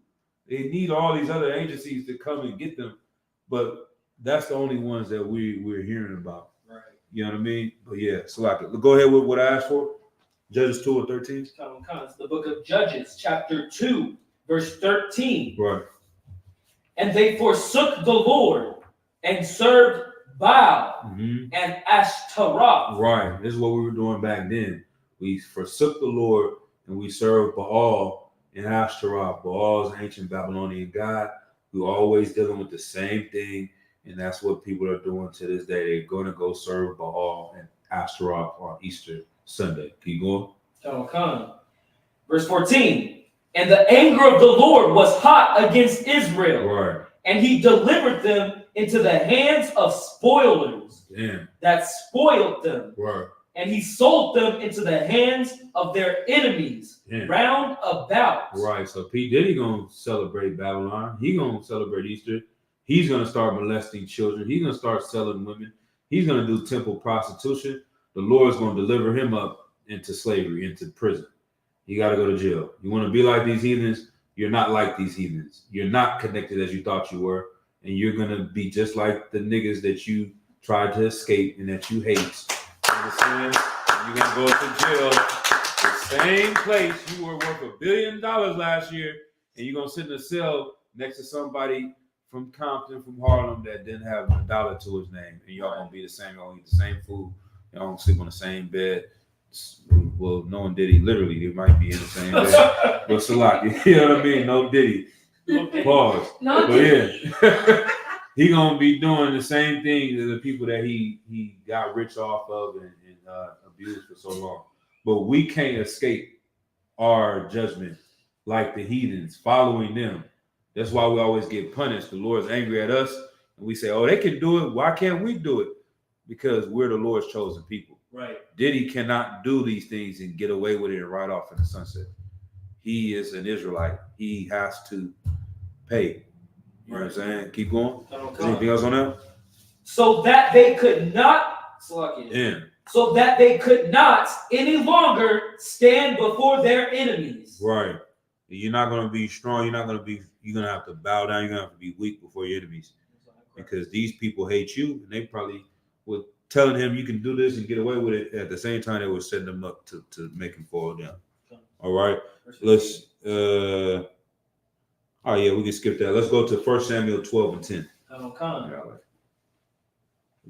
They need all these other agencies to come and get them, but that's the only ones that we're hearing about. Right. You know what I mean? But yeah, so like, go ahead with what I asked for. Judges 2 and 13. The book of Judges, chapter 2, verse 13. Right. And they forsook the Lord and served Baal and Ashtaroth. Right. This is what we were doing back then. We forsook the Lord and we served Baal and Ashtaroth. Baal is an ancient Babylonian god. We're always dealing with the same thing, and that's what people are doing to this day. They're going to go serve Baal and Ashtaroth on Easter Sunday. Keep going. Verse 14. And the anger of the Lord was hot against Israel. Right. And he delivered them into the hands of spoilers that spoiled them. Right. And he sold them into the hands of their enemies round about. Right. So P. Diddy gonna celebrate Babylon. He gonna celebrate Easter. He's gonna start molesting children. He's gonna start selling women. He's gonna do temple prostitution. The Lord's gonna deliver him up into slavery, into prison. You gotta go to jail. You want to be like these heathens? You're not like these heathens. You're not connected as you thought you were, and you're gonna be just like the niggas that you tried to escape and that you hate. You understand? You're gonna go to jail, the same place you were worth $1 billion last year, and you're gonna sit in a cell next to somebody from Compton, from Harlem, that didn't have a dollar to his name, and y'all gonna be the same. Y'all eat the same food. Y'all gonna sleep on the same bed. Well, knowing Diddy, literally, they might be in the same bed. But Salaki, you know what I mean? No Diddy. Pause. No, But yeah, he gonna be doing the same thing to the people that he got rich off of and abused for so long. But we can't escape our judgment like the heathens, following them. That's why we always get punished. The Lord's angry at us, and we say, "Oh, they can do it. Why can't we do it?" Because we're the Lord's chosen people. Right. Diddy cannot do these things and get away with it and ride off in the sunset. He is an Israelite. He has to pay. You know what I'm saying? Keep going. Is anything else on that? So that they could not, Yeah. so that they could not any longer stand before their enemies. Right. You're not going to be strong. You're going to have to bow down. You're going to have to be weak before your enemies. Because these people hate you, and they probably were telling him you can do this and get away with it. At the same time, they were setting them up to make him fall down. All right. Let's oh yeah, we can skip that. Let's go to 1 Samuel 12 and 10.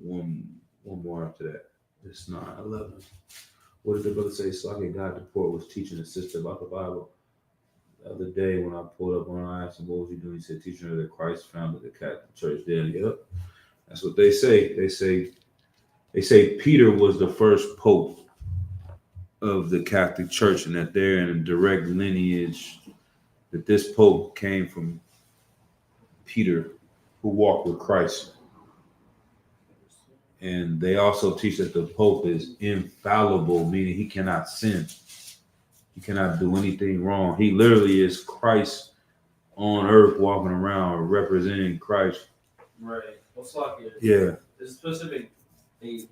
One more after that. It's 9:11. What did the brother say? Slocky God Deport was teaching his sister about the Bible. The other day when I pulled up on her, I asked him, what was he doing? He said, teaching her that Christ founded the Catholic Church there. Yep. That's what they say. They say Peter was the first pope of the Catholic Church, and that they're in a direct lineage, that this pope came from Peter, who walked with Christ. And they also teach that the pope is infallible, meaning he cannot sin. He cannot do anything wrong. He literally is Christ on earth, walking around representing Christ. Right. What's like it? Yeah. There's a specific, they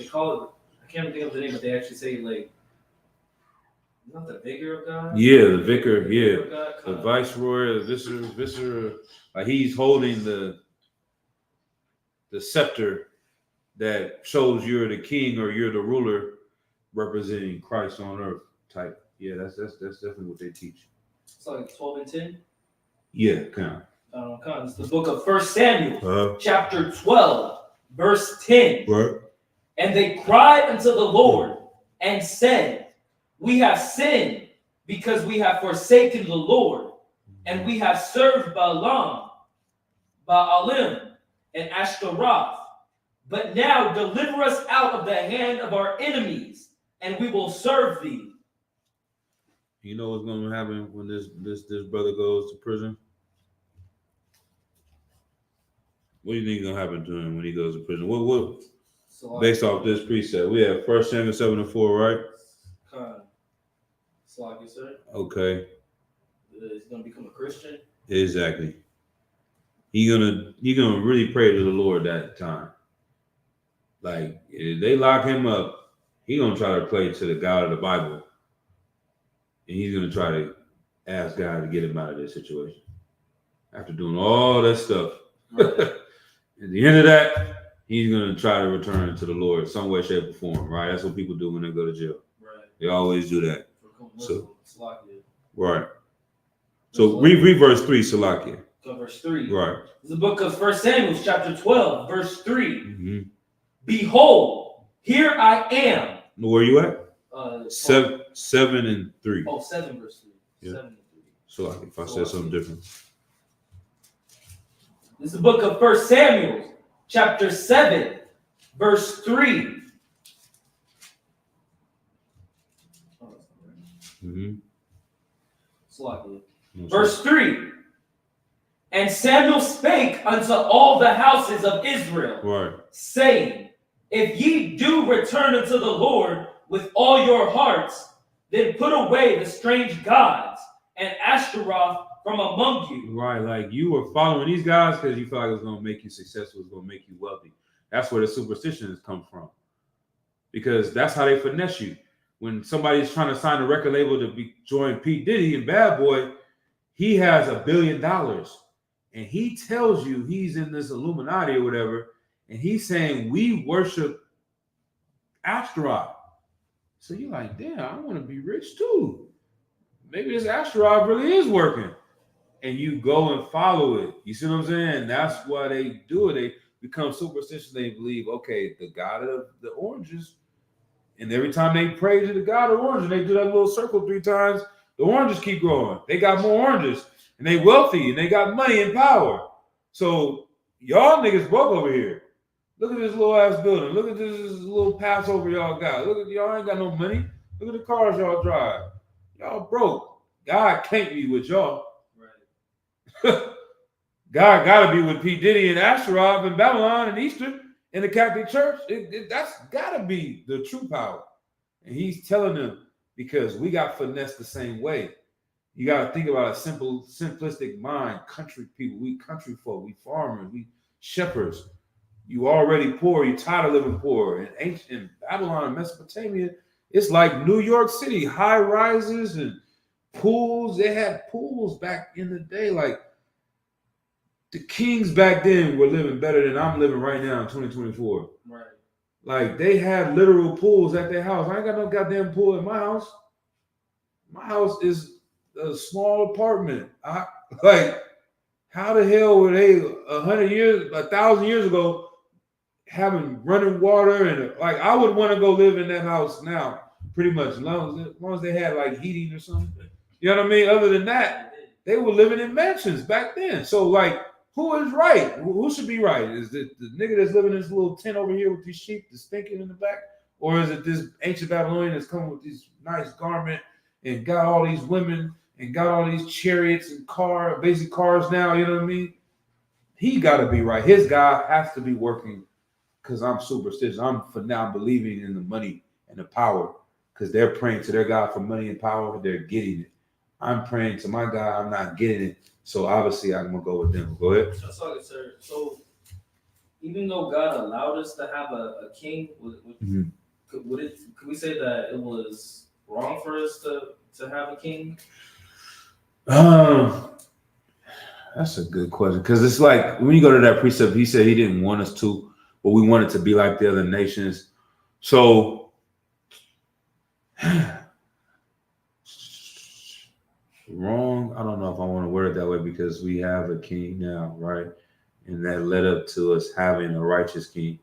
call it, I can't think of the name, but they actually say like, not the vicar of God? Yeah, the vicar, yeah. Of God, The viceroy, the vicar, like he's holding the scepter that shows you're the king or you're the ruler, representing Christ on earth type. Yeah, that's definitely what they teach. It's like 12 and 10. Yeah, kind of. It's the book of 1 Samuel, of. chapter 12, verse 10. Right. And they cried unto the Lord and said, we have sinned because we have forsaken the Lord, and we have served Baalim, and Ashtaroth. But now deliver us out of the hand of our enemies, and we will serve thee. You know what's going to happen when this brother goes to prison? What do you think is going to happen to him when he goes to prison? What based off this precept, we have 1 Samuel 7 and 4, right? Slocky, sir. Okay. He's going to become a Christian. Exactly. He gonna really pray to the Lord that time. Like, if they lock him up, he gonna try to pray to the God of the Bible. And he's gonna try to ask God to get him out of this situation. After doing all that stuff. Right. At the end of that, he's gonna try to return to the Lord some way, shape, or form, right? That's what people do when they go to jail. Right. They always do that. So, right. So read verse 3, Salakia. So verse 3. Right. It's the book of 1 Samuel, chapter 12, verse 3. Mm-hmm. Behold, here I am. Where are you at? 7 and 3. Oh, 7 verse 3. Yeah. 7 and 3. So if I said something different. This is the book of 1 Samuel, chapter 7, verse 3. Mm-hmm. Verse 3. And Samuel spake unto all the houses of Israel, right, saying, if ye do return unto the Lord with all your hearts, then put away the strange gods and Ashtaroth from among you. Right, like you were following these guys because you felt like it was going to make you successful, it was going to make you wealthy. That's where the superstitions come from. Because that's how they finesse you. When somebody's trying to sign a record label to join P. Diddy and Bad Boy, he has $1 billion. And he tells you he's in this Illuminati or whatever, and he's saying, we worship Ashtaroth. So you're like, damn, I want to be rich too. Maybe this Ashtaroth really is working. and you go and follow it. You see what I'm saying? That's why they do it. They become superstitious. They believe, okay, the God of the oranges, and every time they pray to the God of oranges, they do that little circle 3 times, the oranges keep growing. They got more oranges, and they wealthy, and they got money and power. So y'all niggas broke over here. Look at this little ass building. Look at this little Passover y'all got. Look at y'all ain't got no money. Look at the cars y'all drive. Y'all broke. God can't be with y'all. Right. God gotta be with P. Diddy and Asherah and Babylon and Easter in the Catholic Church. That's gotta be the true power. And he's telling them, because we got finessed the same way. You gotta think about a simple, simplistic mind. Country people, we country folk, we farmers, we shepherds. You already poor, you tired of living poor. In ancient Babylon and Mesopotamia, it's like New York City, high rises and pools. They had pools back in the day. Like the kings back then were living better than I'm living right now in 2024. Right. Like they had literal pools at their house. I ain't got no goddamn pool in my house. My house is a small apartment. Like, how the hell were they 100 years, 1,000 years ago having running water? And like, I would want to go live in that house now, pretty much, as long as they had like heating or something. You know what I mean? Other than that, they were living in mansions back then. So like, who is right? Who should be right? Is it the nigga that's living in this little tent over here with these sheep that's stinking in the back? Or is it this ancient Babylonian that's coming with this nice garment and got all these women and got all these chariots and basic cars now, you know what I mean? He got to be right. His God has to be working, because I'm superstitious. I'm for now believing in the money and the power, because they're praying to their God for money and power. They're getting it. I'm praying to my God. I'm not getting it. So obviously I'm going to go with them. Go ahead. That's all good, sir. So even though God allowed us to have a king, could we say that it was wrong for us to have a king? That's a good question, because it's like when you go to that precept, he said he didn't want us to, but we wanted to be like the other nations. So wrong, I don't know if I want to word it that way, because we have a king now, right? And that led up to us having a righteous king.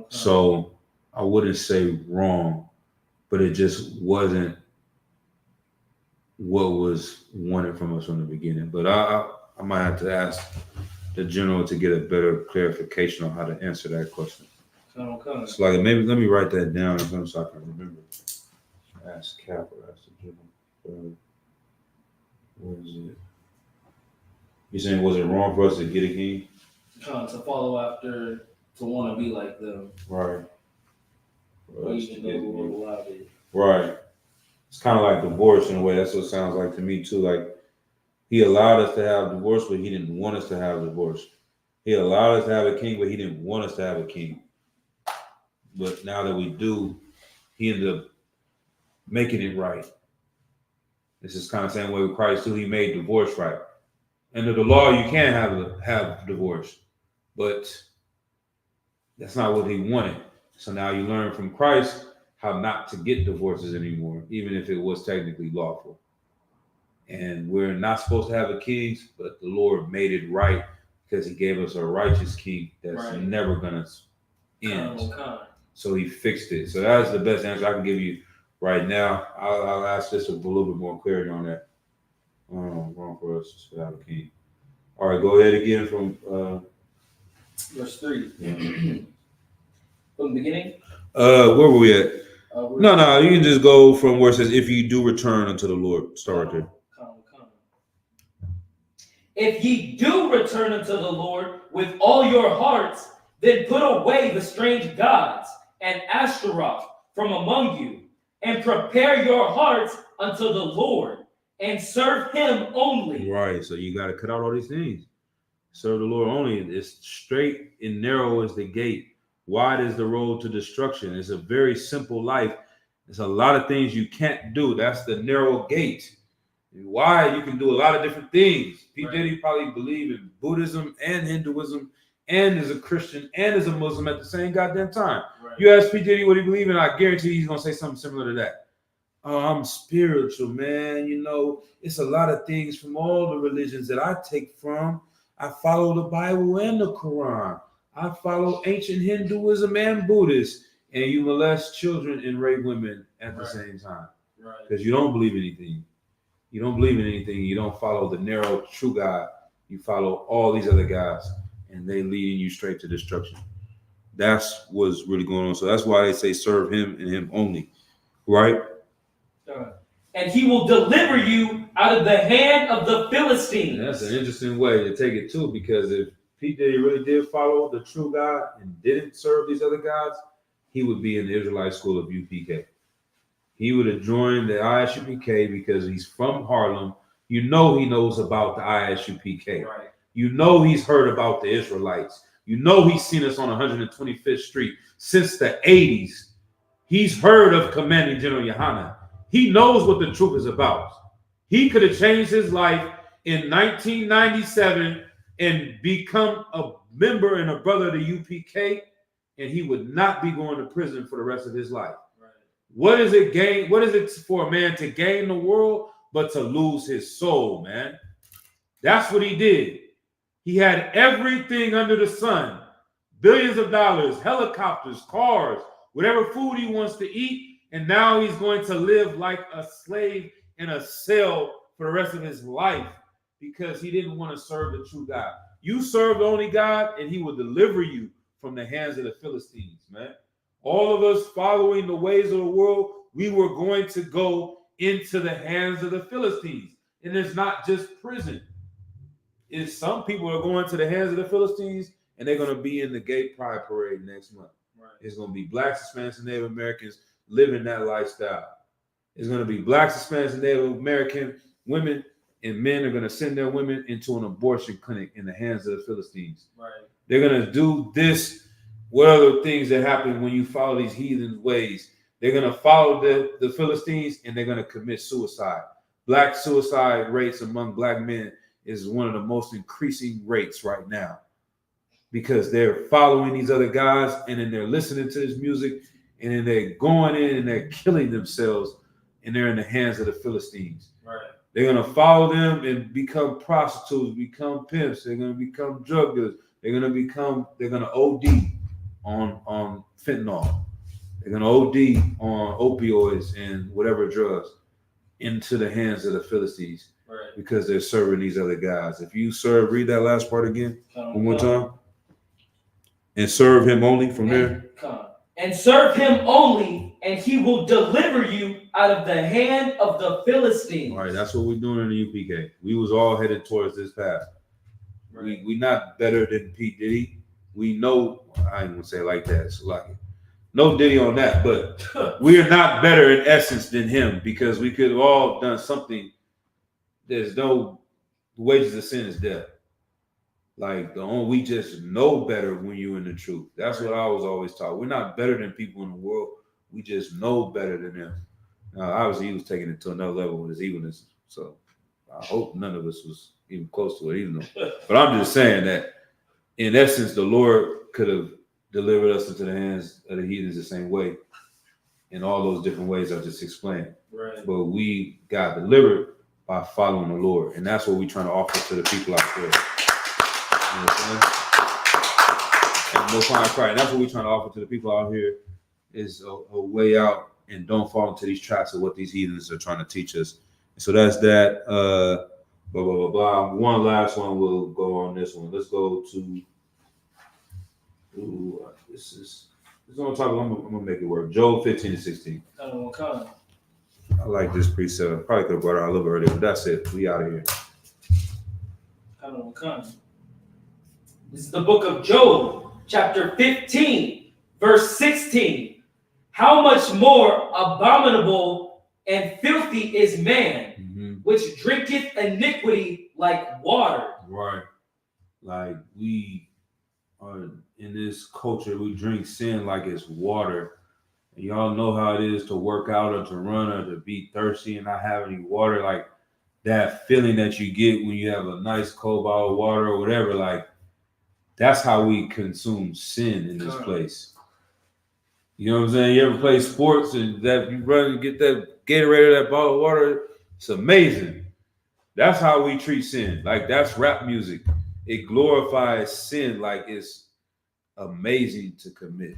So I wouldn't say wrong, but it just wasn't what was wanted from us from the beginning. But I might have to ask the general to get a better clarification on how to answer that question. It's like, maybe let me write that down so I can remember. Ask Cap or ask the general. What is it? You saying, was it wrong for us to get a king? To follow after, to want to be like them. Right. Right. It's kind of like divorce in a way. That's what it sounds like to me too. Like, he allowed us to have divorce, but he didn't want us to have divorce. He allowed us to have a king, but he didn't want us to have a king. But now that we do, he ended up making it right. This is kind of the same way with Christ too. He made divorce right. Under the law, you can't have divorce, but that's not what he wanted. So now you learn from Christ how not to get divorces anymore, even if it was technically lawful. And we're not supposed to have a king, but the Lord made it right because he gave us a righteous king that's never going to end. So he fixed it. So that's the best answer I can give you right now. I'll ask this with a little bit more clarity on that. Wrong for us to have a king. All right, go ahead again from verse 3. From the beginning? Where were we at? No, you can just go from where it says, if you do return unto the Lord. Start right there. If ye do return unto the Lord with all your hearts, then put away the strange gods and Ashtaroth from among you, and prepare your hearts unto the Lord, and serve him only. Right, so you got to cut out all these things. Serve the Lord only. It's straight and narrow is the gate. Wide is the road to destruction. It's a very simple life. There's a lot of things you can't do. That's the narrow gate. Why? You can do a lot of different things. P. Diddy probably believe in Buddhism and Hinduism and is a Christian and is a Muslim at the same goddamn time. Right. You ask P. Diddy what he believes in, I guarantee he's going to say something similar to that. oh, I'm spiritual, man. You know, it's a lot of things from all the religions that I take from. I follow the Bible and the Quran. I follow ancient Hinduism and Buddhist. And you molest children and rape women at the same time. Right. Because you don't believe anything. You don't believe in anything. You don't follow the narrow, true God. You follow all these other guys, and they leading you straight to destruction. That's what's really going on. So that's why they say serve him and him only, right? And he will deliver you out of the hand of the Philistines. And that's an interesting way to take it too, because if P. Diddy really did follow the true God and didn't serve these other gods, he would be in the Israelite school of UPK. He would have joined the ISUPK because he's from Harlem. You know he knows about the ISUPK. Right. You know he's heard about the Israelites. You know he's seen us on 125th Street since the 80s. He's heard of Commanding General Yohanan. He knows what the truth is about. He could have changed his life in 1997 and become a member and a brother of the UPK, and he would not be going to prison for the rest of his life. Right. What is it gain? What is it for a man to gain the world but to lose his soul, man? That's what he did. He had everything under the sun, billions of dollars, helicopters, cars, whatever food he wants to eat, and now he's going to live like a slave in a cell for the rest of his life because he didn't want to serve the true God. You serve the only God, and he will deliver you from the hands of the Philistines, man. All of us following the ways of the world, we were going to go into the hands of the Philistines. And it's not just prison. It's some people are going to the hands of the Philistines, and they're going to be in the gay pride parade next month. Right. It's going to be blacks, Hispanics, and Native Americans living that lifestyle. It's going to be blacks, Hispanics, and Native American women and men are going to send their women into an abortion clinic in the hands of the Philistines. Right. They're going to do this. What are the things that happen when you follow these heathen ways? They're going to follow the Philistines, and they're going to commit suicide. Black suicide rates among black men is one of the most increasing rates right now because they're following these other guys, and then they're listening to this music, and then they're going in and they're killing themselves, and they're in the hands of the Philistines. Right. They're going to follow them and become prostitutes, become pimps. They're going to become drug dealers. They're going to OD on fentanyl. They're going to OD on opioids and whatever drugs into the hands of the Philistines. Right. Because they're serving these other guys. If you serve, read that last part again one more time. And serve him only from there. And serve him only, and he will deliver you out of the hand of the Philistines. All right, that's what we're doing in the UPK. We was all headed towards this path. Right. We not better than P. Diddy. We know, I ain't gonna say it like that. It's like no Diddy on that, but we are not better in essence than him because we could have all done something. There's no wages of sin is death. Like we just know better when you're in the truth. That's what I was always taught. We're not better than people in the world. We just know better than them. Now, obviously, he was taking it to another level with his evilness. So I hope none of us was even close to it, even though. But I'm just saying that, in essence, the Lord could have delivered us into the hands of the heathens the same way, in all those different ways I just explained. Right. But we got delivered by following the Lord, and that's what we're trying to offer to the people out there. You know what I'm saying? And no final cry. And that's what we're trying to offer to the people out here is a way out and don't fall into these traps of what these heathens are trying to teach us. And so that's that. Blah, blah, blah, blah. One last one will go on this one. Let's go to this is what I'm talking about. I'm gonna make it work. Job 15-16. I like this precept. I probably could have brought it out a little bit earlier, but that's it. We out of here. This is the book of Job, chapter 15, verse 16. How much more abominable and filthy is man, which drinketh iniquity like water. Right. Like we are in this culture, we drink sin like it's water. And y'all know how it is to work out or to run or to be thirsty and not have any water. Like that feeling that you get when you have a nice cold bottle of water or whatever, like that's how we consume sin in this place. You know what I'm saying? You ever play sports and that you run and get that Gatorade or that bottled water. It's amazing. That's how we treat sin. Like that's rap music. It glorifies sin like it's amazing to commit.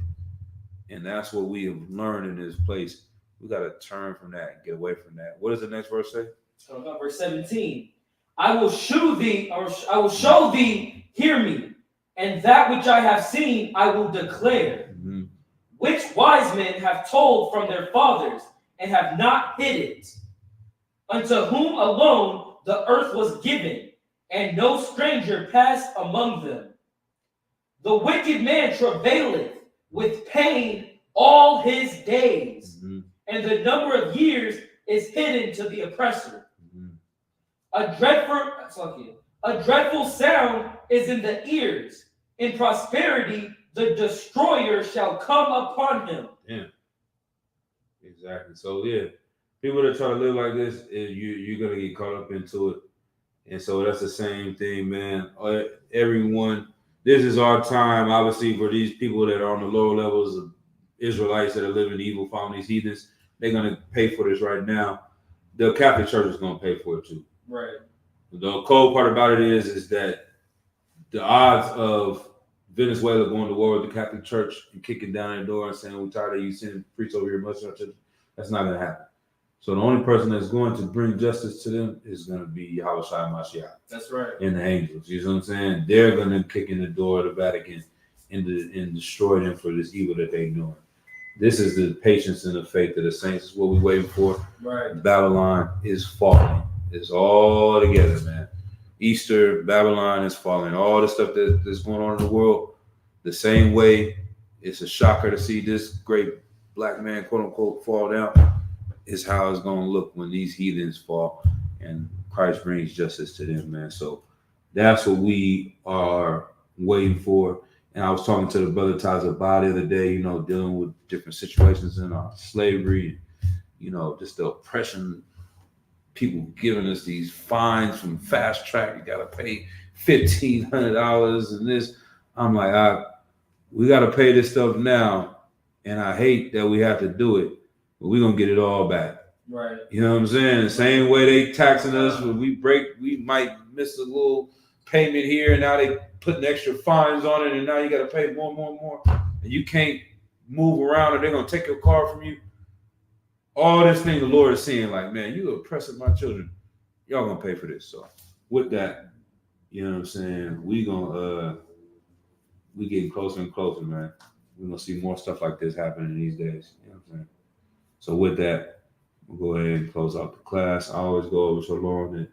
And that's what we have learned in this place. We got to turn from that and get away from that. What does the next verse say? Verse 17. I will show thee, hear me, and that which I have seen I will declare. Mm-hmm. Which wise men have told from their fathers and have not hid it, unto whom alone the earth was given, and no stranger passed among them. The wicked man travaileth with pain all his days, and the number of years is hidden to the oppressor. A dreadful sound is in the ears. In prosperity, the destroyer shall come upon him. Yeah, exactly. So yeah, people that try to live like this, you're gonna get caught up into it. And so that's the same thing, man. Everyone, this is our time, obviously, for these people that are on the lower levels of Israelites that are living evil, following these heathens. They're gonna pay for this right now. The Catholic Church is gonna pay for it too. Right. The cold part about it is that the odds of Venezuela going to war with the Catholic Church and kicking down their door and saying, we're tired of you sending priests over here, that's not going to happen. So the only person that's going to bring justice to them is going to be Yahweh Shai Mashiach. That's right. And the angels. You know what I'm saying? They're going to kick in the door of the Vatican and destroy them for this evil that they're doing. This is the patience and the faith of the saints. Is what we're waiting for. Right. Babylon is falling. It's all together, man. Easter, Babylon is falling. All the stuff that's going on in the world, the same way. It's a shocker to see this great black man, quote unquote, fall down. Is how it's going to look when these heathens fall and Christ brings justice to them, man. So that's what we are waiting for. And I was talking to the brother Tazabah the other day, dealing with different situations in our slavery, just the oppression. People giving us these fines from Fast Track. You got to pay $1,500 and this. I'm like, we got to pay this stuff now. And I hate that we have to do it, but we're going to get it all back. Right. You know what I'm saying? The same way they taxing us when we might miss a little payment here. And now they putting extra fines on it. And now you got to pay more and more and more. And you can't move around or they're going to take your car from you. All this thing the Lord is seeing, like, man, you oppressing my children. Y'all gonna pay for this. So with that, you know what I'm saying? We getting closer and closer, man. We're gonna see more stuff like this happening these days. You know what I'm saying? So with that, we'll go ahead and close out the class. I always go over so long that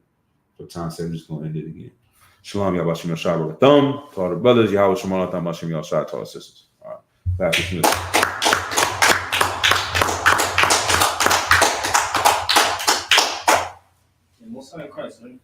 for time's sake, I'm just gonna end it again. Shalom, Yahweh Shai with a thumb to all the brothers. Yahweh Shemala Thumb Hashem Yahshai to all the sisters. All right, back to Smith. Most High in Christ, man.